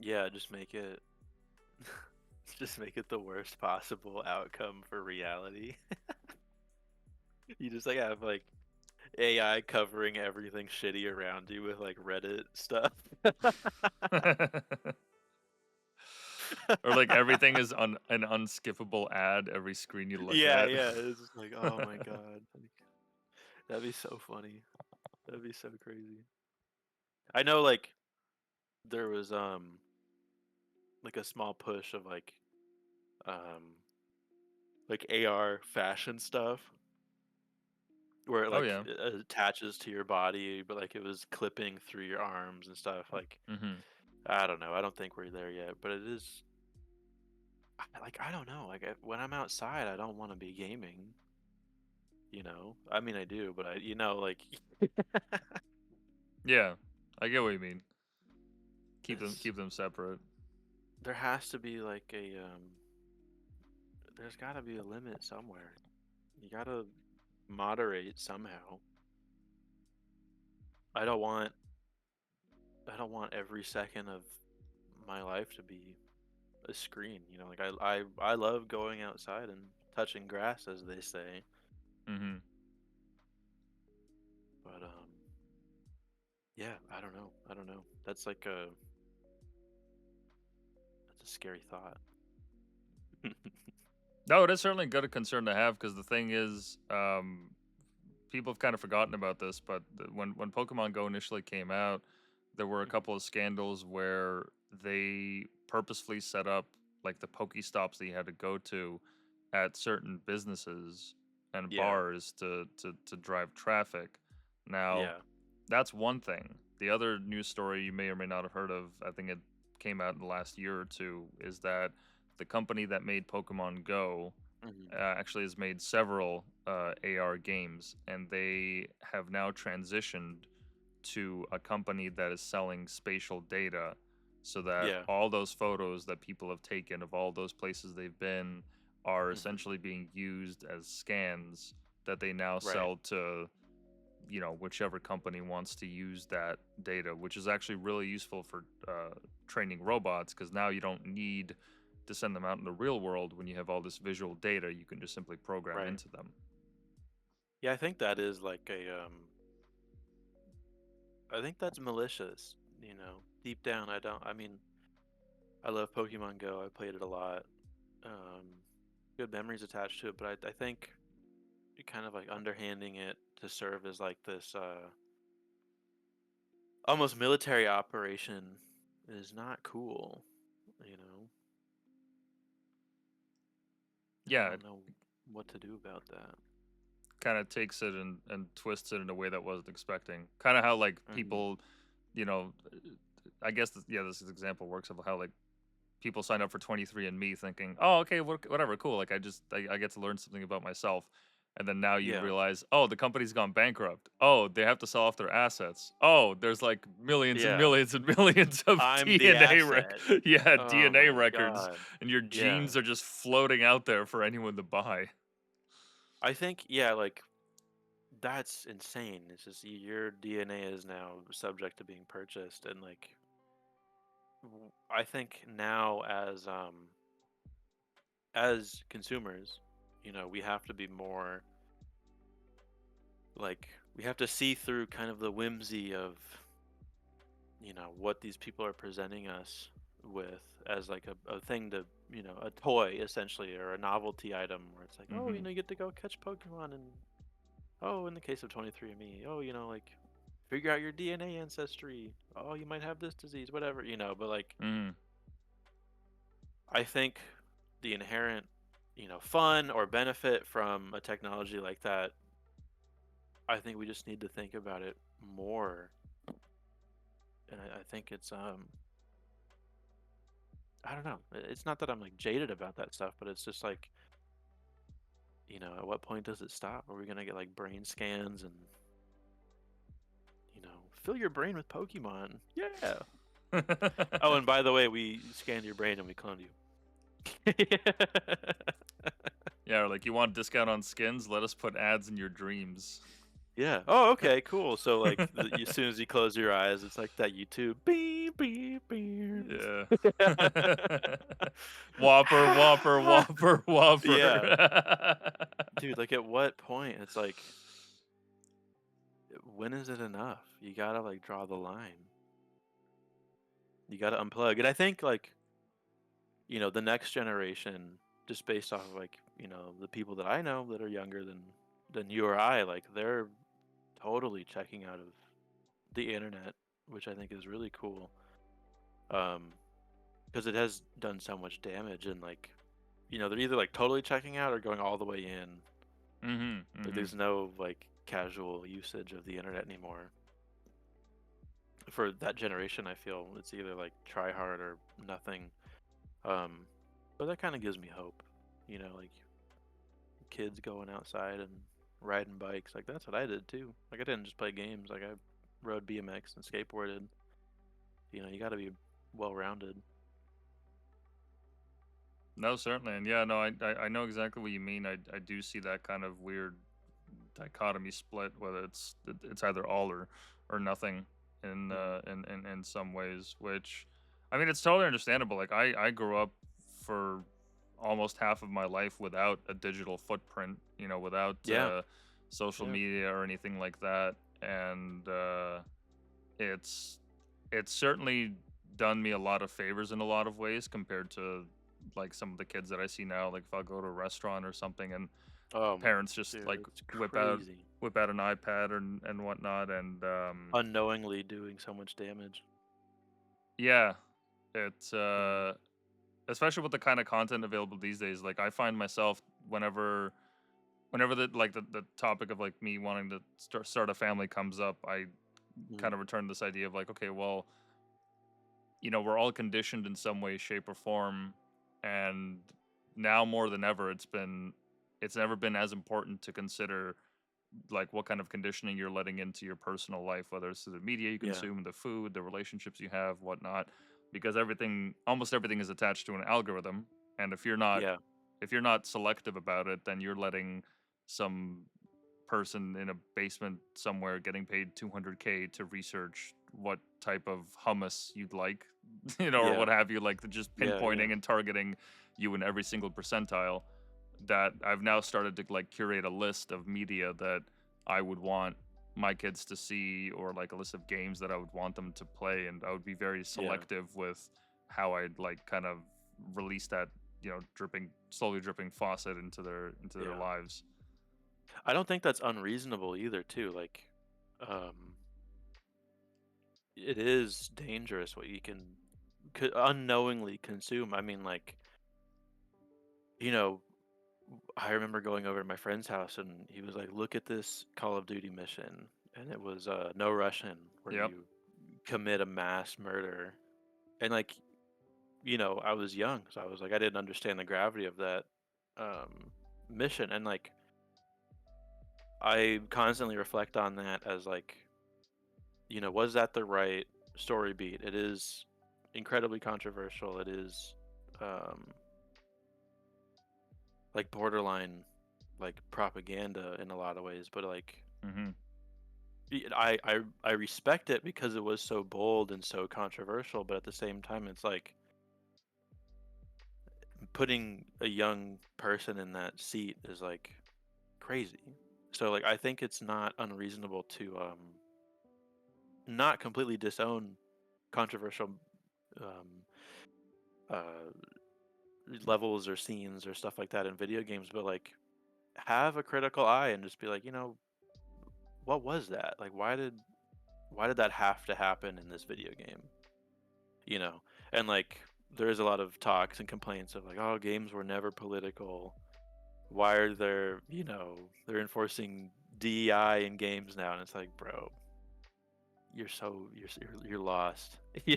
Yeah, just make it the worst possible outcome for reality. You just like have like AI covering everything shitty around you with like Reddit stuff. Or like everything is on an unskippable ad every screen you look Yeah, at. yeah. It's just like, oh my god. Like, that'd be so funny. That'd be so crazy. I know like there was like a small push of um like AR fashion stuff where it Oh yeah. attaches to your body, but like it was clipping through your arms and stuff. Like Hmm. I don't know. I don't think we're there yet, but it is like I don't know. Like when I'm outside, I don't want to be gaming. I mean I do, but like Yeah, I get what you mean. it's Keep them separate. there has to be like there's got to be a limit somewhere. You got to moderate somehow. I don't want I don't want every second of my life to be a screen. Like I love going outside and touching grass, as they say. Hmm. But yeah, I don't know. I don't know. That's a scary thought. No, it is certainly a good concern to have, because the thing is, people have kind of forgotten about this, but when Pokemon Go initially came out, there were a Mhm. couple of scandals where they purposefully set up like the Pokestops that you had to go to at certain businesses and Yeah, bars to drive traffic. Now, yeah. that's one thing. The other news story you may or may not have heard of, I think it came out in the last year or two, is that the company that made Pokemon Go Hmm. actually has made several AR games, and they have now transitioned to a company that is selling spatial data, so that Yeah. all those photos that people have taken of all those places they've been are Hmm. essentially being used as scans that they now Right. sell to whichever company wants to use that data, which is actually really useful for training robots, because now you don't need to send them out in the real world. When you have all this visual data, you can just simply program Right. into them. Yeah, I think that is like I think that's malicious. Deep down, I don't. I mean, I love Pokemon Go. I played it a lot. Um, Good memories attached to it, but I think kind of like underhanding it to serve as like this almost military operation is not cool. You know, I Yeah, it don't know what to do about that. kind of takes it and twists it in a way that wasn't expecting. Kind of how like Hmm. people, you know, I guess yeah, this example works of how like people sign up for 23andMe thinking, oh, okay, whatever, cool. Like I get to learn something about myself. And then now you Yeah, realize, oh, the company's gone bankrupt. Oh, they have to sell off their assets. Oh, there's like millions and yeah. millions and millions of I'm the DNA asset. yeah, Oh DNA my records, god. and your Yeah. genes are just floating out there for anyone to buy. I think yeah, like that's insane. It's just your DNA is now subject to being purchased and like I think now as consumers, we have to be more like we have to see through kind of the whimsy of what these people are presenting us with as like a thing to a toy essentially, or a novelty item where it's like, oh, Mm-hmm. you get to go catch Pokemon, and oh, in the case of 23andMe, oh, like figure out your DNA ancestry. Oh, you might have this disease, whatever, but like Mm-hmm. I think the inherent, fun or benefit from a technology like that, I think we just need to think about it more. And I think it's I don't know. It's not that I'm like jaded about that stuff, but it's just like, at what point does it stop? Are we gonna get like brain scans and, fill your brain with Pokemon? Yeah. Oh, and by the way, we scanned your brain and we cloned you. Yeah, or like you want a discount on skins? Let us put ads in your dreams. Yeah. Oh, okay, cool. So like, as soon as you close your eyes, it's like that YouTube. Beep beep beep. Yeah. Whopper, Whopper, Whopper, Yeah, Whopper. dude. Like, at what point? It's like, when is it enough? You gotta like draw the line. You gotta unplug. And I think like, the next generation, just based off of like, the people that I know that are younger than you or I, like they're totally checking out of the internet, which I think is really cool. Um, because it has done so much damage, and like, they're either like totally checking out or going all the way in. Mhm. Like, Mhm. there's no like casual usage of the internet anymore. For that generation, I feel it's either like try hard or nothing. Um, but that kind of gives me hope. Like kids going outside and riding bikes. Like that's what I did too. Like I didn't just play games. Like I rode BMX and skateboarded. You got to be well rounded. No, certainly, and yeah, no, I know exactly what you mean. I do see that kind of weird dichotomy split, whether it's either all or nothing in Hmm. in some ways. Which, I mean, it's totally understandable. Like I grew up for almost half of my life without a digital footprint. Without Yeah. social Yeah. media or anything like that, and it's it's certainly done me a lot of favors in a lot of ways compared to like some of the kids that I see now. Like if I'll go to a restaurant or something and parents just Dude, like it's whip out crazy. whip out an iPad and whatnot, and Unknowingly doing so much damage. yeah, it's Yeah. especially with the kind of content available these days. Like I find myself whenever the topic of like me wanting to start a family comes up, I Hmm. kind of return to this idea of like, okay, well, we're all conditioned in some way, shape, or form, and now more than ever, it's never been as important to consider like what kind of conditioning you're letting into your personal life, whether it's the media you Yeah. consume, the food, the relationships you have, whatnot, because almost everything is attached to an algorithm, and Yeah. if you're not selective about it, then you're letting some person in a basement somewhere getting paid 200K to research what type of hummus you'd like, or Yeah. what have you, like just Yeah. Yeah. pinpointing and targeting you in every single percentile. That I've now started to like curate a list of media that I would want my kids to see, or like a list of games that I would want them to play, and I would be very Yeah. selective with how I'd like kind of release that, slowly dripping faucet into their Yeah. lives. I don't think that's unreasonable either, too. Like, um, it is dangerous what you can unknowingly consume. I mean, like, you know, I remember going over to my friend's house and he was like, "Look at this Call of Duty mission," and it was No Russian, where Yep. you commit a mass murder. And like, I was young, so I was like, I didn't understand the gravity of that mission, and like, I constantly reflect on that as like, was that the right story beat? It is incredibly controversial. It is um, like borderline like propaganda in a lot of ways, but like Mm-hmm. I respect it because it was so bold and so controversial, but at the same time, it's like putting a young person in that seat is like crazy. So like I think it's not unreasonable to not completely disown controversial um uh levels or scenes or stuff like that in video games, but like have a critical eye and just be like, what was that? Like why did that have to happen in this video game? You know? And like there is a lot of talks and complaints of like, oh, games were never political. Why are there, they're enforcing DEI in games now, and it's like, bro, you're lost. Yeah.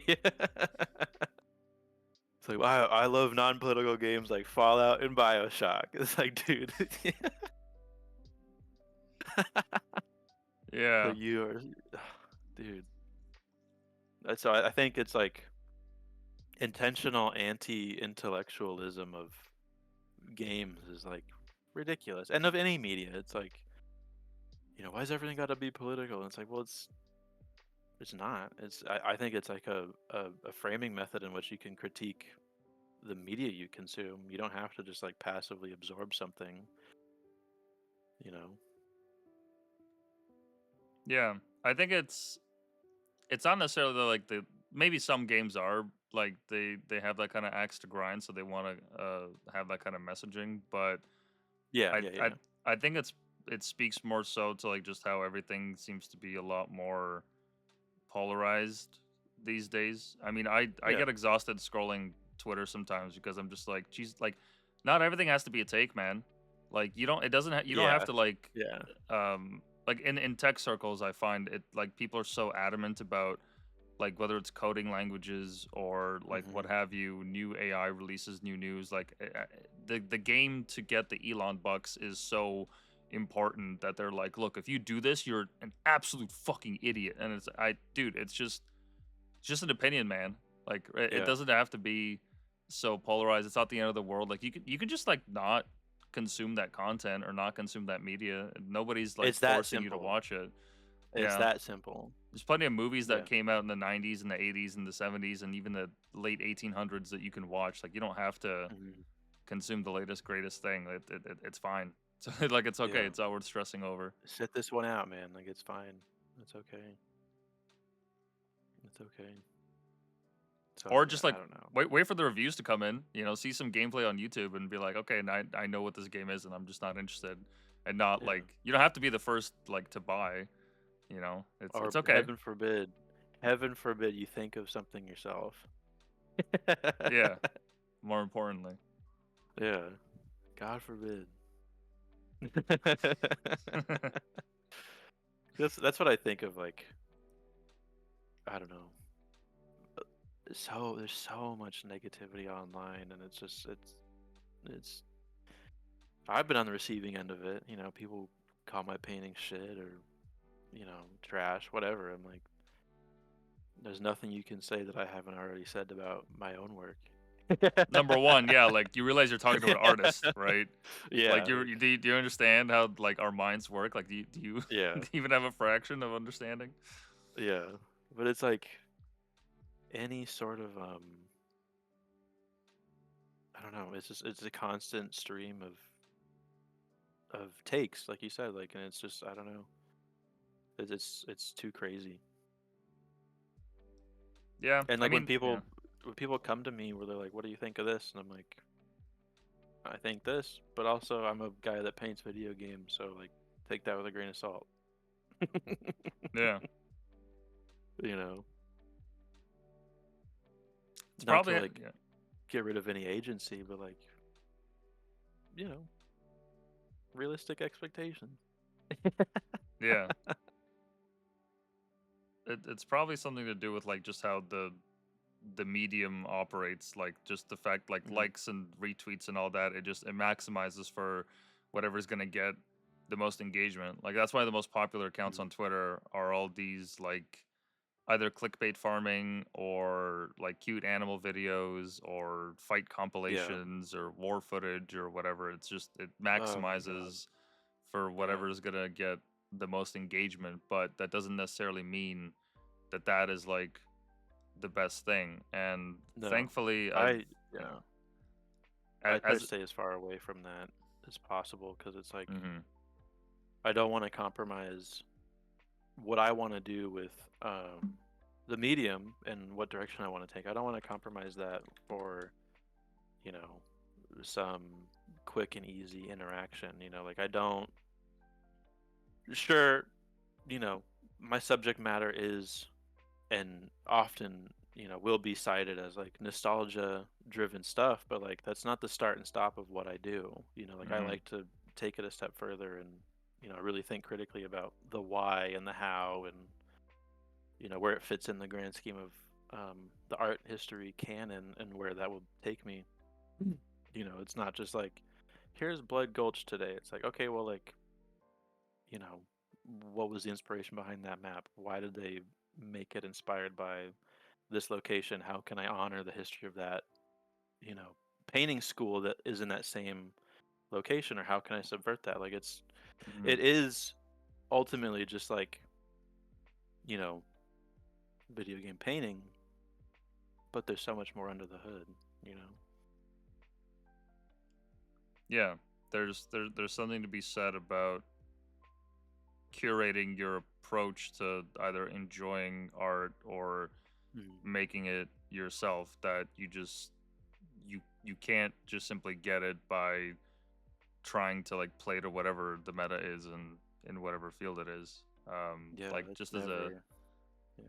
It's like, wow, I love non-political games like Fallout and BioShock. It's like, dude, so Yeah. you are, dude. So I think it's like intentional anti-intellectualism of games is like ridiculous, and of any media. It's like, why is everything got to be political? And it's like, well, it's not. I think it's like a framing method in which you can critique the media you consume. You don't have to just like passively absorb something, you know. Yeah. I think it's not necessarily like the maybe some games are like they have that kind of axe to grind, so they want to have that kind of messaging. But Yeah, I yeah, I yeah. I think it speaks more so to like just how everything seems to be a lot more polarized these days. I mean, I Yeah. get exhausted scrolling Twitter sometimes because I'm just like, geez, like, not everything has to be a take, man. Like, you don't, it doesn't, you don't have Yeah. to Yeah. like in tech circles, I find it like people are so adamant about like whether it's coding languages or like what Mhm. have you, new AI releases, new news. Like the game to get the Elon bucks is so important that they're like, look, if you do this, you're an absolute fucking idiot. And dude, it's just an opinion, man. Like it Yeah. doesn't have to be so polarized. It's not the end of the world. Like you could just like not consume that content or not consume that media. Nobody's like It's that forcing you to simple. watch it. It's Yeah. that simple. There's plenty of movies that Yeah. came out in the 90s and the 80s and the 70s and even the late 1800s that you can watch. Like you don't have to Mhm. consume the latest greatest thing. It's fine. So like it's okay. Yeah. It's not worth stressing over. Sit this one out, man. Like it's fine. It's okay. It's okay. So Or yeah, just like I don't know. wait for the reviews to come in. You know, see some gameplay on YouTube and be like, okay, and I know what this game is and I'm just not interested. And not Yeah. like you don't have to be the first like to buy. You know, Or it's okay. heaven forbid you think of something yourself. Yeah. More importantly. Yeah. God forbid. That's what I think of, like, I don't know. There's so much negativity online, and it's I've been on the receiving end of it. People call my painting shit or trash, whatever. I'm like, there's nothing you can say that I haven't already said about my own work. Number one, yeah, like you realize you're talking to an artist, right? Like Yeah, do you understand how like our minds work? Like do you yeah, do you even have a fraction of understanding? yeah. But it's like any sort of I don't know. It's a constant stream of takes, like you said, like, and it's just I don't know. It's too crazy. Yeah, And I like when mean, yeah. people come to me where they're like, "What do you think of this?" And I'm like, "I think this, but also I'm a guy that paints video games, so like take that with a grain of salt." Yeah. you know, It's not to probably like yeah. get rid of any agency, but like, you know, realistic expectations. Yeah. It's probably something to do with like just how the medium operates, like just the fact like Mhm. likes and retweets and all that, it maximizes for whatever's gonna get the most engagement. Like that's why the most popular accounts on Mhm. Twitter are all these like either clickbait farming or like cute animal videos or fight Yeah. compilations or war footage or whatever. It's just it Oh my god. maximizes for Yeah. whatever is gonna get the most engagement, but that doesn't necessarily mean that that is like the best thing. And No. thankfully, I you yeah. know, I try to as stay as far away from that as possible because it's like mhm, I don't want to compromise what I want to do with the medium and what direction I want to take. I don't want to compromise that for, you know. some quick and easy interaction. Like I don't. Sure, you know, my subject matter is and often will be cited as like nostalgia driven stuff, but like that's not the start and stop of what I do. Like I Mm-hmm. like to take it a step further and really think critically about the why and the how, and where it fits in the grand scheme of the art history canon and where that will take me. Mm. It's not just like here's Blood Gulch today. It's like, okay, well, like, you know what was the inspiration behind that map? Why did they make it inspired by this location? How can I honor the history of that, you know, painting school that is in that same location, or how can I subvert that? Like Mm-hmm. it is ultimately just like, you know, video game painting, but there's so much more under the hood, you know. Yeah, there's something to be said about curating your approach to either enjoying art or Mhm. making it yourself, that you can't just simply get it by trying to like play to whatever the meta is in whatever field it is. Yeah, Like it's never. Yeah.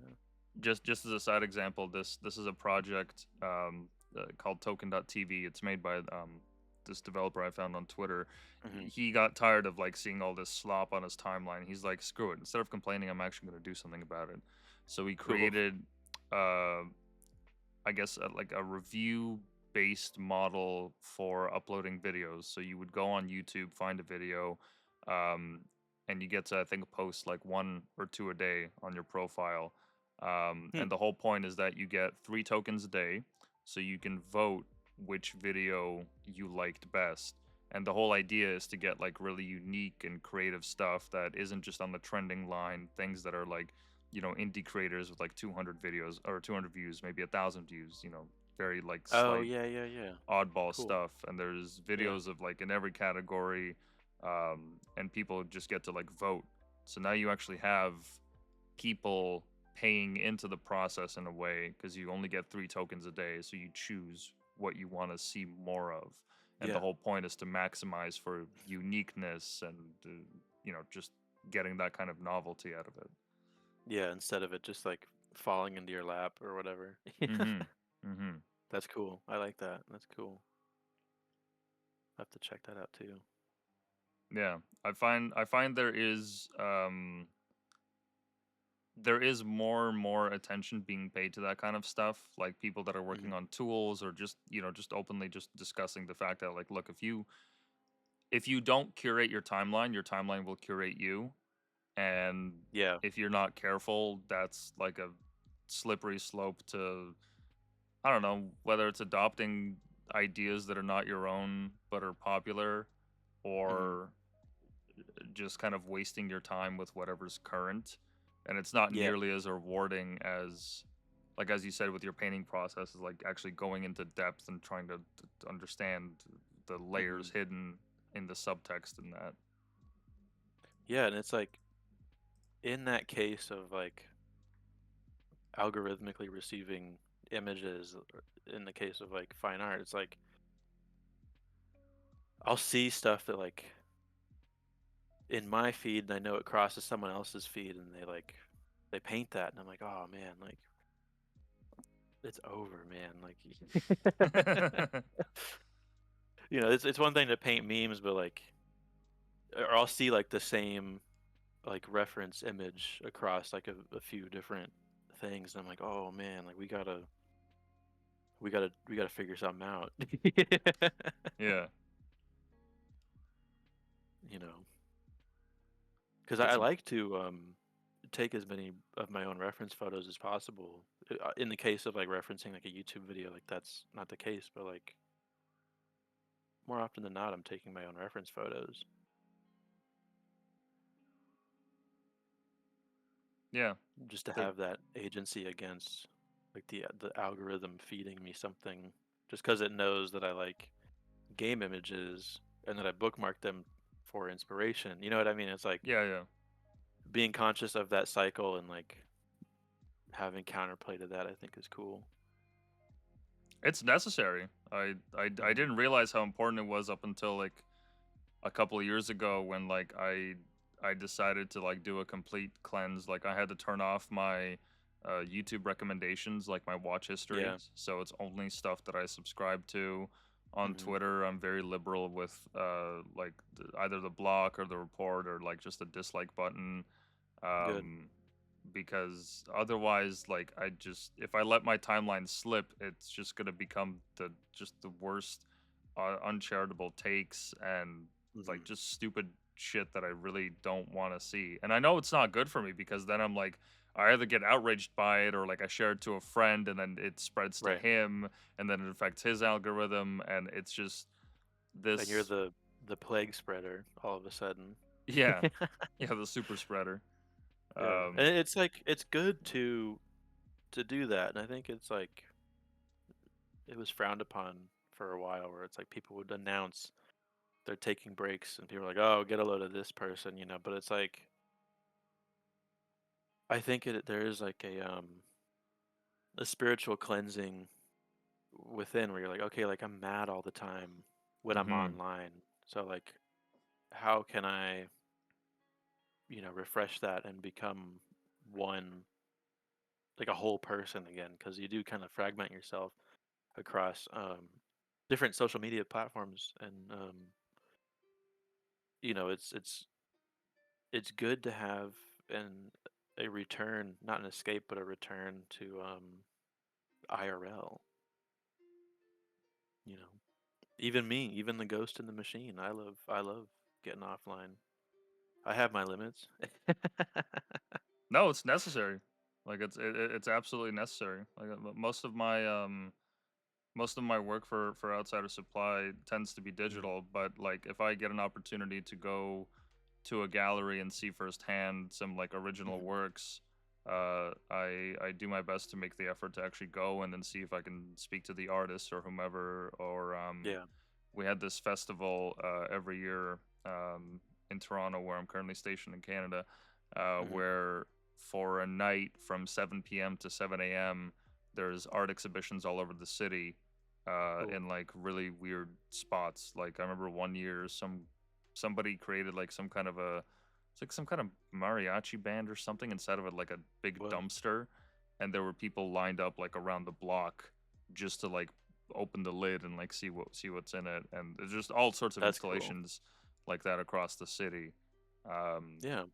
just as a side example, this is a project called Token.tv. It's made by this developer I found on Twitter. Hmm. He got tired of like seeing all this slop on his timeline. He's like, screw it. Instead of complaining, I'm actually going to do something about it. So he Cool. created, I guess, like a review based model for uploading videos. So you would go on YouTube, find a video, um, and you get to, I think, post like one or two a day on your profile. Hmm. And the whole point is that you get 3 tokens a day, so you can vote which video you liked best. And the whole idea is to get like really unique and creative stuff that isn't just on the trending line, things that are like, indie creators with like 200 videos or 200 views, maybe 1,000 views, very like Oh, slight yeah, yeah, yeah. oddball Cool. stuff. And there's Yeah. videos of like in every category, and people just get to like vote. So now you actually have people paying into the process in a way, because you only get 3 tokens a day, so you choose what you want to see more of. And the Yeah. whole point is to maximize for uniqueness and just getting that kind of novelty out of it. Yeah, instead of it just like falling into your lap or whatever. Mm-hmm. Mm-hmm. That's cool. I like that. That's cool. I have to check that out too. Yeah, I find there is more and more attention being paid to that kind of stuff, like people that are working Hmm. on tools, or just openly just discussing the fact that, like, look, if you don't curate your timeline will curate you. And Yeah. if you're not careful, that's like a slippery slope to, I don't know, whether it's adopting ideas that are not your own but are popular, Hmm. or just kind of wasting your time with whatever's current. And it's not Yeah. nearly as rewarding as, like, as you said, with your painting process, is like actually going into depth and trying to understand the layers Hmm. hidden in the subtext in that. Yeah, and it's like in that case of like algorithmically receiving images, in the case of like fine art, it's like I'll see stuff that like in my feed and I know it crosses someone else's feed and they paint that and I'm like, oh man, like it's over, man. Like it's one thing to paint memes, but like or I'll see like the same like reference image across like a few different things and I'm like, oh man, like we gotta figure something out. Yeah, you know because I it's a like to take as many of my own reference photos as possible. In the case of like referencing like a YouTube video, like that's not the case, but like more often than not, I'm taking my own reference photos yeah. just to There, have that agency against like the algorithm feeding me something just because it knows that I like game images and that I bookmark them for inspiration. You know what I mean? It's like yeah, yeah. being conscious of that cycle and like having counterplay to that, I think is cool. It's necessary. I Hmm. didn't realize how important it was up until like a couple of years ago when like I decided to like do a complete cleanse. Like I had to turn off my YouTube recommendations, like my watch history. Yeah. So it's only stuff that I subscribe to. On Hmm. Twitter, I'm very liberal with like either the block or the report or like just the dislike button. Good. Um, because otherwise, like I just if I let my timeline slip, it's just gonna become the worst uncharitable takes and like Hmm. just stupid shit that I really don't want to see. And I know it's not good for me because then I'm like I either get outraged by it or like I share it to a friend and then it spreads to Right. him and then it affects his algorithm and it's just And you're this the plague spreader all of a sudden. yeah. Yeah, the super spreader. Yeah. And Um it's like it's good to do that. And I think it's like it was frowned upon for a while where it's like people would announce they're taking breaks and people are like, "Oh, get a load of this person," but it's like I think there is like a spiritual cleansing within where you're like, "Okay, like I'm mad all the time when I'm mhm. online. So like how can I, refresh that and become one like a whole person again because you do kind of fragment yourself across different social media platforms and it's good to have an a return, not an escape, but a return to IRL. You know, even me, even the ghost in the machine. I love getting offline. I have my limits. No, it's necessary. Like it's absolutely necessary. Like most of my work for Outsider Supply tends to be Mhm. digital, but like if I get an opportunity to go to a gallery and see firsthand some like original Mhm. works, I do my best to make the effort to actually go and then see if I can speak to the artist or whomever. Or Yeah. we had this festival every year in Toronto, where I'm currently stationed in Canada, Mhm. where for a night from 7 p.m. to 7 a.m. there's art exhibitions all over the city Cool. in like really weird spots. Like I remember one year somebody created like some kind of a it's like some kind of mariachi band or something inside of it like a big Whoa. dumpster, and there were people lined up like around the block just to like open the lid and like see what's in it, and there's just all sorts of That's cool. installations like that across the city. um Yeah.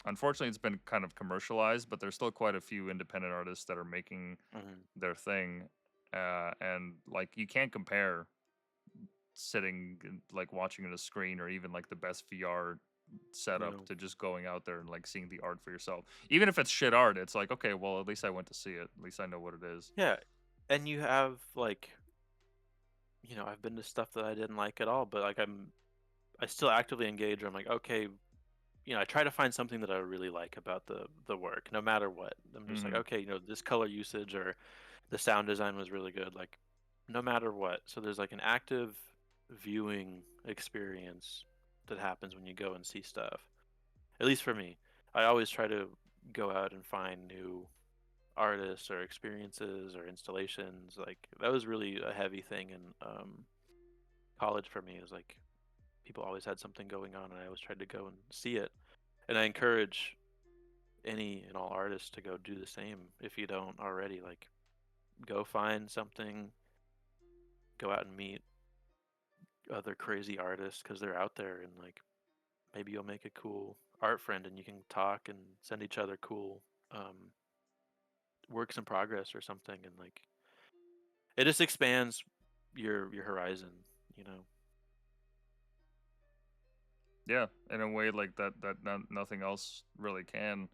Unfortunately it's been kind of commercialized, but there's still quite a few independent artists that are making Mhm. their thing. And like you can't compare sitting like watching on a screen or even like the best VR setup No. to just going out there and like seeing the art for yourself. Even if it's shit art, it's like, okay, well, at least I went to see it. At least I know what it is. Yeah. And you have like, I've been to stuff that I didn't like at all, but like I still actively engage. Where I'm like, okay, I try to find something that I really like about the work, no matter what. I'm just like, Hmm. okay, this color usage or the sound design was really good, like no matter what. So there's like an active viewing experience that happens when you go and see stuff. At least for me, I always try to go out and find new artists or experiences or installations. Like that was really a heavy thing in college for me. Is like people always had something going on, and I always tried to go and see it. And I encourage any and all artists to go do the same if you don't already. Like, go find something, go out and meet other crazy artists because they're out there, and like maybe you'll make a cool art friend, and you can talk and send each other cool um, works in progress or something, and like it just expands your horizon. You know? Yeah, in a way like nothing else really can.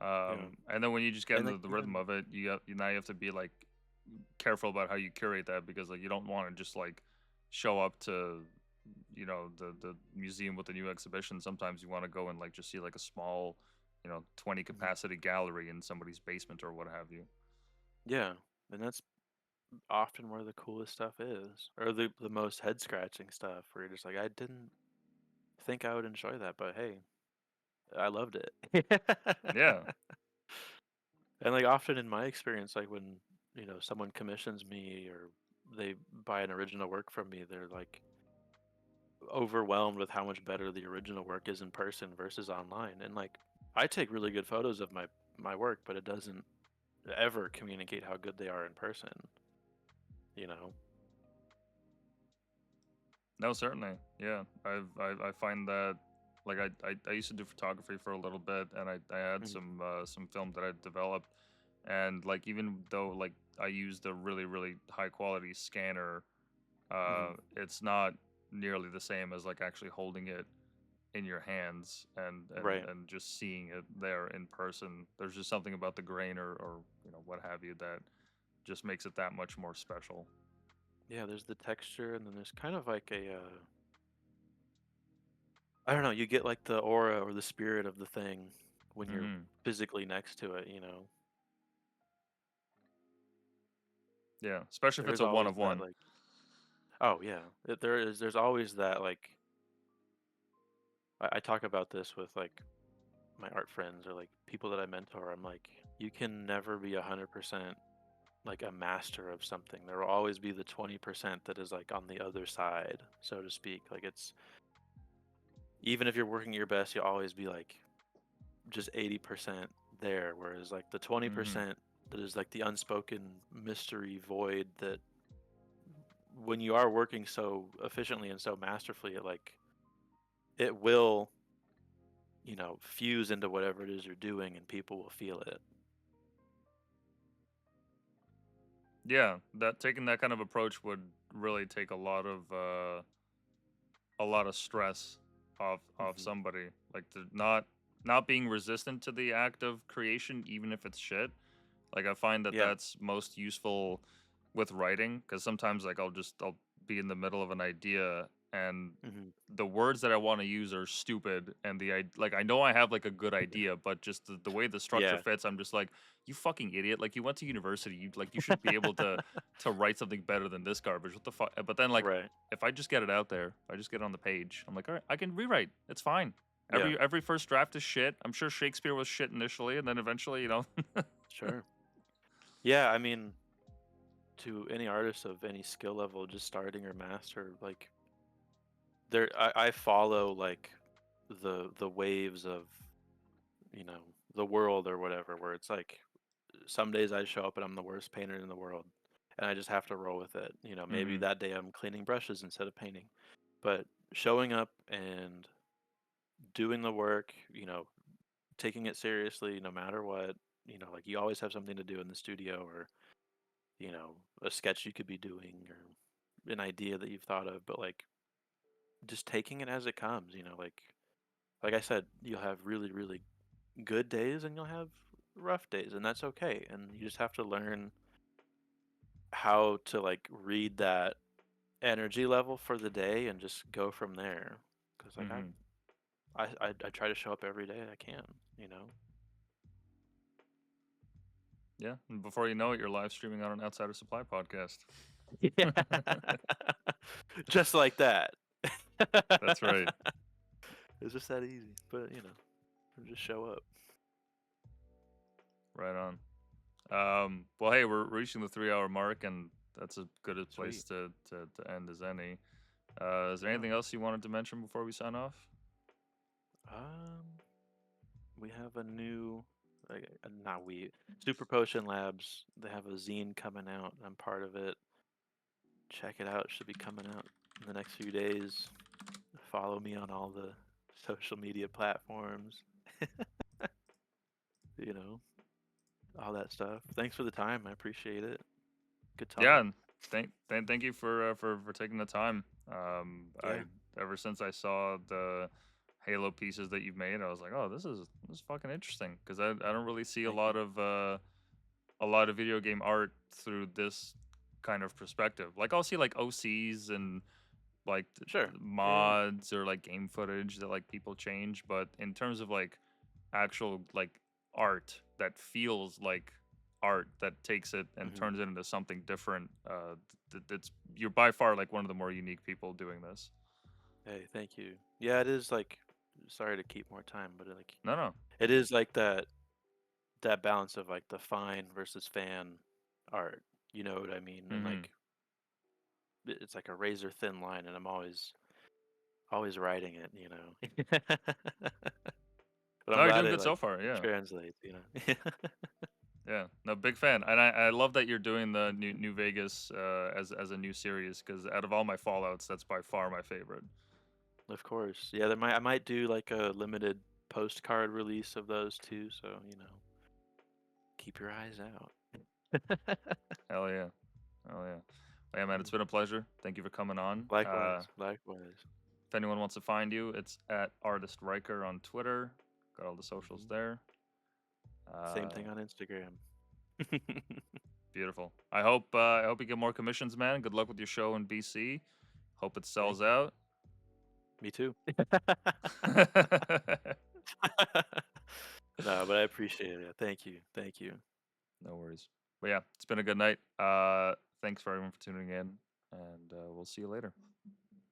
Yeah, And then when you just get and into like the rhythm even of it, now you have to be like careful about how you curate that because like you don't want to just like show up to the museum with a new exhibition. Sometimes you want to go and like just see like a small 20 mhm. capacity gallery in somebody's basement or what have you. Yeah, and that's often where the coolest stuff is, or the most head scratching stuff. Where you're just like, I didn't think I would enjoy that, but hey, I loved it. Yeah. And like often in my experience, like when someone commissions me or they buy an original work from me, they're like overwhelmed with how much better the original work is in person versus online. And like I take really good photos of my work, but it doesn't ever communicate how good they are in person, you know. No, certainly. Yeah, I find that like I used to do photography for a little bit, and I had Mhm. some film that I developed, and like even though like I used a really high quality scanner, Mhm. it's not nearly the same as like actually holding it in your hands Right. and just seeing it there in person. There's just something about the grain or what have you that just makes it that much more special. Yeah, there's the texture and then there's kind of like a I don't know, you get like the aura or the spirit of the thing when you're Hmm. physically next to it, you know. Yeah, especially if it's There's a one always of that one. like oh yeah, there's always that like I talk about this with like my art friends or like people that I mentor. I'm like, you can never be 100% like a master of something. There will always be the 20% that is like on the other side, so to speak. Like it's even if you're working your best, you'll always be like just 80% there. Whereas like the Hmm. 20% that is like the unspoken mystery void that when you are working so efficiently and so masterfully, it will, fuse into whatever it is you're doing and people will feel it. Yeah, that taking that kind of approach would really take a lot of stress off Hmm. somebody. Like the not being resistant to the act of creation, even if it's shit. Like I find that Yeah. that's most useful with writing because sometimes like I'll be in the middle of an idea and Hmm. the words that I want to use are stupid and like I know I have like a good idea but just the way the structure Yeah. fits I'm just like you fucking idiot like you went to university you should be able to write something better than this garbage what the fuck but then like Right. if I just get it out there I just get it on the page I'm like all right I can rewrite it's fine Yeah. every first draft is shit I'm sure Shakespeare was shit initially and then eventually Sure. Yeah. I mean, to any artist of any skill level, just starting or master, like I follow like the waves of you know the world or whatever, where it's like some days I show up and I'm the worst painter in the world, and I just have to roll with it. Maybe hmm that day I'm cleaning brushes instead of painting, but showing up and doing the work, taking it seriously no matter what. Like you always have something to do in the studio or a sketch you could be doing or an idea that you've thought of, but like just taking it as it comes, like I said, you'll have really, really good days and you'll have rough days, and that's okay. And you just have to learn how to like read that energy level for the day and just go from there. Because like hmm I try to show up every day I can, you know. yeah and before you know it you're live streaming on an Outsider Supply podcast. Yeah. Just like that. That's right. It's just that easy. But just show up. Right on. Well, hey, we're reaching the 3 hour mark, and that's as good a place Sweet. to end as any. Is there Yeah. anything else you wanted to mention before we sign off? Um, we have a new, like, not we, Super Potion Labs. They have a zine coming out. I'm part of it. Check it out. It should be coming out in the next few days. Follow me on all the social media platforms. You know, all that stuff. Thanks for the time. I appreciate it. Good Yeah, talk. and thank you for taking the time. I Yeah. ever since I saw the Halo pieces that you've made, I was like, oh, this is fucking interesting because I don't really see Thank you. a lot of video game art through this kind of perspective. Like I'll see like OCs and like Sure. Yeah. Yeah. mods or like game footage that like people change, but in terms of like actual like art that feels like art that takes it and Hmm. turns it into something different, it's you're by far like one of the more unique people doing this. Hey, thank you. Yeah, it is like. Sorry to keep more time, but like No, no, it is like that balance of like the fine versus fan art. You know what I mean? And mm-hmm. like it's like a razor thin line, and I'm always writing it, you know. But I'm No, you're glad doing it good so like far. Yeah. translates, you know. Yeah, no, big fan, and I love that you're doing the New Vegas as a new series because out of all my Fallout's, that's by far my favorite. Of course. Yeah, I might do like a limited postcard release of those too, so you know, keep your eyes out. Hell yeah, hell yeah. Yeah, man, it's been a pleasure. Thank you for coming on. Likewise, likewise. If anyone wants to find you, it's at artist Ryker on Twitter. Got all the socials Hmm. there. Same Uh, thing on Instagram. Beautiful. I hope you get more commissions, man. Good luck with your show in BC. Hope it Thank sells you. out. Me too. No, but I appreciate it. Thank you. Thank you. No worries. But yeah, it's been a good night. Thanks for everyone for tuning in, and we'll see you later.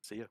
See ya.